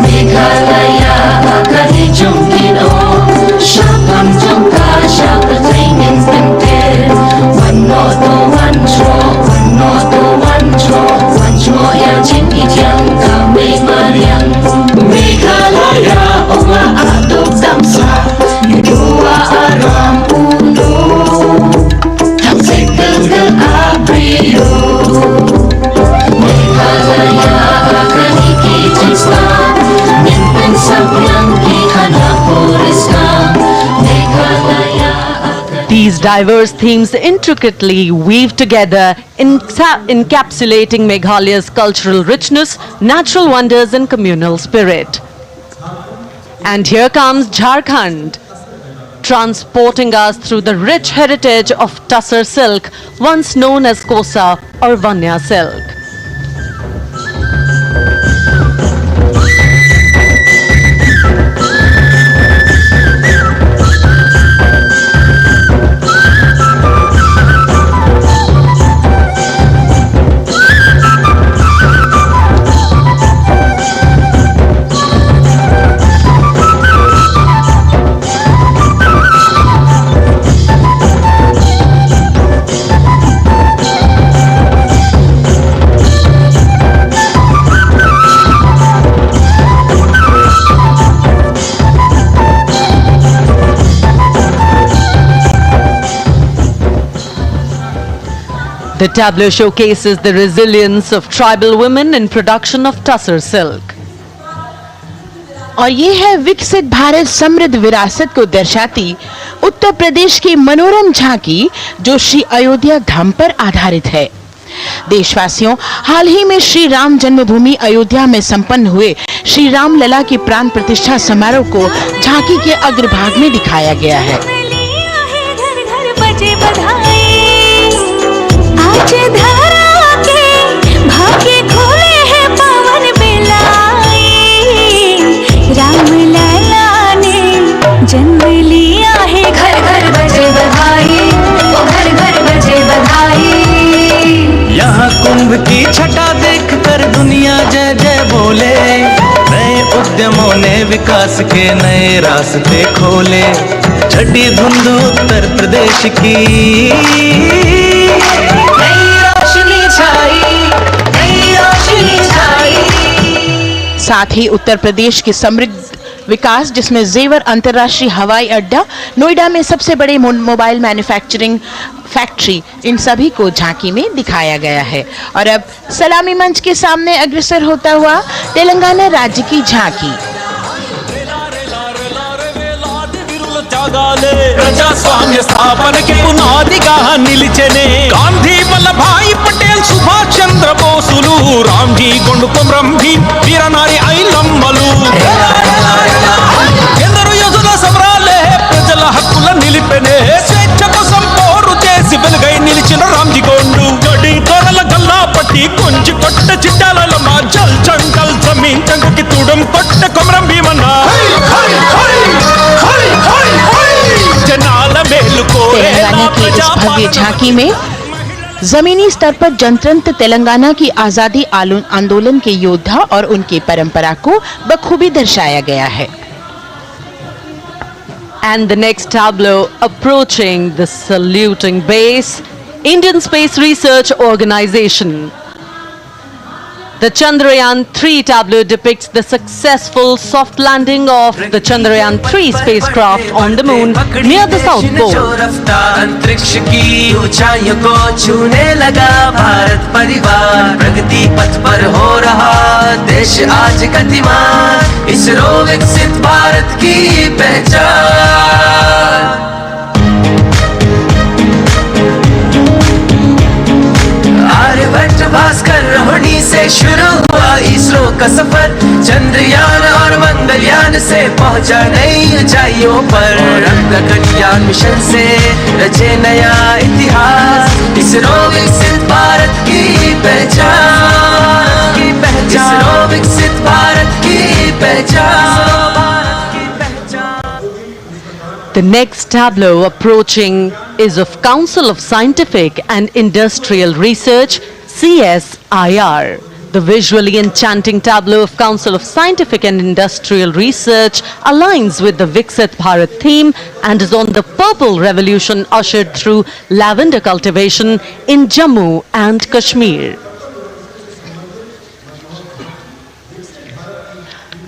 Meghalaya akali jumkin o shapam jumka shapating in pintel one noto one draw ya jinki jang ka Meghalaya Meghalaya oma adok damsa yudua aram uno These diverse themes intricately weave together, encapsulating Meghalaya's cultural richness, natural wonders and communal spirit. And here comes Jharkhand. transporting us through the rich heritage of Tussar silk, once known as Kosa or Vanya silk. The tableau showcases the resilience of tribal women in production of Tussar silk. और ये है विकसित भारत समृद्ध विरासत को दर्शाती उत्तर प्रदेश की मनोरम झांकी जो श्री अयोध्या धाम पर आधारित है। देशवासियों, हाल ही में श्री राम जन्मभूमि अयोध्या में संपन्न हुए श्री राम लला के प्राण प्रतिष्ठा समारोह को झांकी के अग्रभाग में दिखाया गया है। आज धरा के भाग्य खोले हैं पावन बेलाई, राम लला ने जन्म लिया है, घर घर बजे बधाई, ओ घर घर बजे बधाई। यहाँ कुंभ की छटा देख कर दुनिया जय जय बोले, नए उद्यमों ने विकास के नए रास्ते खोले। छठी धुंध उत्तर प्रदेश की साथ ही उत्तर प्रदेश के समृद्ध विकास जिसमें जेवर अंतर्राष्ट्रीय हवाई अड्डा, नोएडा में सबसे बड़े मोबाइल मैन्युफैक्चरिंग फैक्ट्री, इन सभी को झांकी में दिखाया गया है। और अब सलामी मंच के सामने अग्रसर होता हुआ तेलंगाना राज्य की झांकी। ప్రజాస్వామ్య స్థాపనకి పునాదిగా నిలిచెనే గాంధీ వల్లభాయ్ పటేల్ సుభాష్ చంద్ర బోసులు రామ్జీ గొండు కొమరం భీమ్ వీరనారి ఐలమ్మలు ఎందరో యోధుల సమరాలే ప్రజల హక్కుల నిలిపెనే స్వేచ్ఛ కోసం పోరు చేసి వెలుగై నిలిచిన రామ్జీ గొండు గడి దొరల గల్లా పట్టి కొంచెం కొట్ట చిట్టాల మా జల్ జంగల్ జమీన్ జంగుకి తుడం కొట్ట కొమరం భీమన్న तेलंगाना की इस भव्य झांकी में जमीनी स्तर पर जनतंत्र तेलंगाना की आजादी आंदोलन के योद्धा और उनकी परंपरा को बखूबी दर्शाया गया है। And the next tableau approaching the saluting base, Indian Space Research Organization. The Chandrayaan-3 tableau depicts the successful soft landing of the Chandrayaan-3 spacecraft on the moon near the South Pole. अंतरिक्ष की ऊंचाइयों को छूने लगा भारत परिवार, प्रगति पथ पर हो रहा देश आज गतिमान, इसरो विकसित भारत की पहचान। आर्यभट्ट भास्कर रोहिणी से शुरू हुआ इसरो का सफर, चंद्रयान और मंगलयान से पहुंचा नई ऊंचाइयों पर, गगनयान मिशन से रचे नया इतिहास, इसरो विकसित भारत की पहचान, इसरो विकसित भारत की पहचान। The next tableau approaching is of Council of Scientific and Industrial Research, CSIR. The visually enchanting tableau of Council of Scientific and Industrial Research aligns with the Viksit Bharat theme and is on the purple revolution ushered through lavender cultivation in Jammu and Kashmir.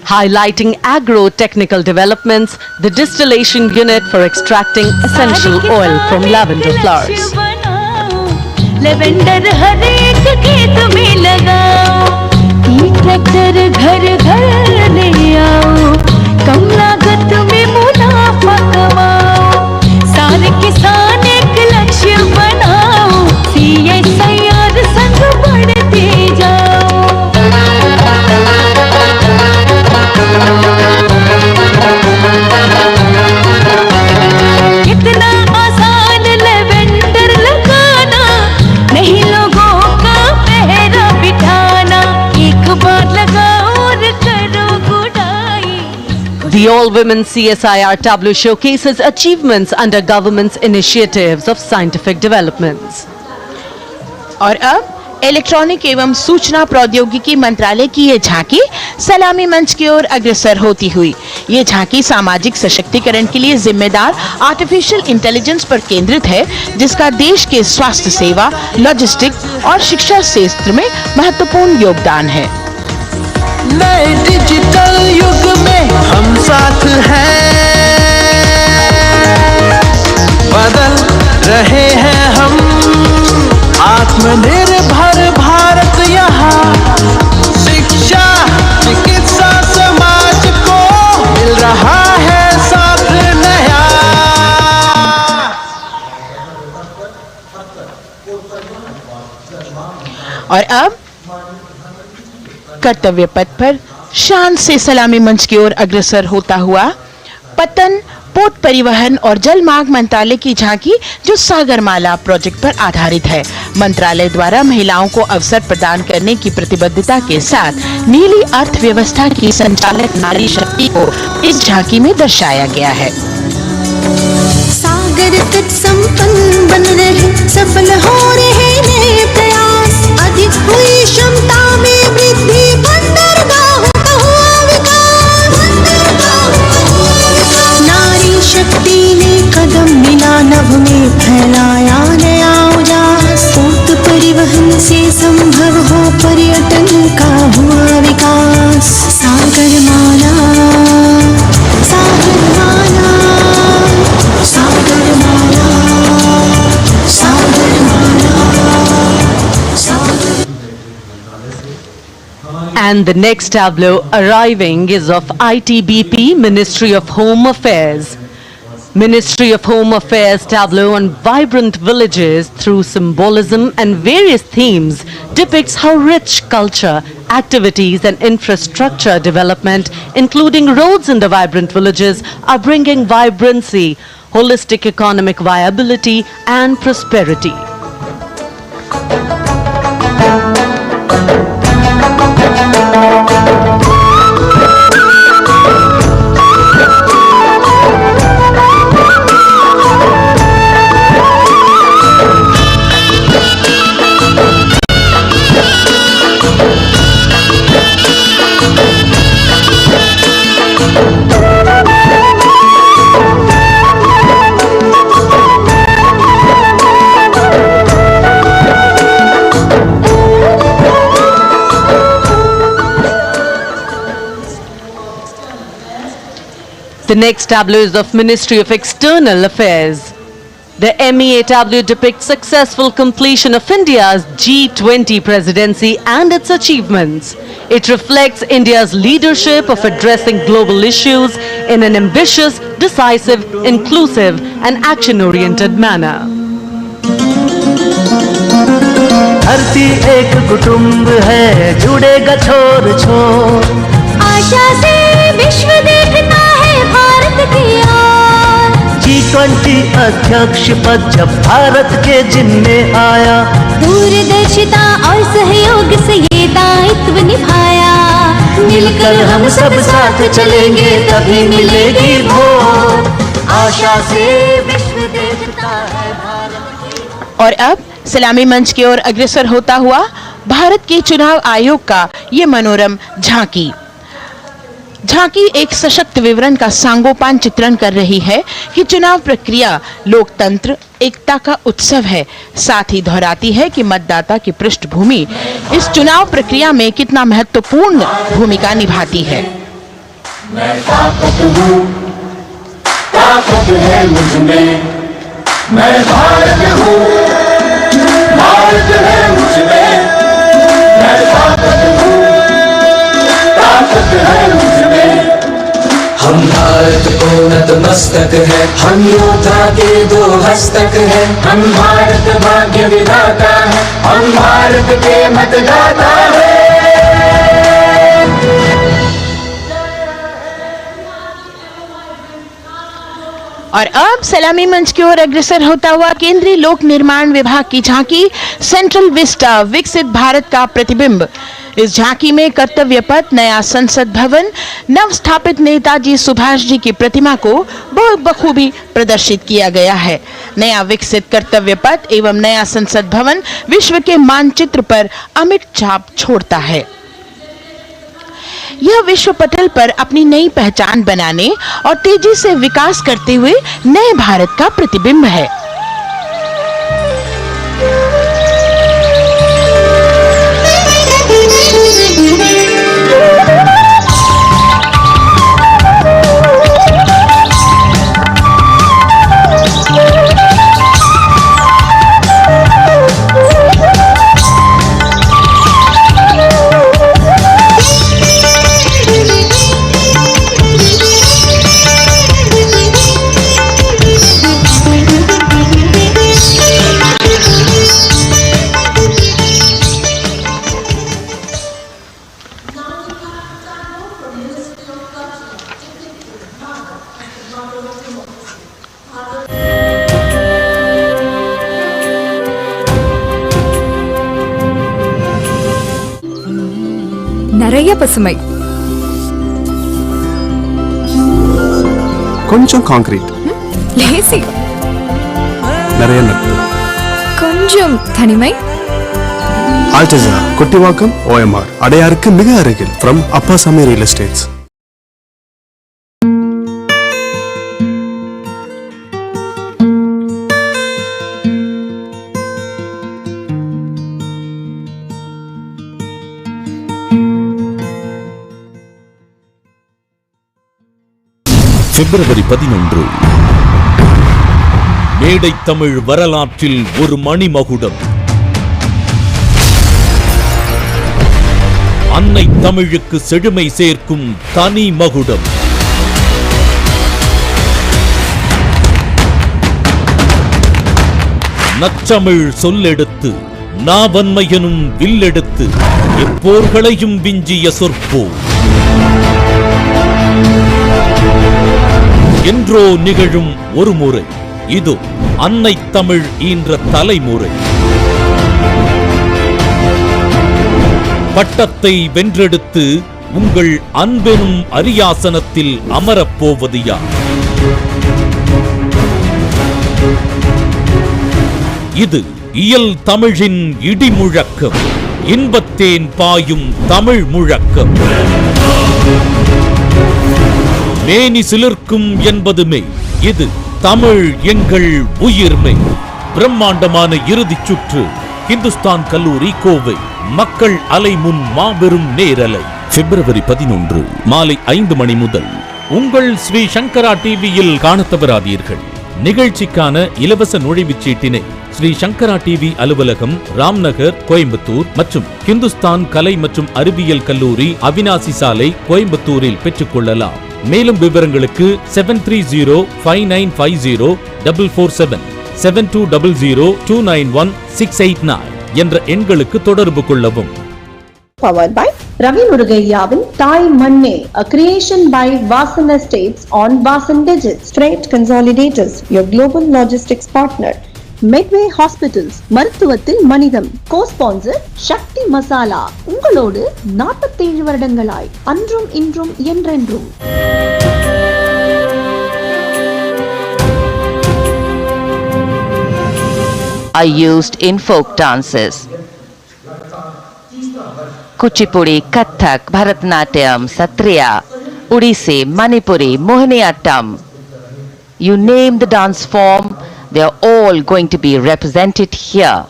Highlighting agro-technical developments, the distillation unit for extracting essential oil from lavender flowers. Lavender हर एक खेत में लगाओ, ई tractor घर घर ले आओ, कम लागत में मुनाफा कमाओ, सारे किसान एक लक्ष्य बनाओ, CSIR संग बढ़ते जाओ। The all-women CSIR tableau showcases achievements under government's initiatives of scientific developments. और अब इलेक्ट्रॉनिक एवं सूचना प्रौद्योगिकी मंत्रालय की ये झांकी सलामी मंच की ओर अग्रसर होती हुई। ये झांकी सामाजिक सशक्तिकरण के लिए जिम्मेदार आर्टिफिशियल इंटेलिजेंस पर केंद्रित है, जिसका देश के स्वास्थ्य सेवा, लॉजिस्टिक्स और शिक्षा क्षेत्र में महत्वपूर्ण योगदान है। नए डिजिटल युग में हम साथ हैं, बदल रहे हैं हम, आत्मनिर्भर भारत यहाँ, शिक्षा चिकित्सा समाज को मिल रहा है साथ नया। और अब कर्तव्य पथ पर शान से सलामी मंच की ओर अग्रसर होता हुआ पतन, पोर्ट परिवहन और जल मार्ग मंत्रालय की झांकी, जो सागरमाला प्रोजेक्ट पर आधारित है। मंत्रालय द्वारा महिलाओं को अवसर प्रदान करने की प्रतिबद्धता के साथ नीली अर्थव्यवस्था की संचालक नारी शक्ति को इस झांकी में दर्शाया गया है। सागर तट संपन्न बन रहे, सफल हो रहे नए प्रयास, अधिक हुई क्षमता में वृद्धि, बंदरगाहों का हुआ विकास, नारी शक्ति ने कदम मिला नभ में, फैलाया नया उजास, पोत परिवहन से संभव हो पर्यटन का हुआ विकास। सागरमाला, सागरमाला, सागरमाला, सागरमाला, सागर। And the next tableau arriving is of ITBP, Ministry of Home Affairs. Ministry of Home Affairs tableau on vibrant villages through symbolism and various themes depicts how rich culture, activities and infrastructure development, including roads in the vibrant villages, are bringing vibrancy, holistic economic viability and prosperity. The next tableau is of Ministry of External Affairs. The MEA tableau depicts successful completion of India's G20 presidency and its achievements. It reflects India's leadership of addressing global issues in an ambitious, decisive, inclusive and action-oriented manner. धरती एक कुटुंब है, जुड़ेगा छोर छोर, आशा से विश्व देखता है भारत की ओर। G20 अध्यक्ष पद जब भारत के जिम्मे आया, दूरदर्शिता और सहयोग से ये दायित्व निभाया, मिलकर हम सब साथ चलेंगे तभी मिलेगी भोर, आशा से विश्व देखता है भारत। और अब सलामी मंच की ओर अग्रसर होता हुआ भारत के चुनाव आयोग का ये मनोरम झांकी एक सशक्त विवरण का सांगोपान चित्रण कर रही है कि चुनाव प्रक्रिया लोकतंत्र, एकता का उत्सव है। साथ ही दोहराती है कि मतदाता की पृष्ठभूमि इस चुनाव प्रक्रिया में कितना महत्वपूर्ण भूमिका निभाती है। मैं ताकत हूँ, ताकत है मुझ में, मैं भारत हूँ, भारत है मुझ में, मैं ताकत हूँ, ताकत है मुझ में। हम भारत को नतमस्तक है, हम योद्धा के दो हस्तक है, हम भारत भाग्य विधाता है, हम भारत के मतदाता है। और अब सलामी मंच की ओर अग्रसर होता हुआ केंद्रीय लोक निर्माण विभाग की झांकी सेंट्रल विस्टा, विकसित भारत का प्रतिबिंब। इस झांकी में कर्तव्य पथ, नया संसद भवन, नव स्थापित नेताजी सुभाष जी की प्रतिमा को बहुत बखूबी प्रदर्शित किया गया है। नया विकसित कर्तव्य पथ एवं नया संसद भवन विश्व के मानचित्र पर अमिट छाप छोड़ता है। यह विश्व पटल पर अपनी नई पहचान बनाने और तेजी से विकास करते हुए नए भारत का प्रतिबिंब है। நிறைய பசுமை, கொஞ்சம் கான்கிரீட், லேசி, நிறைய நட்பு, கொஞ்சம் தனிமை. ஆல்டசா, கொட்டிவாக்கம், OMR, அடையாருக்கு மிக அருகில். from Appasamy real estates. பிப்ரவரி 11 மேடை தமிழ் வரலாற்றில் ஒரு மணிமகுடம். அன்னை தமிழுக்கு செழுமை சேர்க்கும் தனி மகுடம். நச்சமிழ் சொல்லெடுத்து நாவன்மையனும் வில்லெடுத்து எப்போர்களையும் விஞ்சிய சொற்போர். என்றோ நிகழும் ஒரு முறை இது அன்னை தமிழ் ஈன்ற தலைமுறை. பட்டத்தை வென்றெடுத்து உங்கள் அன்பெனும் அரியாசனத்தில் அமரப்போவது யார்? இது இயல் தமிழின் இடி முழக்கம், இன்பத்தேன் பாயும் தமிழ் முழக்கம். மேனி சிலிர்க்கும் என்பதுமே இது தமிழ் எங்கள் உயிர்மை. பிரம்மாண்டமான இறுதிச் சுற்று இந்துஸ்தான் கல்லூரி கோவை. மக்கள் அலை முன் மாபெரும் நேரலை பிப்ரவரி 11 மாலை 5 மணி முதல் உங்கள் ஸ்ரீ சங்கரா டிவியில் காணத் தவறாதீர்கள். நிகழ்ச்சிக்கான இலவச நுழைவுச் சீட்டினை ஸ்ரீ சங்கரா டிவி அலுவலகம், ராம்நகர், கோயம்புத்தூர் மற்றும் இந்துஸ்தான் கலை மற்றும் அறிவியல் கல்லூரி, அவினாசி சாலை, கோயம்புத்தூரில் பெற்றுக்கொள்ளலாம். மேலும் விவரங்களுக்கு 7305950447 7200291689 என்ற எண்களுக்கு தொடர்பு கொள்ளவும். Powered by Ravi Murugaiyavan Thai Manne, a creation by Vasan Estates on Vasan Digits, Freight Consolidators, your global logistics partner. Medway Hospitals, மருத்துவத்தில் மனிதம். Co-sponsor சக்தி மசாலா, உங்களோடு 47 வருடங்களாய், அன்றும் இன்றும் என்றென்றும். are used in folk dances. Kuchipudi, Kathak, Bharatanatyam, Satriya, Odissi, Manipuri, Mohiniyattam. You name the dance form, they are all going to be represented here.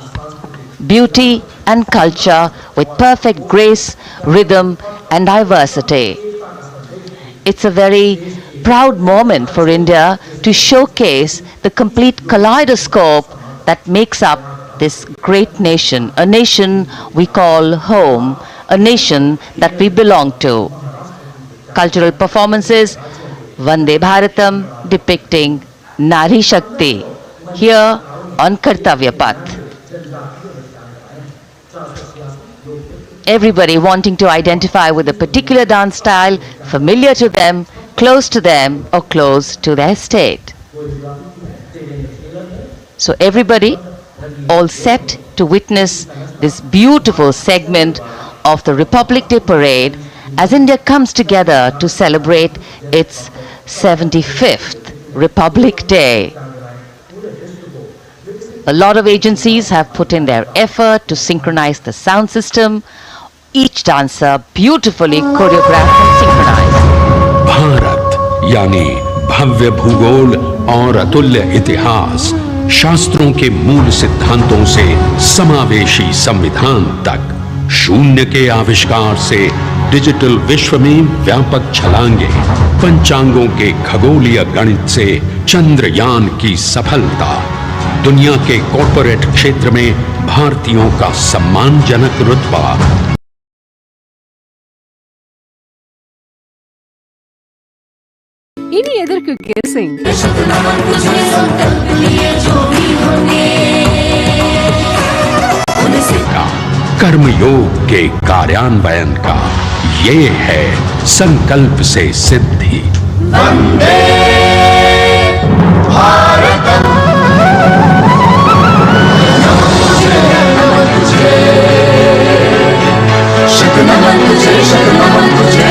Beauty and culture with perfect grace, rhythm and diversity. It's a very proud moment for India to showcase the complete kaleidoscope that makes up this great nation, a nation we call home, a nation that we belong to. Cultural performances, Vande Bharatam depicting Nari Shakti, here on Kartavya Path. Everybody wanting to identify with a particular dance style, familiar to them, close to them, or close to their state. So everybody all set to witness this beautiful segment of the Republic Day parade as India comes together to celebrate its 75th Republic Day. A lot of agencies have put in their effort to synchronize the sound system. Each dancer beautifully choreographed and synchronized. Bharat यानी भव्य भूगोल और अतुल्य इतिहास, शास्त्रों के मूल सिद्धांतों से समावेशी संविधान तक, शून्य के आविष्कार से डिजिटल विश्व में व्यापक छलांगे, पंचांगों के खगोलीय गणित से चंद्रयान की सफलता, दुनिया के कॉर्पोरेट क्षेत्र में भारतीयों का सम्मानजनक रुतबा। इन्हीं एदर्क गेसिंग कर्मयोग के कार्यान्वयन का ये है संकल्प से सिद्धि। वंदे भारतम। शतनमन तुझे, शतनमन तुझे,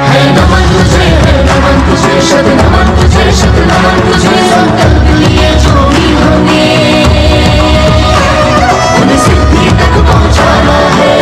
है नमन तुझे, है नमन तुझे, शतनमन तुझे, शतनमन तुझे, संकल्प लिए जो भी होंगे उन्हें सिद्धि तक पहुंचाना है।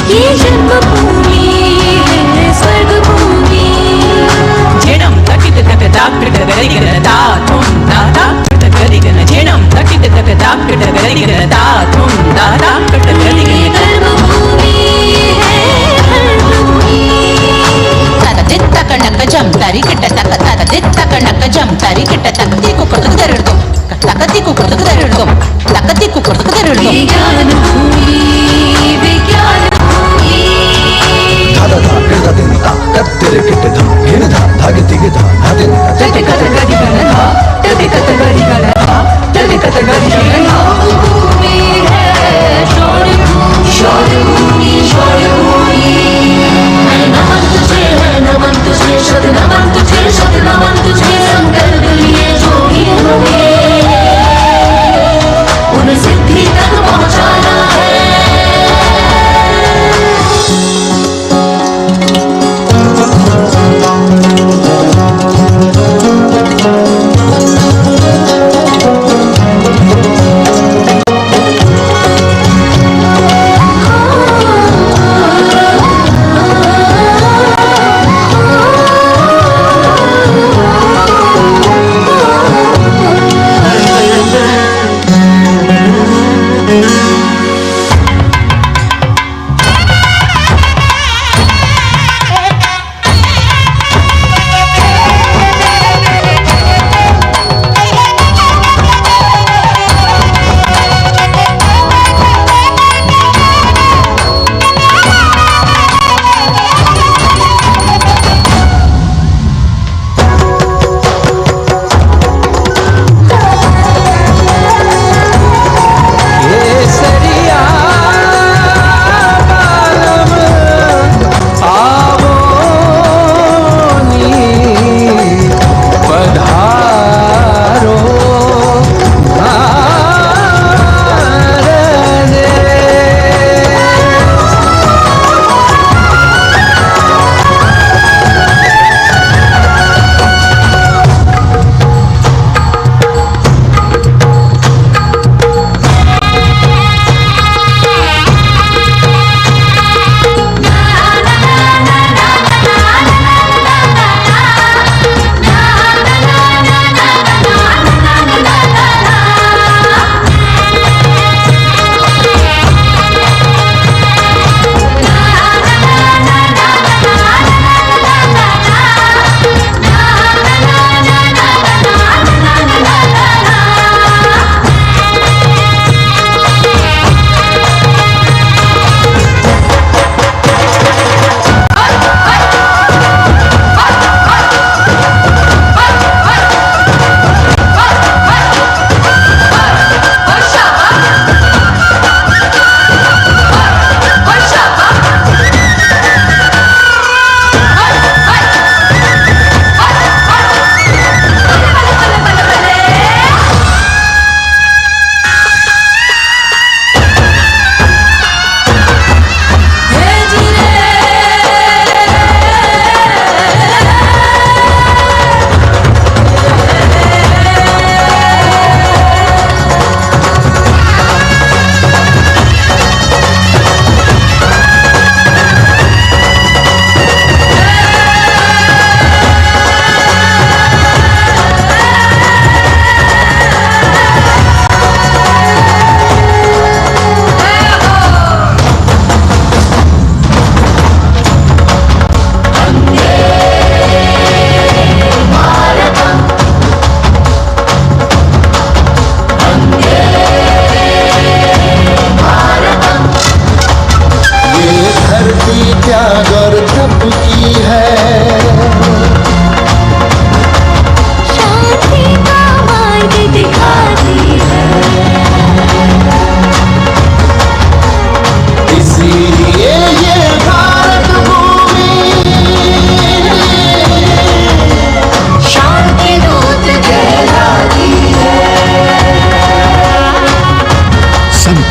ये जन्मभूमि है स्वर्ग भूमि। झेणं तकित तक दाक्ट गरिगरता तुम दाता कट गरिगन झेणं तकित तक दाक्ट गरिगरता तुम दाता कट गरिगन कर्मभूमि है हरभूमि। तदित्त कणक जम तरी किट तक तदित्त कणक जम तरी किट तकती को कट दरड़दो तकती को कट दरड़दो तकती को कट दरड़दो। विज्ञान भूमि, विज्ञान उन्हें सिद्धि तक पहुंचाना है।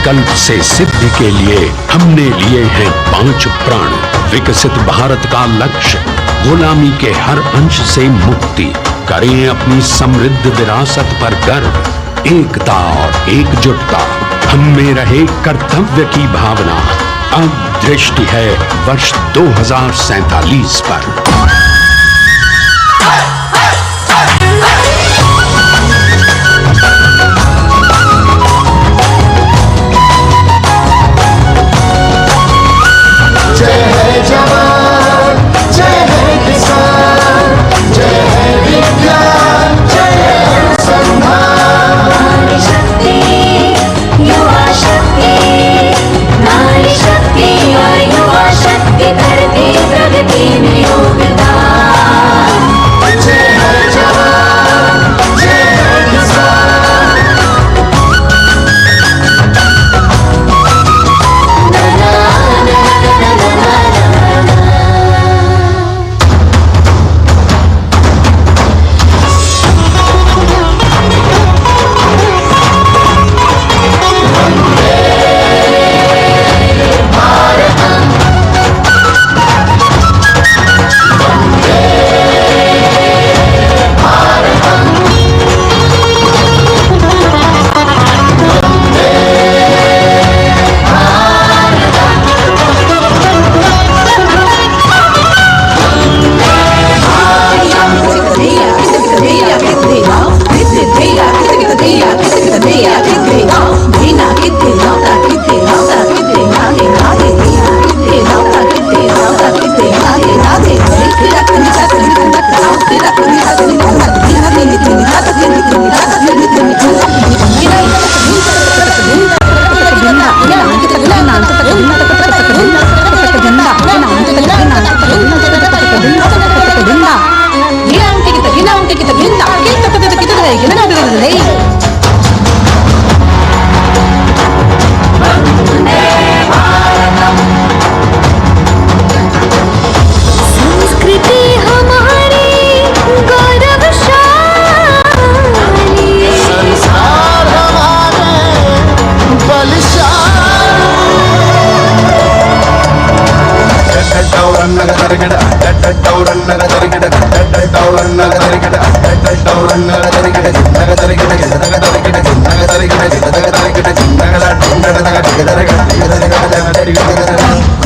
संकल्प से सिद्धि के लिए हमने लिए हैं 5 प्रण। विकसित भारत का लक्ष्य, गुलामी के हर अंश से मुक्ति। करें अपनी समृद्ध विरासत पर गर्व। एकता और एकजुटता, हम में रहे कर्तव्य की भावना। अब दृष्टि है वर्ष 2047 पर। जय है जवान, जय है किसान, जय है विज्ञान, जय है अनुसंधान। नारी शक्ति, युवा शक्ति, नारी शक्ति और युवा शक्ति करते प्रगति में योगदान। जय है जवान, जय है किसान।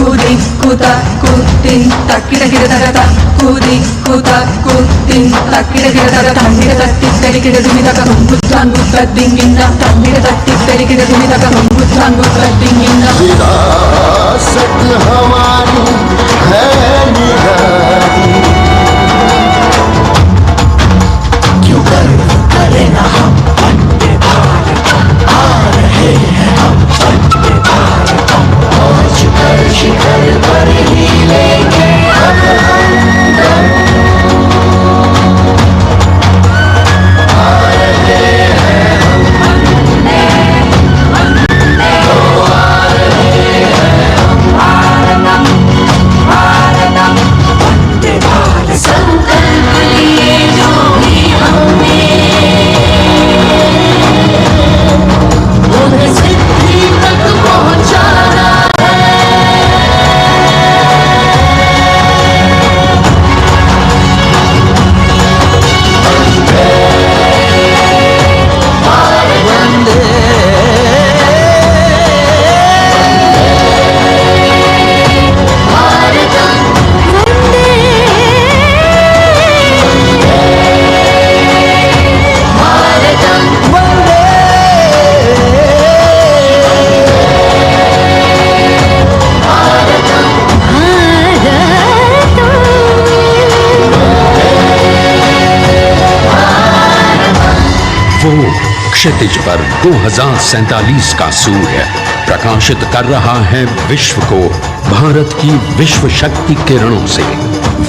Kudi kuda kudin takira kira dagata kudi kuda kudin takira kira dagata mira tatti teri kira dumida ka buddhan buddha dingina mira tatti teri kira dumida ka buddhan buddha dingina विरासत हमारी है निराली, क्यों गर्व करें ना हम वंदे भारतम। आ रहे हैं हम वंदे भारतम, पहुंच कर शिखर पर ही लेंगे अब हम दम। आ रहे हैं हम वंदे वंदे, तो आ रहे हैं हम भारतम भारतम वंदे भारत। संकल्प लिए जो भी हमने उन्हें सिद्धि तक पहुंचाना क्षितिज पर 2047 का सूर्य प्रकाशित कर रहा है विश्व को भारत की विश्व शक्ति किरणों से।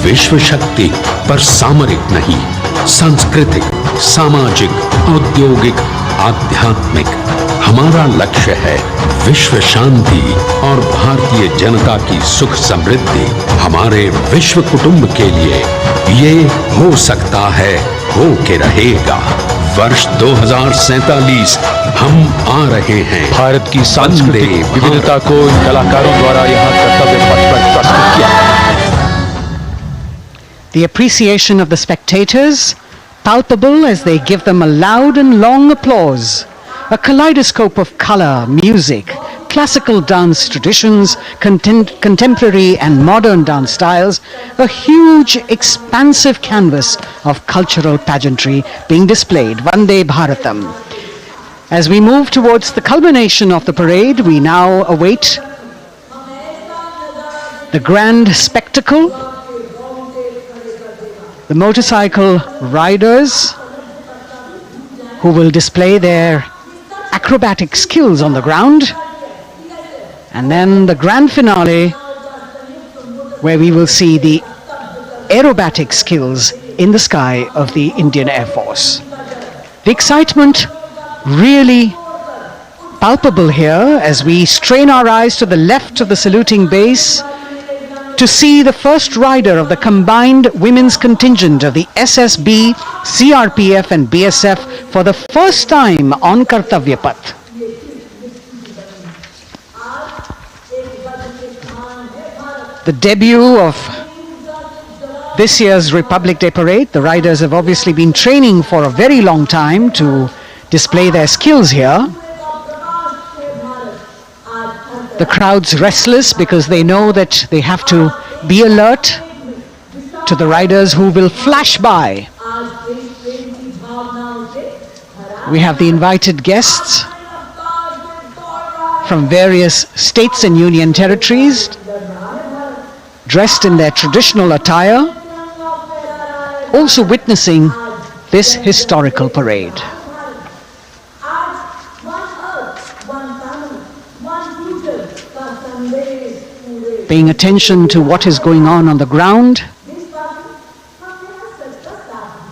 विश्व शक्ति पर सामरिक नहीं, सांस्कृतिक, सामाजिक, औद्योगिक, आध्यात्मिक। हमारा लक्ष्य है विश्व शांति और भारतीय जनता की सुख समृद्धि। हमारे विश्व कुटुंब के लिए ये हो सकता है, हो के रहेगा। वर्ष 2047 हम आ रहे हैं। भारत की सांस्कृतिक विविधता को इन कलाकारों द्वारा यहाँ कर्तव्य पथ पर प्रस्तुत किया। The appreciation of the spectators, palpable as they give them a loud and long applause. A kaleidoscope of color, music, classical dance traditions, contemporary and modern dance styles, a huge expansive canvas of cultural pageantry being displayed, Vande Bharatam. As we move towards the culmination of the parade, we now await the grand spectacle, the motorcycle riders who will display their acrobatic skills on the ground, and then the grand finale where we will see the aerobatic skills in the sky of the Indian Air Force. The excitement really palpable here as we strain our eyes to the left of the saluting base to see the first rider of the combined women's contingent of the SSB, CRPF and BSF for the first time on Kartavya Path. The debut of this year's Republic Day Parade. The riders have obviously been training for a very long time to display their skills here. The crowd's restless because they know that they have to be alert to the riders who will flash by. We have the invited guests from various states and union territories, dressed in their traditional attire, also witnessing this historical parade. Paying attention to what is going on the ground,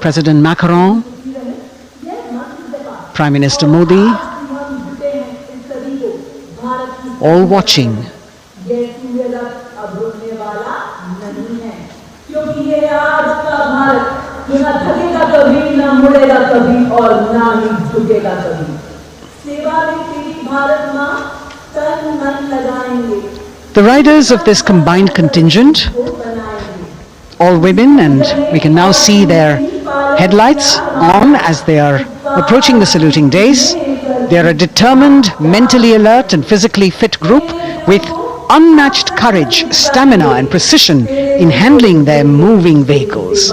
President Macron, Prime Minister Modi, all watching. The riders of this combined contingent, all women, and we can now see their headlights on as they are approaching the saluting dais. They are a determined, mentally alert and physically fit group with unmatched courage, stamina and precision in handling their moving vehicles.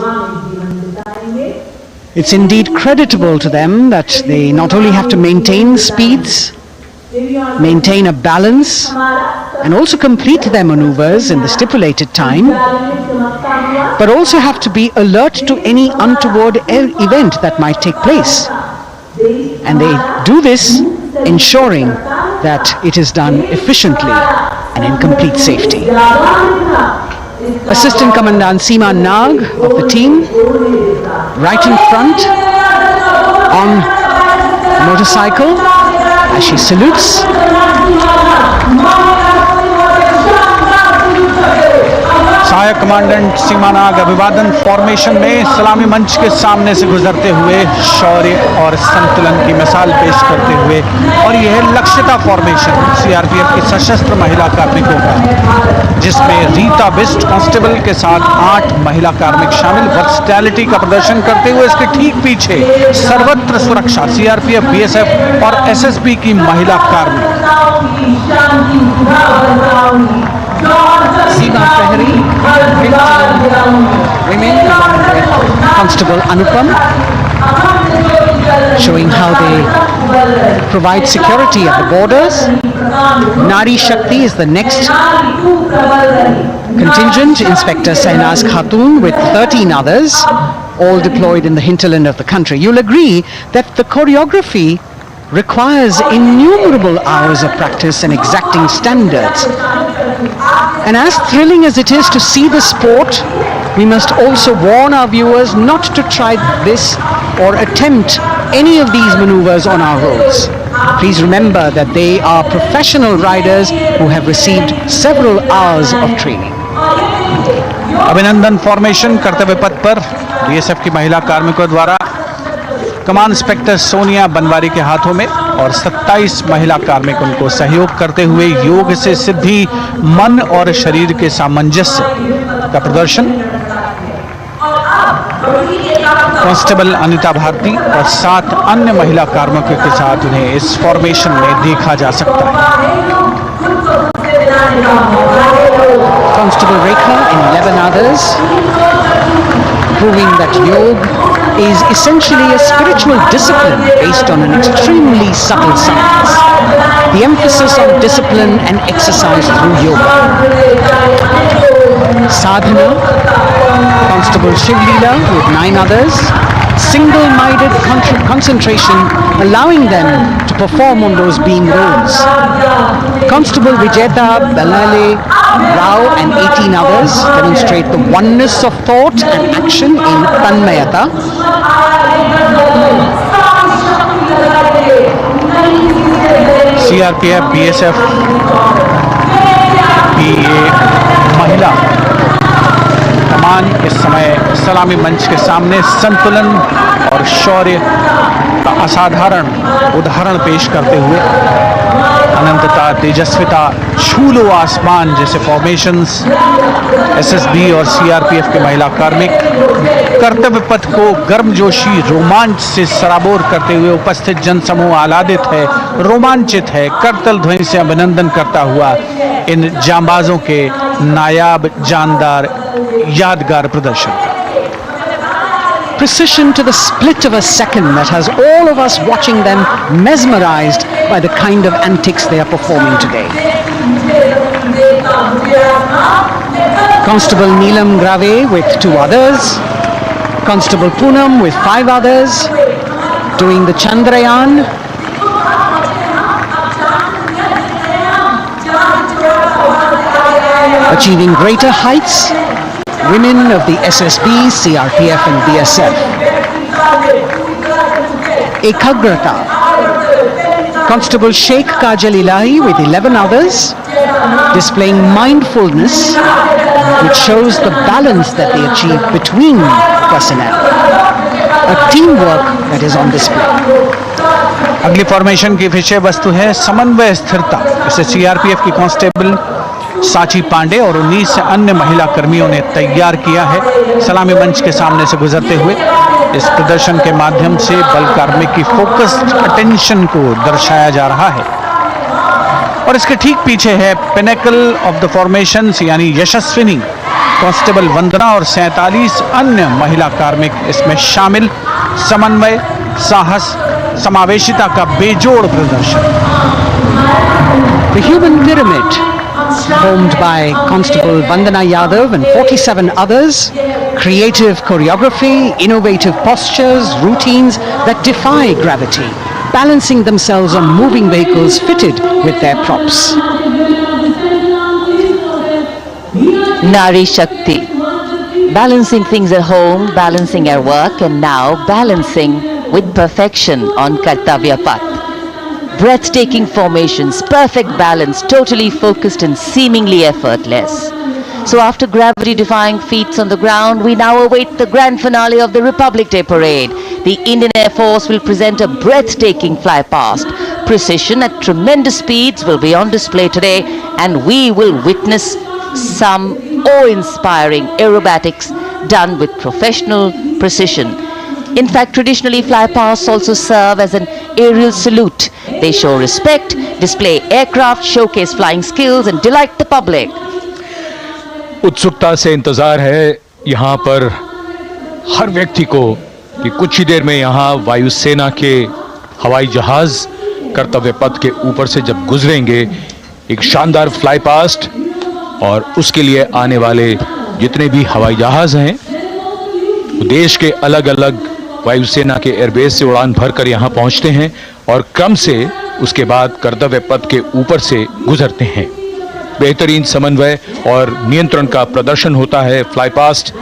It's indeed creditable to them that they not only have to maintain speeds, maintain a balance, and also complete their maneuvers in the stipulated time, but also have to be alert to any untoward event that might take place. And they do this ensuring that it is done efficiently and in complete safety. Assistant Commandant Seema Nag of the team, right in front on a motorcycle as she salutes. सहायक commandant सीमा नाग अभिवादन formation में सलामी मंच के सामने से गुजरते हुए शौर्य और संतुलन की मिसाल पेश करते हुए, और यह लक्ष्यता फॉर्मेशन सीआरपीएफ की सशस्त्र महिला कार्मिकों का, जिसमें रीता बिस्ट कांस्टेबल के साथ 8 महिला कार्मिक शामिल वर्सटैलिटी का प्रदर्शन करते हुए इसके ठीक पीछे सर्वत्र सुरक्षा सीआरपीएफ, बीएसएफ और एसएसबी की महिला कार्मिक। Seema Prahari, women along with Constable Anupam, showing how they provide security at the borders. Nari Shakti is the next contingent, Inspector Sainaz Khatun with 13 others, all deployed in the hinterland of the country. You'll agree that the choreography requires innumerable hours of practice and exacting standards. And as thrilling as it is to see the sport, we must also warn our viewers not to try this or attempt any of these maneuvers on our roads. Please remember that they are professional riders who have received several hours of training. अभिनंदन formation कर्तव्य पथ पर BSF की महिला कार्मिकों द्वारा कमान inspector Sonia Banwari के हाथों में और 27 महिला कार्मिक उनको सहयोग करते हुए योग से सिद्धि, मन और शरीर के सामंजस्य का प्रदर्शन। कांस्टेबल अनिता भारती और 7 अन्य महिला कार्मिकों के साथ उन्हें इस फॉर्मेशन में देखा जा सकता है। Constable Rekha and 11 others, proving that yoga is essentially a spiritual discipline based on an extremely subtle science. The emphasis on discipline and exercise through yoga. Sadhana, Constable Shivlila with 9 others, single-minded concentration, allowing them to perform on those being roles. Constable Vijeta Balale Rao and 18 others demonstrate the oneness of thought and action in Tanmayata. CRPF, BSF की एक महिला कमान इस समय सलामी मंच के सामने संतुलन और शौर्य का असाधारण उदाहरण पेश करते हुए अनंतता, तेजस्विता, छू लो आसमान जैसे फॉर्मेशंस एसएसबी और सीआरपीएफ के महिला कार्मिक कर्तव्य पथ को गर्मजोशी रोमांच से सराबोर करते हुए उपस्थित जनसमूह आह्लादित है, रोमांचित है, करतल ध्वनि से अभिनंदन करता हुआ इन जांबाजों के नायाब, जानदार, यादगार प्रदर्शन का। Precision to the split of a second that has all of us watching them mesmerized by the kind of antics they are performing today. Constable Neelam Grave with 2 others, Constable Poonam with 5 others, doing the Chandrayaan. Achieving greater heights, women of the SSB, CRPF and BSF. Ekagrata, Constable Sheikh Kajal Ilahi with 11 others, displaying mindfulness, which shows the balance that they achieve between personnel. A teamwork that is on display. अगली formation की विषय वस्तु है समन्वय स्थिरता। इसे CRPF की constable साची पांडे और 19 अन्य महिला कर्मियों ने तैयार किया है। सलामी मंच के सामने से गुजरते हुए इस प्रदर्शन के माध्यम से बल कार्मिक की फोकस्ड अटेंशन को दर्शाया जा रहा है और इसके ठीक पीछे है पिनेकल ऑफ द फॉर्मेशंस यानी यशस्विनी कांस्टेबल वंदना और 47 अन्य महिला कार्मिक इसमें शामिल। समन्वय, साहस, समावेशिता का बेजोड़ प्रदर्शन। The human pyramid, formed by Constable Vandana Yadav and 47 others, creative choreography, innovative postures, routines that defy gravity, balancing themselves on moving vehicles fitted with their props. Nari Shakti, balancing things at home, balancing at work, and now balancing with perfection on Kartavya Path. Breathtaking formations, perfect balance, totally focused and seemingly effortless. So after gravity-defying feats on the ground, we now await the grand finale of the Republic Day Parade. The Indian Air Force will present a breathtaking fly-past. Precision at tremendous speeds will be on display today, and we will witness some awe-inspiring aerobatics done with professional precision. In fact, traditionally, fly-pasts also serve as an aerial salute. They show respect, display aircraft, showcase flying skills, and delight the public. उत्सुकता से इंतजार है यहाँ पर हर व्यक्ति को कि कुछ ही देर में यहाँ वायुसेना के हवाई जहाज कर्तव्य पथ के ऊपर से जब गुजरेंगे, एक शानदार फ्लाई पास्ट और उसके लिए आने वाले जितने भी हवाई जहाज हैं देश के अलग अलग वायुसेना के एयरबेस से उड़ान भरकर यहाँ पहुँचते हैं और क्रम से उसके बाद कर्तव्य पथ के ऊपर से गुजरते हैं। बेहतरीन समन्वय और नियंत्रण का प्रदर्शन होता है। फ्लाई पास्ट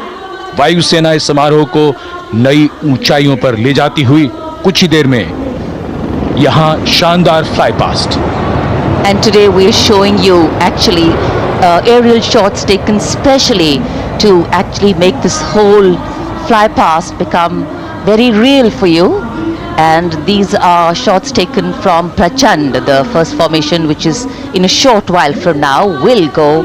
वायुसेना इस समारोह को नई ऊंचाइयों पर ले जाती हुई कुछ ही देर में यहाँ शानदार fly past. And today we are showing you actually aerial shots taken specially to actually make this whole fly past become very real for you. And these are shots taken from Prachand, the first formation, which is in a short while from now will go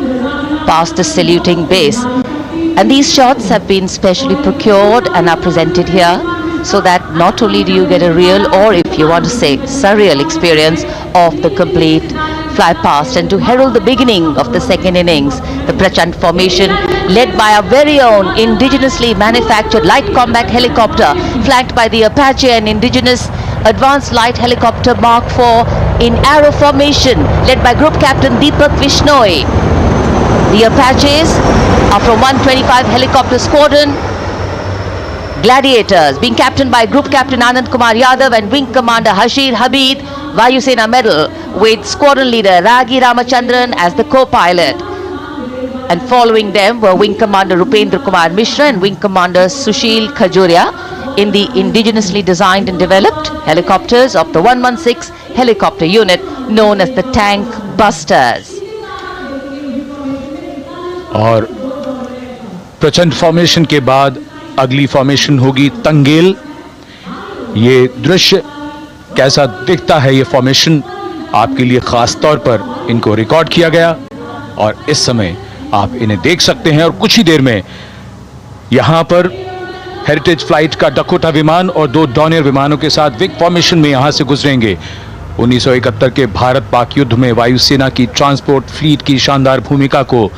past the saluting base. And these shots have been specially procured and are presented here, so that not only do you get a real, or if you want to say surreal experience of the complete fly past, and to herald the beginning of the second innings, the Prachand formation led by our very own indigenously manufactured light combat helicopter, flanked by the Apache and indigenous advanced light helicopter Mark IV in arrow formation, led by Group Captain Deepak Vishnoi. The Apaches are from 125 Helicopter Squadron. Gladiators, being captained by Group Captain Anand Kumar Yadav and Wing Commander Hashir Habib, Vayusena Medal, with Squadron Leader Ragi Ramachandran as the co-pilot. And following them were Wing Commander Rupendra Kumar Mishra and Wing Commander Sushil Khajuria in the indigenously designed and developed helicopters of the 116 helicopter unit known as the Tank Busters. और प्रचंड formation के बाद अगली formation होगी तंगेल। ये दृश्य कैसा दिखता है, ये फॉर्मेशन आपके लिए खास तौर पर इनको रिकॉर्ड किया गया और इस समय आप इन्हें देख सकते हैं। और कुछ ही देर में यहां पर हेरिटेज फ्लाइट का डकोटा विमान और 2 डॉनियर विमानों के साथ विग फॉर्मेशन में यहां से गुजरेंगे। 1971 के भारत पाक युद्ध में वायुसेना की ट्रांसपोर्ट फ्लीट की शानदार भूमिका को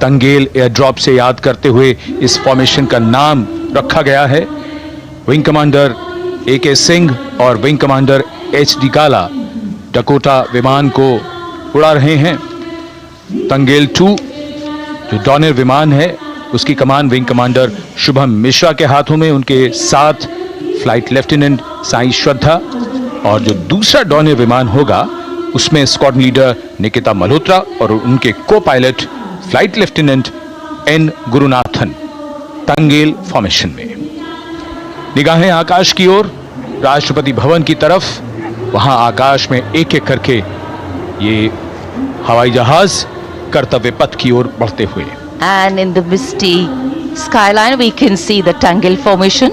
तंगेल एयर ड्रॉप से याद करते हुए इस फॉर्मेशन का नाम रखा गया है। विंग कमांडर AK सिंह और विंग कमांडर HD काला डकोटा विमान को उड़ा रहे हैं। तंगेल 2 जो डॉनियर विमान है उसकी कमान विंग कमांडर शुभम मिश्रा के हाथों में, उनके साथ फ्लाइट लेफ्टिनेंट साई श्रद्धा, और जो दूसरा डॉनियर विमान होगा उसमें स्क्वाड्रन लीडर निकिता मल्होत्रा और उनके को pilot flight lieutenant N Gurunathan. Tangail formation में निगाहें आकाश की ओर, राष्ट्रपति भवन की तरफ। वहां आकाश में एक एक करके ये हवाई जहाज कर्तव्य पथ की ओर बढ़ते हुए। And in the misty skyline we can see the Tangel formation.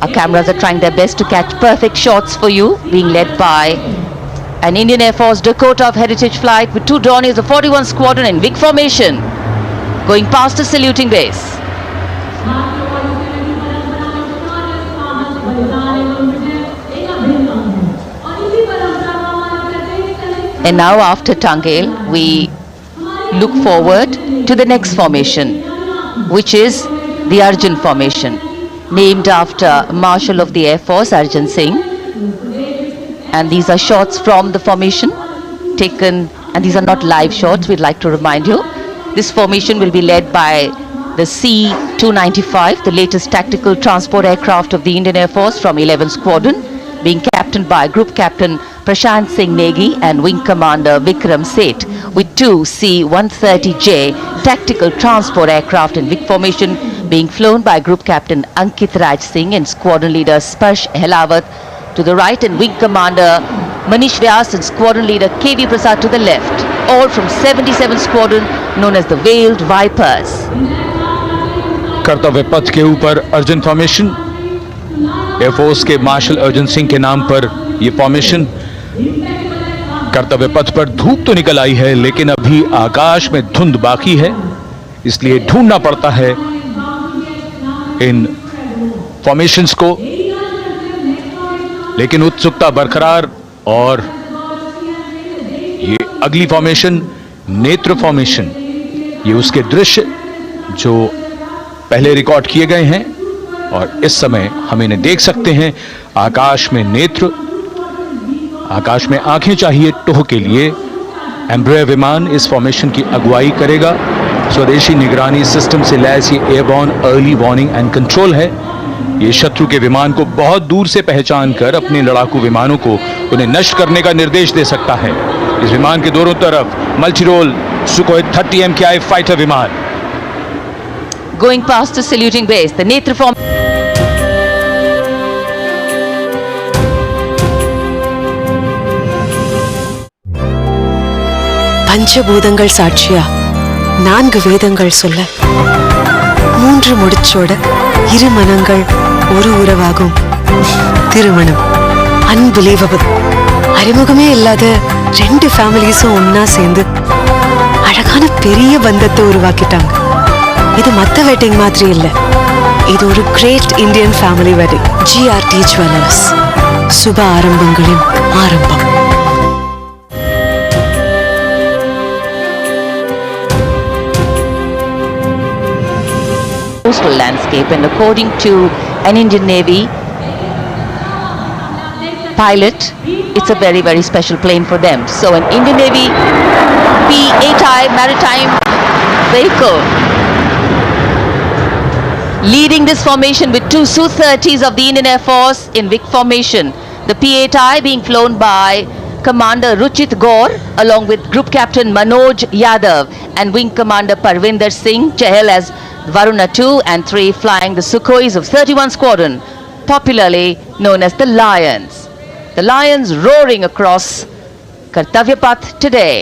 Our cameras are trying their best to catch perfect shots for you, being led by an Indian Air Force Dakota of Heritage Flight with 2 Dorniers of 41 Squadron in big formation, going past the saluting base. And now after Tangel, we look forward to the next formation, which is the Arjun formation, named after Marshal of the Air Force Arjun Singh. And these are shots from the formation taken, and these are not live shots, we'd like to remind you. This formation will be led by the C-295, the latest tactical transport aircraft of the Indian Air Force from 11th Squadron, being captained by Group Captain Prashant Singh Negi and Wing Commander Vikram Seth, with 2 C-130J tactical transport aircraft in big formation being flown by Group Captain Ankit Raj Singh and Squadron Leader Sparsh Helawat to the right, and Wing Commander Manish Vyas and Squadron Leader KV Prasad to the left, all from 77th Squadron known as the Veiled Vipers. कर्तव्य पथ के ऊपर Arjun formation, air force के martial Arjun Singh के नाम पर यह formation. कर्तव्य पथ पर धूप तो निकल आई है, लेकिन अभी आकाश में धुंध बाकी है, इसलिए ढूंढना पड़ता है इन फॉर्मेशंस को, लेकिन उत्सुकता बरकरार। और ये अगली फॉर्मेशन नेत्र फॉर्मेशन, ये उसके दृश्य जो पहले रिकॉर्ड किए गए हैं और इस समय हम इन्हें देख सकते हैं। आकाश में नेत्र, आकाश में आंखें चाहिए टोह के लिए। एम्ब्रेयर विमान इस फॉर्मेशन की अगुवाई करेगा। स्वदेशी निगरानी सिस्टम से लैस ये airborne early warning and control है। ये शत्रु के विमान को बहुत दूर से पहचान कर अपने लड़ाकू विमानों को उन्हें नष्ट करने का निर्देश दे सकता है। इस विमान के दोनों तरफ मल्टीरोल सुखोई 30 MKI फाइटर विमान। Going past the saluting base, the Netra form. பஞ்சபூதங்கள் சாட்சியா 4 வேதங்கள் சொல்ல 3 முடிச்சோட 2 மனங்கள் ஒரு உறவாகும். திருமணம் அன்பிலீவபிள். அறிமுகமே இல்லாத ரெண்டு ஃபேமிலிஸும் ஒன்னா சேர்ந்து அழகான பெரிய பந்தத்தை உருவாக்கிட்டாங்க. இது மத்த வெட்டிங் மாதிரி இல்ல, இது ஒரு great Indian family wedding. GRT jewellers, சுப ஆரம்பங்களின் ஆரம்பம். Coastal landscape, and according to an Indian Navy pilot, it's a very, very special plane for them. So an Indian Navy P-8I maritime vehicle leading this formation with two Su-30s of the Indian Air Force in Vic formation. The P-8I being flown by Commander Ruchit Gaur along with Group Captain Manoj Yadav and Wing Commander Parvinder Singh Chahal as Varuna 2 and 3 flying the Sukhois of 31 Squadron, popularly known as the Lions. The Lions roaring across Kartavya Path today.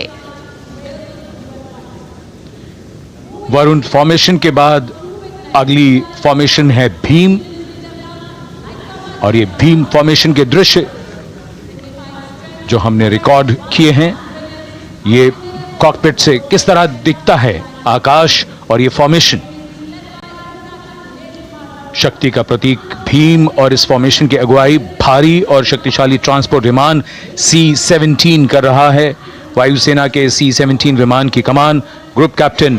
Varun formation के बाद अगली formation है भीम, और ये Bhim formation के दृश्य जो हमने रिकॉर्ड किए हैं, ये कॉकपिट से किस तरह दिखता है आकाश और ये फॉर्मेशन। शक्ति का प्रतीक भीम और इस फॉर्मेशन की अगुवाई भारी और शक्तिशाली ट्रांसपोर्ट विमान C-17 कर रहा है। वायुसेना के C-17 विमान की कमान ग्रुप कैप्टन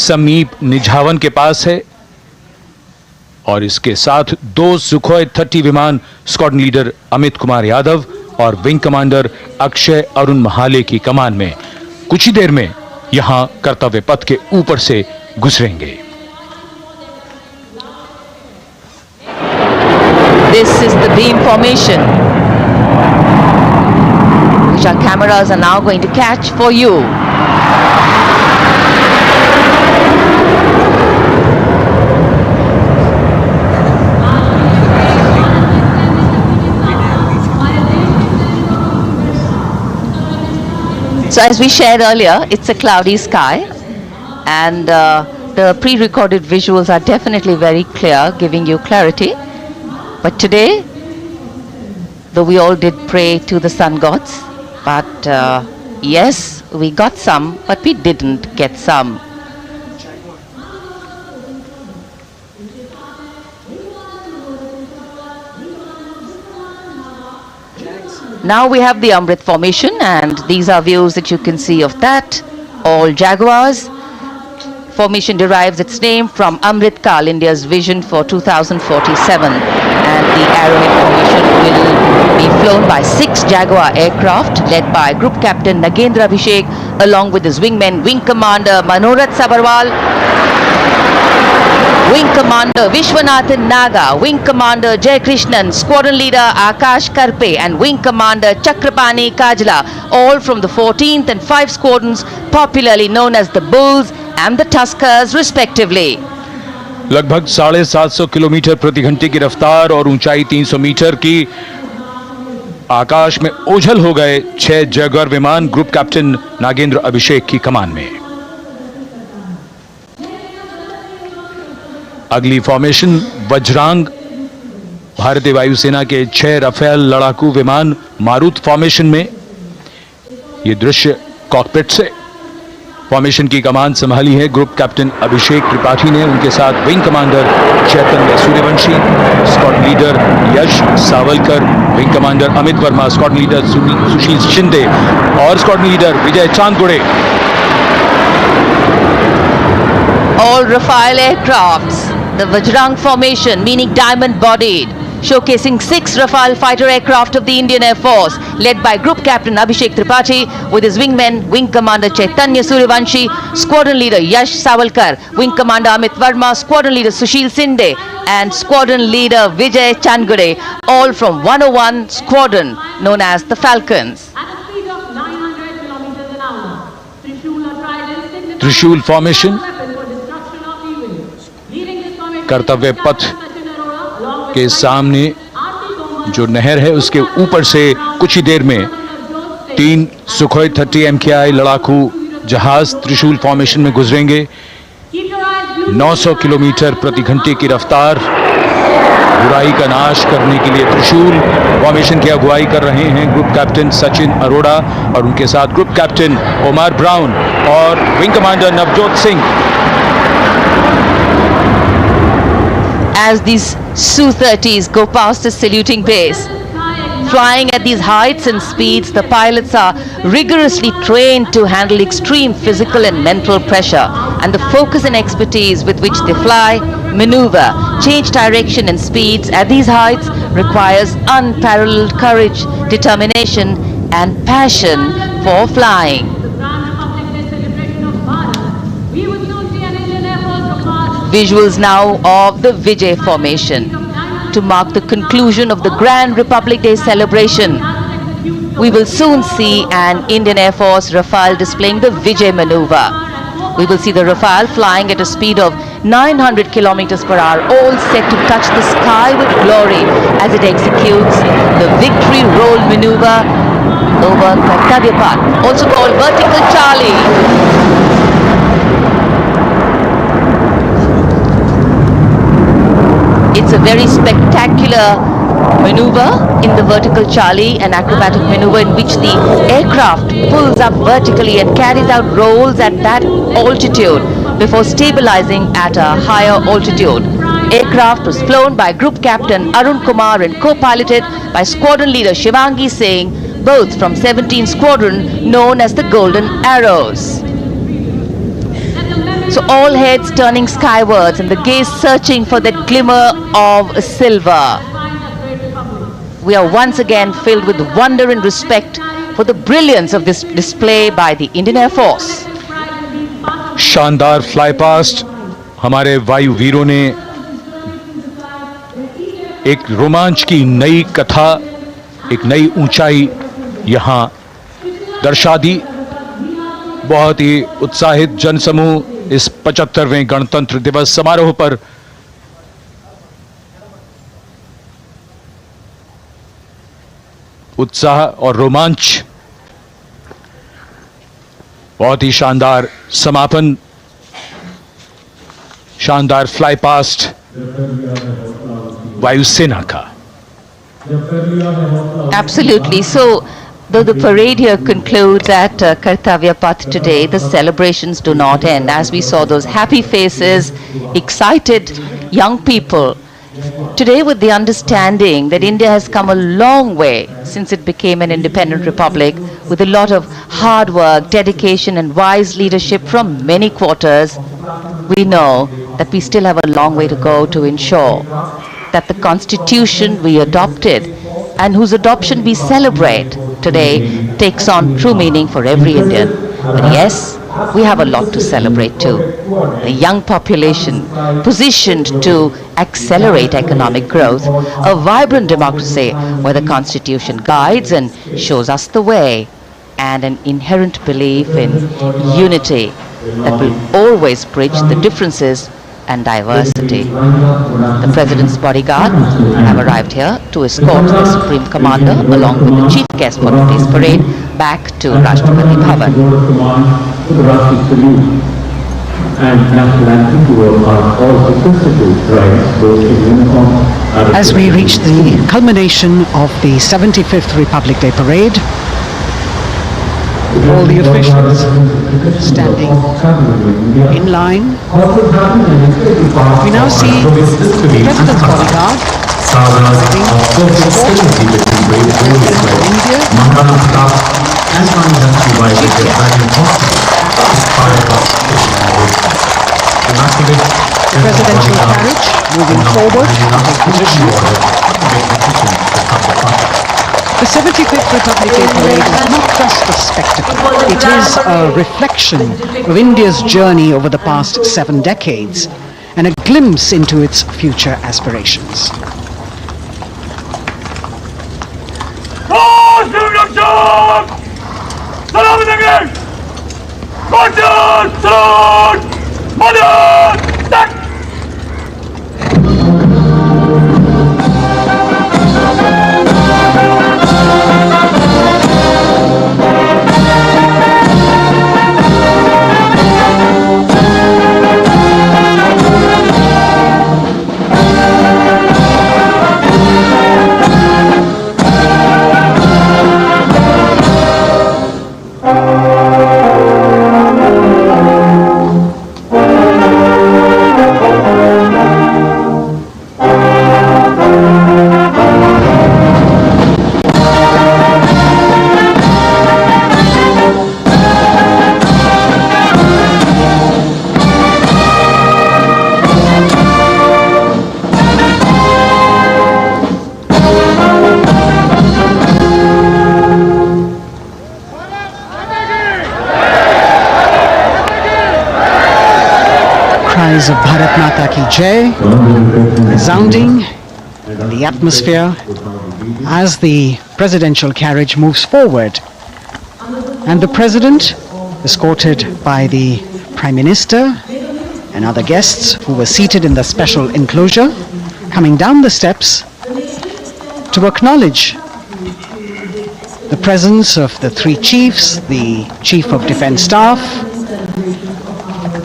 समीप निझावन के पास है, और इसके साथ दो सुखोई 30 विमान स्क्वाड्रन लीडर अमित कुमार यादव और विंग कमांडर अक्षय अरुण महाले की कमान में कुछ ही देर में यहां कर्तव्य पथ के ऊपर से गुजरेंगे। This is the beam formation, which our cameras are now going to catch for you. So as we shared earlier, it's a cloudy sky, and the pre-recorded visuals are definitely very clear, giving you clarity. But today, though we all did pray to the sun gods, but yes, we got some, but we didn't get some. Now we have the Amrit formation, and these are views that you can see of that. All Jaguars. Formation derives its name from Amrit Kal, India's vision for 2047. And the arrowhead formation will be flown by 6 Jaguar aircraft led by Group Captain Nagendra Abhishek along with his wingmen, Wing Commander Manorat Sabarwal, Wing Commander Vishwanathan Naga, Wing Commander Jay Krishnan, Squadron Leader Akash Karpe and Wing Commander Chakrapani Kajla, all from the 14th and 5 squadrons popularly known as the Bulls and the Tuskers respectively. लगभग 750 kilometre प्रति घंटे की रफ्तार और ऊंचाई 300 metre की, आकाश में ओझल हो गए 6 जैगुआर विमान ग्रुप कैप्टन नागेंद्र अभिषेक की कमान में। अगली फॉर्मेशन वज्रांग, भारतीय वायुसेना के 6 राफेल लड़ाकू विमान मारुत फॉर्मेशन में। ये दृश्य कॉकपिट से। फॉर्मेशन की कमान संभाली है ग्रुप कैप्टन अभिषेक त्रिपाठी ने, उनके साथ wing commander Chaitanya Suryavanshi, squadron leader Yash Savalkar, wing commander Amit Verma, squadron leader Sushil Shinde और squadron leader Vijay Chandgude. All Rafale aircrafts, the Vajrang formation meaning diamond bodied, showcasing 6 Rafale fighter aircraft of the Indian Air Force led by Group Captain Abhishek Tripathi with his wingmen, Wing Commander Chaitanya Suryavanshi, Squadron Leader Yash Savalkar, Wing Commander Amit Verma, Squadron Leader Sushil Sinde and Squadron Leader Vijay Chandgade, all from 101 Squadron known as the Falcons. त्रिशूल formation, कर्तव्य पथ के सामने जो नहर है उसके ऊपर से कुछ ही देर में 3 सुखोई 30 MKI लड़ाकू जहाज त्रिशूल फॉर्मेशन में गुजरेंगे। 900 किलोमीटर प्रति घंटे की रफ्तार बुराई का नाश करने के लिए त्रिशूल फॉर्मेशन की अगुवाई कर रहे हैं ग्रुप कैप्टन सचिन अरोड़ा और उनके साथ ग्रुप कैप्टन ओमार ब्राउन और wing commander Navjot Singh. As these Su-30s go past the saluting base, flying at these heights and speeds, the pilots are rigorously trained to handle extreme physical and mental pressure, and the focus and expertise with which they fly, maneuver, change direction and speeds at these heights requires unparalleled courage, determination and passion for flying. Visuals now of the Vijay formation to mark the conclusion of the Grand Republic Day celebration. We will soon see an Indian Air Force Rafale displaying the Vijay maneuver. We will see the Rafale flying at a speed of 900 kilometers per hour, all set to touch the sky with glory as it executes the victory roll maneuver over Kartavyapat, also called vertical Charlie. It's a very spectacular maneuver in the vertical Charlie, an acrobatic maneuver in which the aircraft pulls up vertically and carries out rolls at that altitude before stabilizing at a higher altitude. Aircraft was flown by Group Captain Arun Kumar and co-piloted by Squadron Leader Shivangi Singh, both from 17th Squadron known as the Golden Arrows. So all heads turning skywards and the gaze searching for that glimmer of silver. We are once again filled with wonder and respect for the brilliance of this display by the Indian Air Force. शानदार fly past हमारे वायु वीरों ने एक रोमांच की नई कथा, एक नई ऊंचाई यहां दर्शा दी. बहुत ही उत्साहित जनसमूह इस 75वें गणतंत्र दिवस समारोह पर उत्साह और रोमांच. बहुत ही शानदार समापन, शानदार फ्लाई पास्ट वायुसेना का. Absolutely. So, though the parade here concludes at Kartavyapat today, the celebrations do not end. As we saw those happy faces, excited young people, today with the understanding that India has come a long way since it became an independent republic, with a lot of hard work, dedication and wise leadership from many quarters, we know that we still have a long way to go to ensure that the constitution we adopted and whose adoption we celebrate today takes on true meaning for every Indian. But yes, we have a lot to celebrate too. A young population positioned to accelerate economic growth, a vibrant democracy where the constitution guides and shows us the way, and an inherent belief in unity that will always bridge the differences and diversity. The President's bodyguard have arrived here to escort the Supreme Commander along with the chief guest for today's parade back to Rashtrapati Bhavan. As we reach the culmination of the 75th Republic Day Parade, all the officials standing in line. We now see the President's bodyguard riding India. The presidential carriage moving forward in position. The 75th Republic Day Parade is not just a spectacle. It is a reflection of India's journey over the past 7 decades and a glimpse into its future aspirations. cries of Bharat Mata Ki Jai resounding in the atmosphere as the presidential carriage moves forward. And the President, escorted by the Prime Minister and other guests who were seated in the special enclosure, coming down the steps to acknowledge the presence of the three chiefs, the Chief of Defence Staff,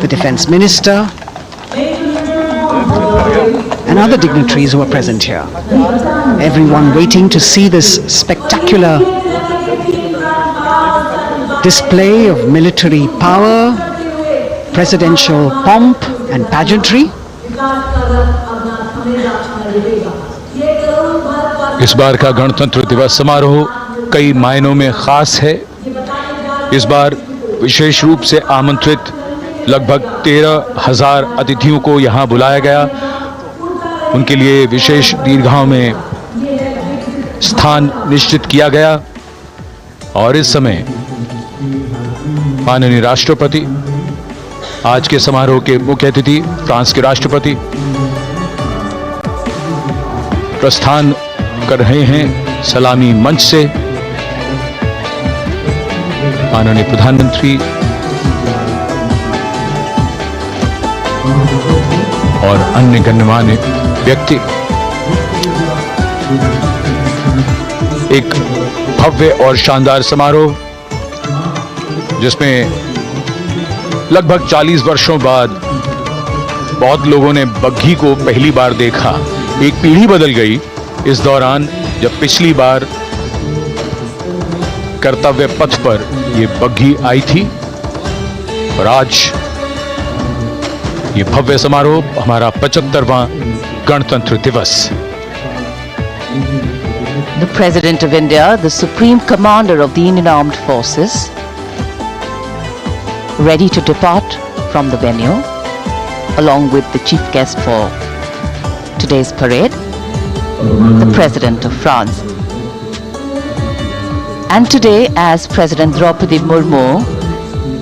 the Defence Minister, and other dignitaries who are present here. Everyone waiting to see this spectacular display of military power, presidential pomp and pageantry. इस बार का गणतंत्र दिवस समारोह कई मायनों में खास है। इस बार विशेष रूप से आमंत्रित लगभग 13,000 अतिथियों को यहां बुलाया गया। उनके लिए विशेष दीर्घाओं में स्थान निश्चित किया गया और इस समय माननीय राष्ट्रपति, आज के समारोह के मुख्य अतिथि फ्रांस के राष्ट्रपति प्रस्थान कर रहे हैं सलामी मंच से। माननीय प्रधानमंत्री और अन्य गण्यमान्य व्यक्ति एक भव्य और शानदार समारोह जिसमें लगभग 40 वर्षों बाद बहुत लोगों ने बग्घी को पहली बार देखा। एक पीढ़ी बदल गई इस दौरान जब पिछली बार कर्तव्य पथ पर यह बग्घी आई थी और आज ये भव्य समारोह हमारा 75वां गणतंत्र दिवस। The President of India, the Supreme Commander of the Indian Armed Forces, ready to depart from the venue along with the chief guest for today's parade, the President of France. And today, as President Draupadi Murmu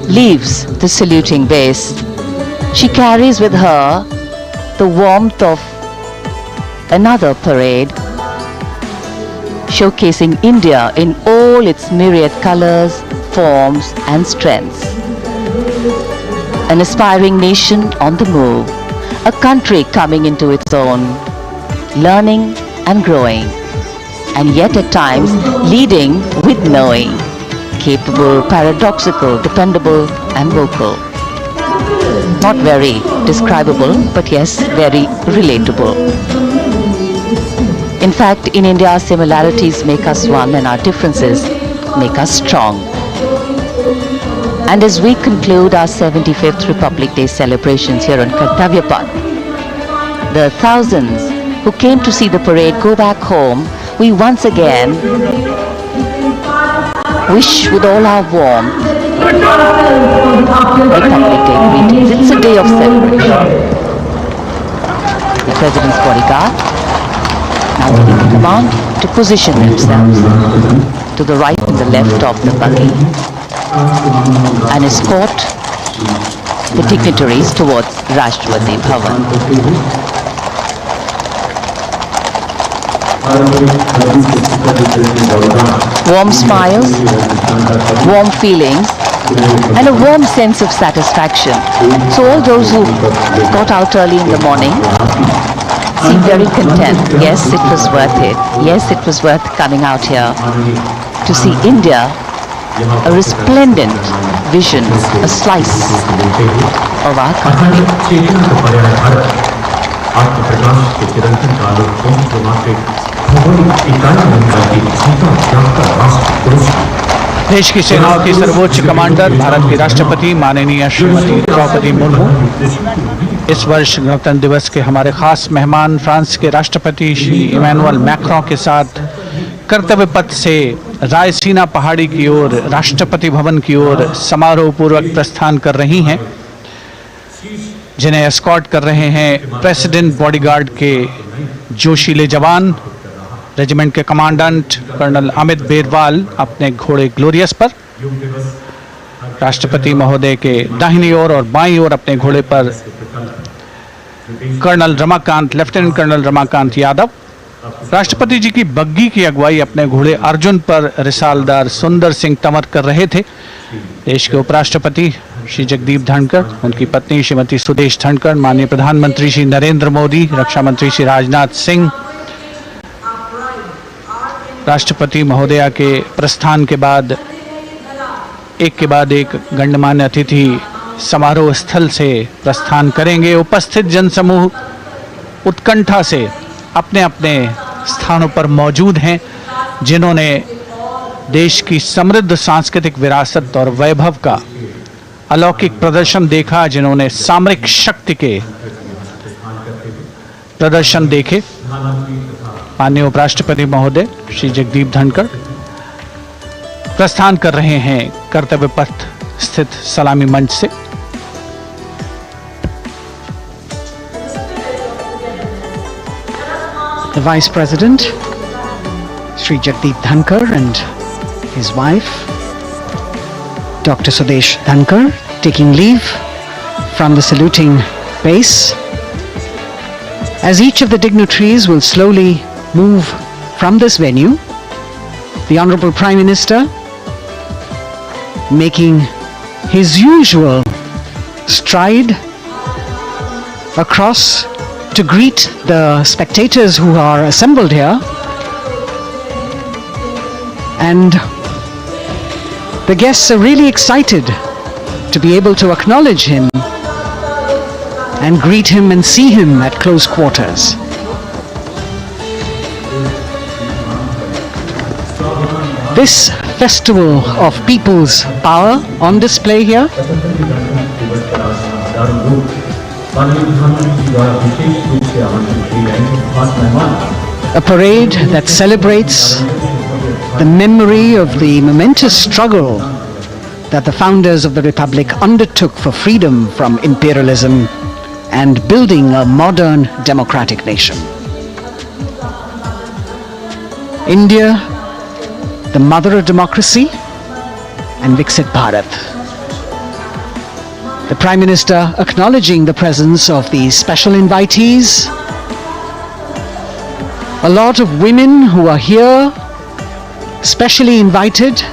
leaves the saluting base, she carries with her the warmth of another parade, showcasing India in all its myriad colors, forms and strengths. An aspiring nation on the move, a country coming into its own, learning and growing, and yet at times leading with knowing, capable, paradoxical, dependable and vocal. Not very describable, but yes, very relatable. In fact, in India, our similarities make us one and our differences make us strong. And as we conclude our 75th Republic Day celebrations here on Kartavya Path, the thousands who came to see the parade go back home, we once again wish with all our warmth Republic Day greetings. It's a day of celebration. The President's bodyguard now taking command to position themselves to the right and the left of the buggy and escort the dignitaries towards Rashtrapati Bhavan. Warm smiles, warm feelings, and a warm sense of satisfaction. So all those who got out early in the morning seem very content. Yes, it was worth it. Yes, it was worth coming out here to see India, a resplendent vision, a slice of our country. देश की सेनाओं की सर्वोच्च commander Bharat की राष्ट्रपति माननीय श्रीमती द्रौपदी मुर्मू इस वर्ष गणतंत्र दिवस के हमारे खास मेहमान फ्रांस के राष्ट्रपति श्री इमैनुअल मैक्रों के साथ कर्तव्य पथ से रायसीना पहाड़ी की ओर राष्ट्रपति भवन की ओर समारोह पूर्वक प्रस्थान कर रही हैं, जिन्हें एस्कॉर्ट कर रहे हैं प्रेसिडेंट बॉडीगार्ड के जोशीले जवान, रेजिमेंट के कमांडेंट कर्नल अमित बेरवाल अपने घोड़े ग्लोरियस पर। राष्ट्रपति महोदय के दाहिनी ओर और बाईं ओर अपने घोड़े पर Colonel Ramakant, Lieutenant Colonel Ramakant Yadav. राष्ट्रपति जी की बग्गी की अगुवाई अपने घोड़े अर्जुन पर रिसालदार सुंदर सिंह तंवर कर रहे थे। देश के उपराष्ट्रपति श्री जगदीप धनखड़, उनकी पत्नी श्रीमती सुदेश धनखड़, माननीय प्रधानमंत्री श्री नरेंद्र मोदी, रक्षा मंत्री श्री राजनाथ सिंह, राष्ट्रपति महोदया के प्रस्थान के बाद एक गण्यमान्य अतिथि समारोह स्थल से प्रस्थान करेंगे। उपस्थित जनसमूह उत्कंठा से अपने अपने स्थानों पर मौजूद हैं, जिन्होंने देश की समृद्ध सांस्कृतिक विरासत और वैभव का अलौकिक प्रदर्शन देखा, जिन्होंने सामरिक शक्ति के प्रदर्शन देखे। माननीय उपराष्ट्रपति महोदय श्री जगदीप धनखड़ प्रस्थान कर रहे हैं कर्तव्य पथ स्थित सलामी मंच से। The Vice President, Sri Jagdeep Dhankar, and his wife, Dr. Sudesh Dhankar, taking leave from the saluting base. As each of the dignitaries will slowly move from this venue, the Honorable Prime Minister, making his usual stride across to greet the spectators who are assembled here, and the guests are really excited to be able to acknowledge him and greet him and see him at close quarters. This festival of people's power on display here a parade that celebrates the memory of the momentous struggle that the founders of the Republic undertook for freedom from imperialism and building a modern democratic nation. India, the mother of democracy, and Viksit Bharat. The Prime Minister acknowledging the presence of these special invitees. A lot of women who are here, specially invited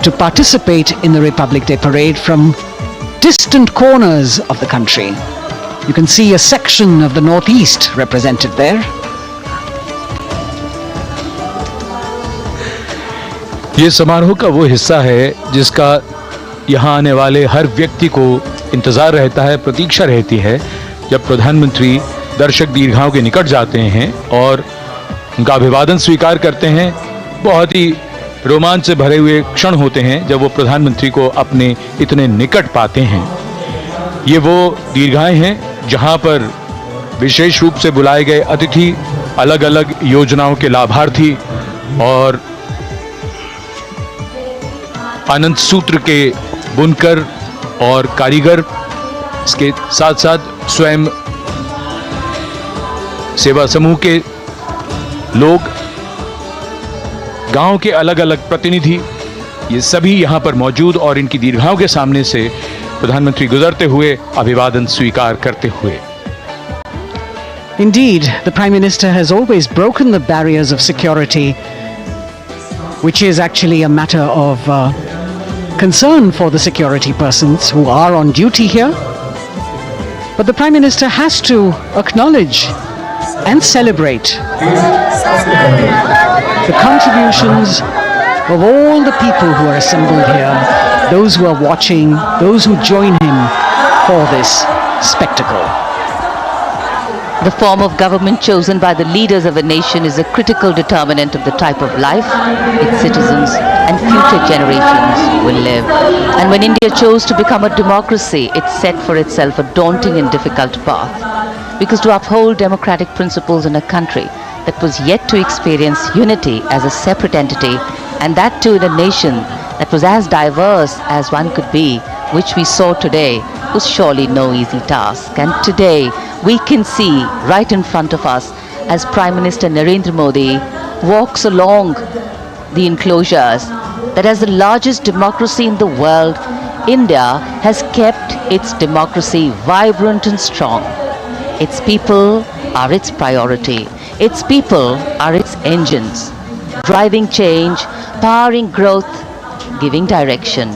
to participate in the Republic Day Parade from distant corners of the country. You can see a section of the Northeast represented there. ये समारोह का वो हिस्सा है जिसका यहाँ आने वाले हर व्यक्ति को इंतजार रहता है, प्रतीक्षा रहती है, जब प्रधानमंत्री दर्शक दीर्घाओं के निकट जाते हैं और उनका अभिवादन स्वीकार करते हैं। बहुत ही रोमांच से भरे हुए क्षण होते हैं जब वो प्रधानमंत्री को अपने इतने निकट पाते हैं। ये वो दीर्घाएं हैं जहां पर विशेष रूप से बुलाए गए अतिथि, अलग अलग योजनाओं के लाभार्थी और आनंद सूत्र के बुनकर और कारीगर, इसके साथ साथ स्वयं सेवा समूह के लोग, गांव के अलग अलग प्रतिनिधि, ये सभी यहां पर मौजूद और इनकी दीर्घाओं के सामने से प्रधानमंत्री गुजरते हुए अभिवादन स्वीकार करते हुए। Indeed, the Prime Minister has always broken the barriers of security, which is actually a matter of concern for the security persons who are on duty here. But the Prime Minister has to acknowledge and celebrate the contributions of all the people who are assembled here, those who are watching, those who join him for this spectacle. The form of government chosen by the leaders of a nation is a critical determinant of the type of life its citizens and future generations will live. And when India chose to become a democracy, it set for itself a daunting and difficult path. Because to uphold democratic principles in a country that was yet to experience unity as a separate entity, and that too in a nation that was as diverse as one could be, which we saw today, was surely no easy task. And today we can see right in front of us as Prime Minister Narendra Modi walks along the enclosures that as the largest democracy in the world, India has kept its democracy vibrant and strong. Its people are its priority. Its people are its engines, driving change, powering growth, giving direction.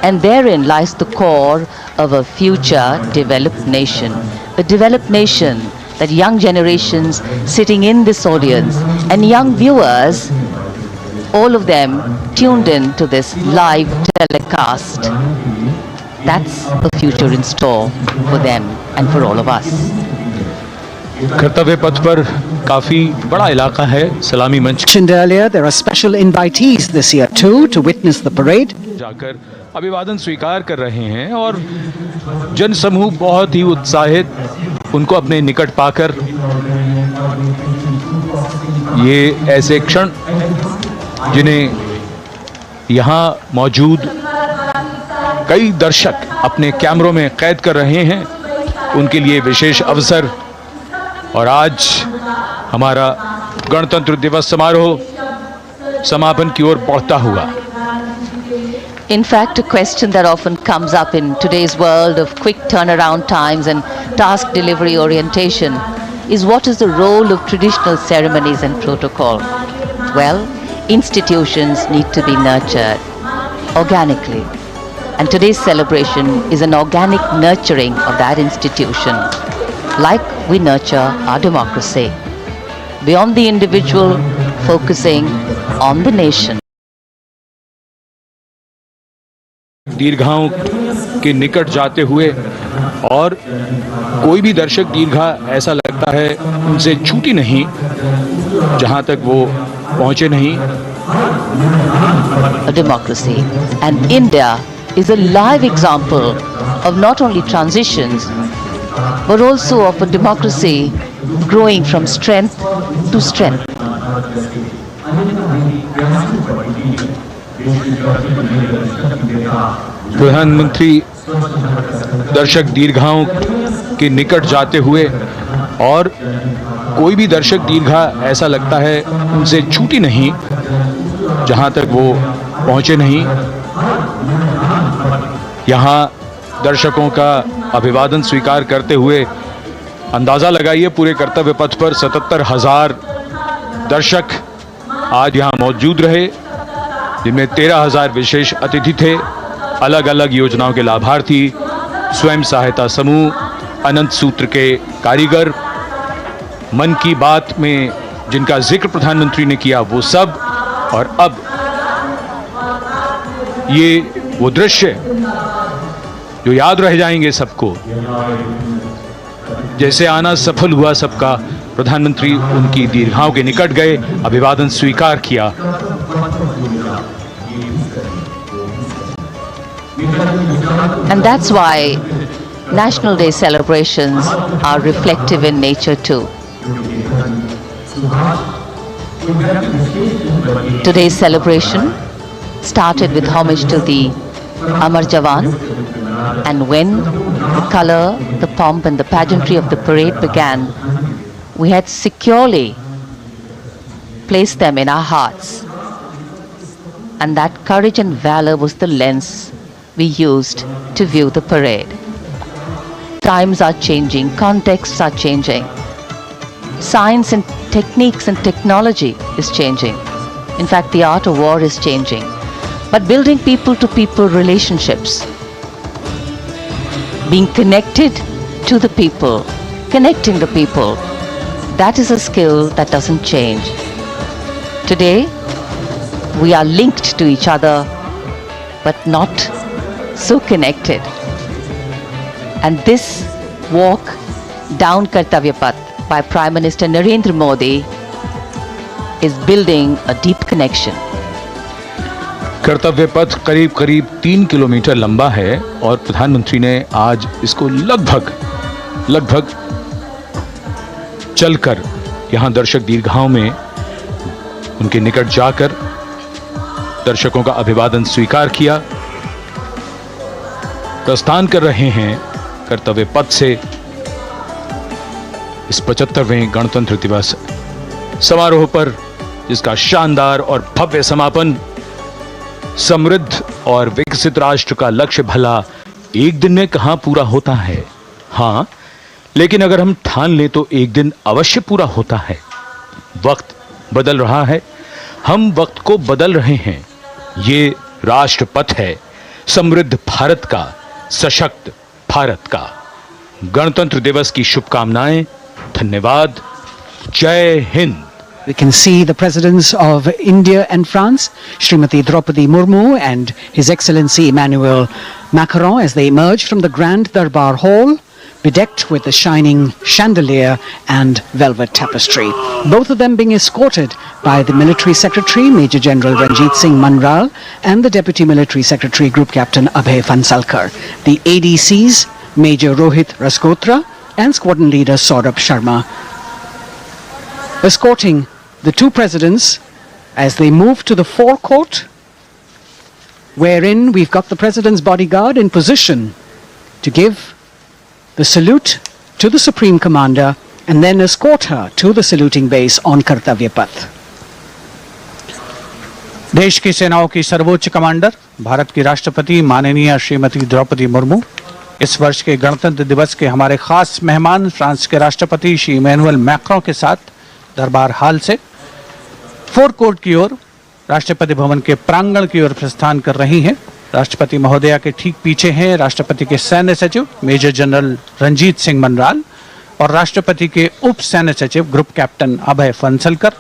And therein lies the core of a future developed nation. A developed nation that young generations sitting in this audience and young viewers, all of them tuned in to this live telecast, that's a future in store for them and for all of us. कर्तव्य पथ पर काफी बड़ा इलाका है। सलामी मंच Mentioned earlier, there are special invitees this year too to witness the parade. जाकर अभिवादन स्वीकार कर रहे हैं और जन समूह बहुत ही उत्साहित, उनको अपने निकट पाकर ये ऐसे क्षण जिन्हें यहाँ मौजूद कई दर्शक अपने कैमरों में कैद कर रहे हैं, उनके लिए विशेष अवसर। और आज हमारा गणतंत्र दिवस समारोह समापन की ओर बढ़ता हुआ। In fact, a question that often comes up in today's world of quick turnaround times and task delivery orientation is what is the role of traditional ceremonies and protocol? Well, institutions need to be nurtured organically. And today's celebration is an organic nurturing of that institution, like we nurture our democracy. Beyond the individual, focusing on the nation. दीर्घाओं के निकट जाते हुए और कोई भी दर्शक दीर्घा ऐसा लगता है उनसे छूटी नहीं जहां तक वो पहुंचे नहीं। A democracy, and India is a live example of not only transitions but also of a democracy growing from strength to strength. प्रधानमंत्री दर्शक दीर्घाओं के निकट जाते हुए और कोई भी दर्शक दीर्घा ऐसा लगता है उनसे छूटी नहीं जहां तक वो पहुंचे नहीं। यहाँ दर्शकों का अभिवादन स्वीकार करते हुए अंदाज़ा लगाइए पूरे कर्तव्य पथ पर 77,000 दर्शक आज यहाँ मौजूद रहे, जिनमें 13,000 विशेष अतिथि थे, अलग अलग योजनाओं के लाभार्थी, स्वयं सहायता समूह, अनंत सूत्र के कारीगर, मन की बात में जिनका जिक्र प्रधानमंत्री ने किया वो सब। और अब ये वो दृश्य जो याद रह जाएंगे सबको, जैसे आना सफल हुआ सबका, प्रधानमंत्री उनकी दीर्घाओं के निकट गए, अभिवादन स्वीकार किया। And that's why National Day celebrations are reflective in nature too. Today's celebration started with homage to the Amar Jawan, and when the color, the pomp and the pageantry of the parade began, we had securely placed them in our hearts. And that courage and valor was the lens we used to view the parade. Times are changing, contexts are changing. Science and techniques and technology is changing. In fact, the art of war is changing. But building people-to-people relationships, being connected to the people, connecting the people, that is a skill that doesn't change. Today, we are linked to each other, but not so connected. And this walk down Kartavya Path by Prime Minister Narendra Modi is building a deep connection. कर्तव्य पथ करीब करीब 3 kilometre लंबा है और प्रधानमंत्री ने आज इसको लगभग चलकर यहाँ दर्शक दीर्घाओं में उनके निकट जाकर दर्शकों का अभिवादन स्वीकार किया। प्रस्थान कर रहे हैं कर्तव्य पथ से इस 75वें गणतंत्र दिवस समारोह पर, जिसका शानदार और भव्य समापन समृद्ध और विकसित राष्ट्र का लक्ष्य भला एक दिन में कहां पूरा होता है? हां, लेकिन अगर हम ठान लें तो एक दिन अवश्य पूरा होता है। वक्त बदल रहा है, हम वक्त को बदल रहे हैं। ये राष्ट्रपथ है समृद्ध भारत का, सशक्त भारत का। गणतंत्र दिवस की शुभकामनाएं। धन्यवाद। जय Hind. We can see the presidents of India and France, Srimati Draupadi Murmu and His Excellency Emmanuel Macron, as they emerge from the Grand Darbar Hall, bedecked with the shining chandelier and velvet tapestry. Both of them being escorted by the Military Secretary, Major General Ranjit Singh Manral, and the Deputy Military Secretary, Group Captain Abhay Fansalkar. The ADCs, Major Rohit Rasgotra and Squadron Leader Saurabh Sharma, escorting the two presidents as they move to the forecourt, wherein we've got the president's bodyguard in position to give the salute to the Supreme Commander and then escort her to the saluting base on Kartavya Path. देश की सेनाओं की सर्वोच्च commander Bharat की राष्ट्रपति माननीय श्रीमती द्रौपदी मुर्मू इस वर्ष के गणतंत्र दिवस के हमारे खास मेहमान फ्रांस के राष्ट्रपति श्री इमैनुअल मैक्रों के साथ दरबार हाल से फोर कोर्ट की ओर राष्ट्रपति भवन के प्रांगण की ओर प्रस्थान कर रही हैं। राष्ट्रपति महोदया के ठीक पीछे हैं राष्ट्रपति के सैन्य सचिव मेजर जनरल रंजीत सिंह मनराल और राष्ट्रपति के उप सैन्य सचिव ग्रुप कैप्टन अभय फंसलकर।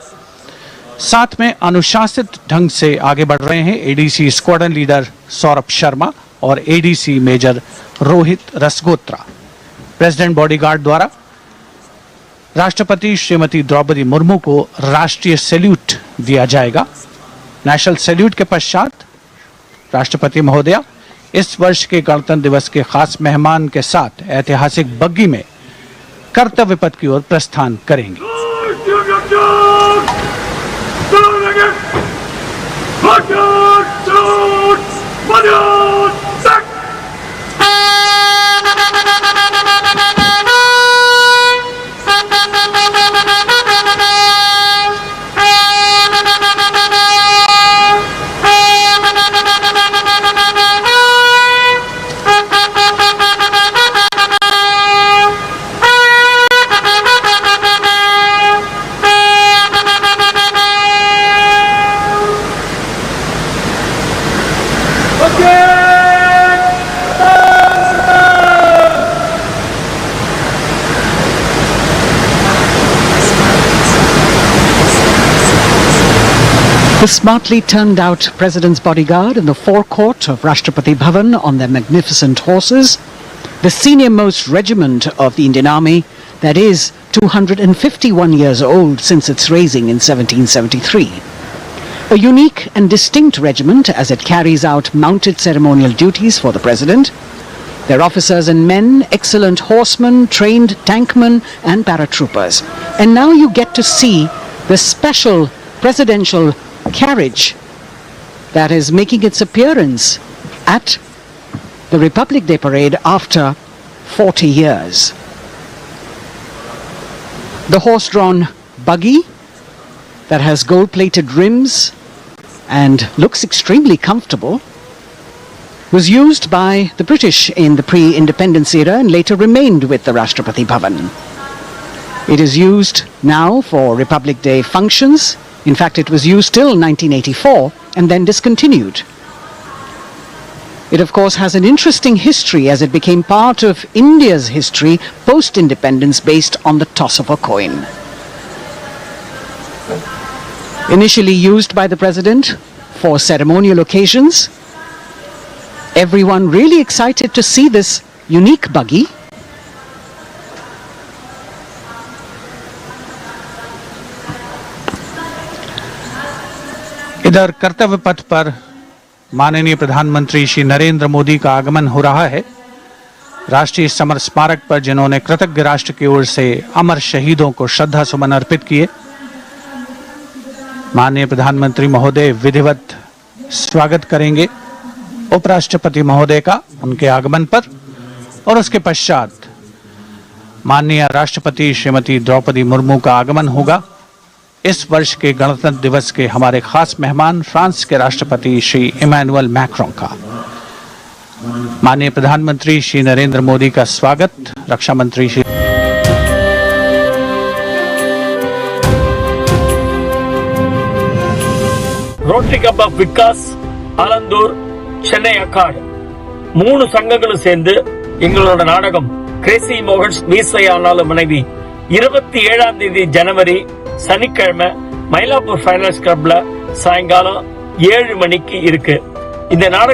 साथ में अनुशासित ढंग से आगे बढ़ रहे हैं ADC squadron leader Saurabh Sharma और ADC major Rohit Rasgotra. President bodyguard द्वारा राष्ट्रपति श्रीमती द्रौपदी मुर्मू को राष्ट्रीय सैल्यूट दिया जाएगा। नेशनल सैल्यूट के पश्चात राष्ट्रपति महोदया इस वर्ष के गणतंत्र दिवस के खास मेहमान के साथ ऐतिहासिक बग्गी में कर्तव्य पथ की ओर प्रस्थान करेंगी। The smartly turned out President's bodyguard in the forecourt of Rashtrapati Bhavan on their magnificent horses, the senior most regiment of the Indian Army, that is 251 years old since its raising in 1773. A unique and distinct regiment as it carries out mounted ceremonial duties for the President. Their officers and men, excellent horsemen, trained tankmen and paratroopers. And now you get to see the special presidential carriage that is making its appearance at the Republic Day Parade after 40 years. The horse-drawn buggy that has gold-plated rims and looks extremely comfortable was used by the British in the pre-independence era and later remained with the Rashtrapati Bhavan. It is used now for Republic Day functions. In fact, it was used till 1984 and then discontinued. It, of course, has an interesting history as it became part of India's history post-independence based on the toss of a coin. Initially used by the President for ceremonial occasions, everyone really excited to see this unique buggy. इधर कर्तव्य पथ पर माननीय प्रधानमंत्री श्री नरेंद्र मोदी का आगमन हो रहा है। राष्ट्रीय समर स्मारक पर जिन्होंने कृतज्ञ राष्ट्र की ओर से अमर शहीदों को श्रद्धा सुमन अर्पित किए, माननीय प्रधानमंत्री महोदय विधिवत स्वागत करेंगे उपराष्ट्रपति महोदय का उनके आगमन पर और उसके पश्चात माननीय राष्ट्रपति श्रीमती द्रौपदी मुर्मू का आगमन होगा। इस वर्ष के गणतंत्र दिवस के हमारे खास मेहमान फ्रांस के राष्ट्रपति श्री इमैनुअल मैक्रों का। माननीय प्रधानमंत्री श्री नरेंद्र मोदी का स्वागत, रक्षा मंत्री Shri rotary club of Vikas, Alandur, Chennai அக்காடு 3 சங்கங்களும் சேர்ந்து எங்களோட நாடகம் கிரேசி மோகன்ஸ் வீசை ஆனாலும் மனைவி 27ஆம் தேதி ஜனவரி சனிக்கிழமை மயிலாப்பூர் ஃபைனான்ஸ் கிளப்ல சாயங்காலம் 7 மணிக்கு இருக்கு. இந்த நாடகம்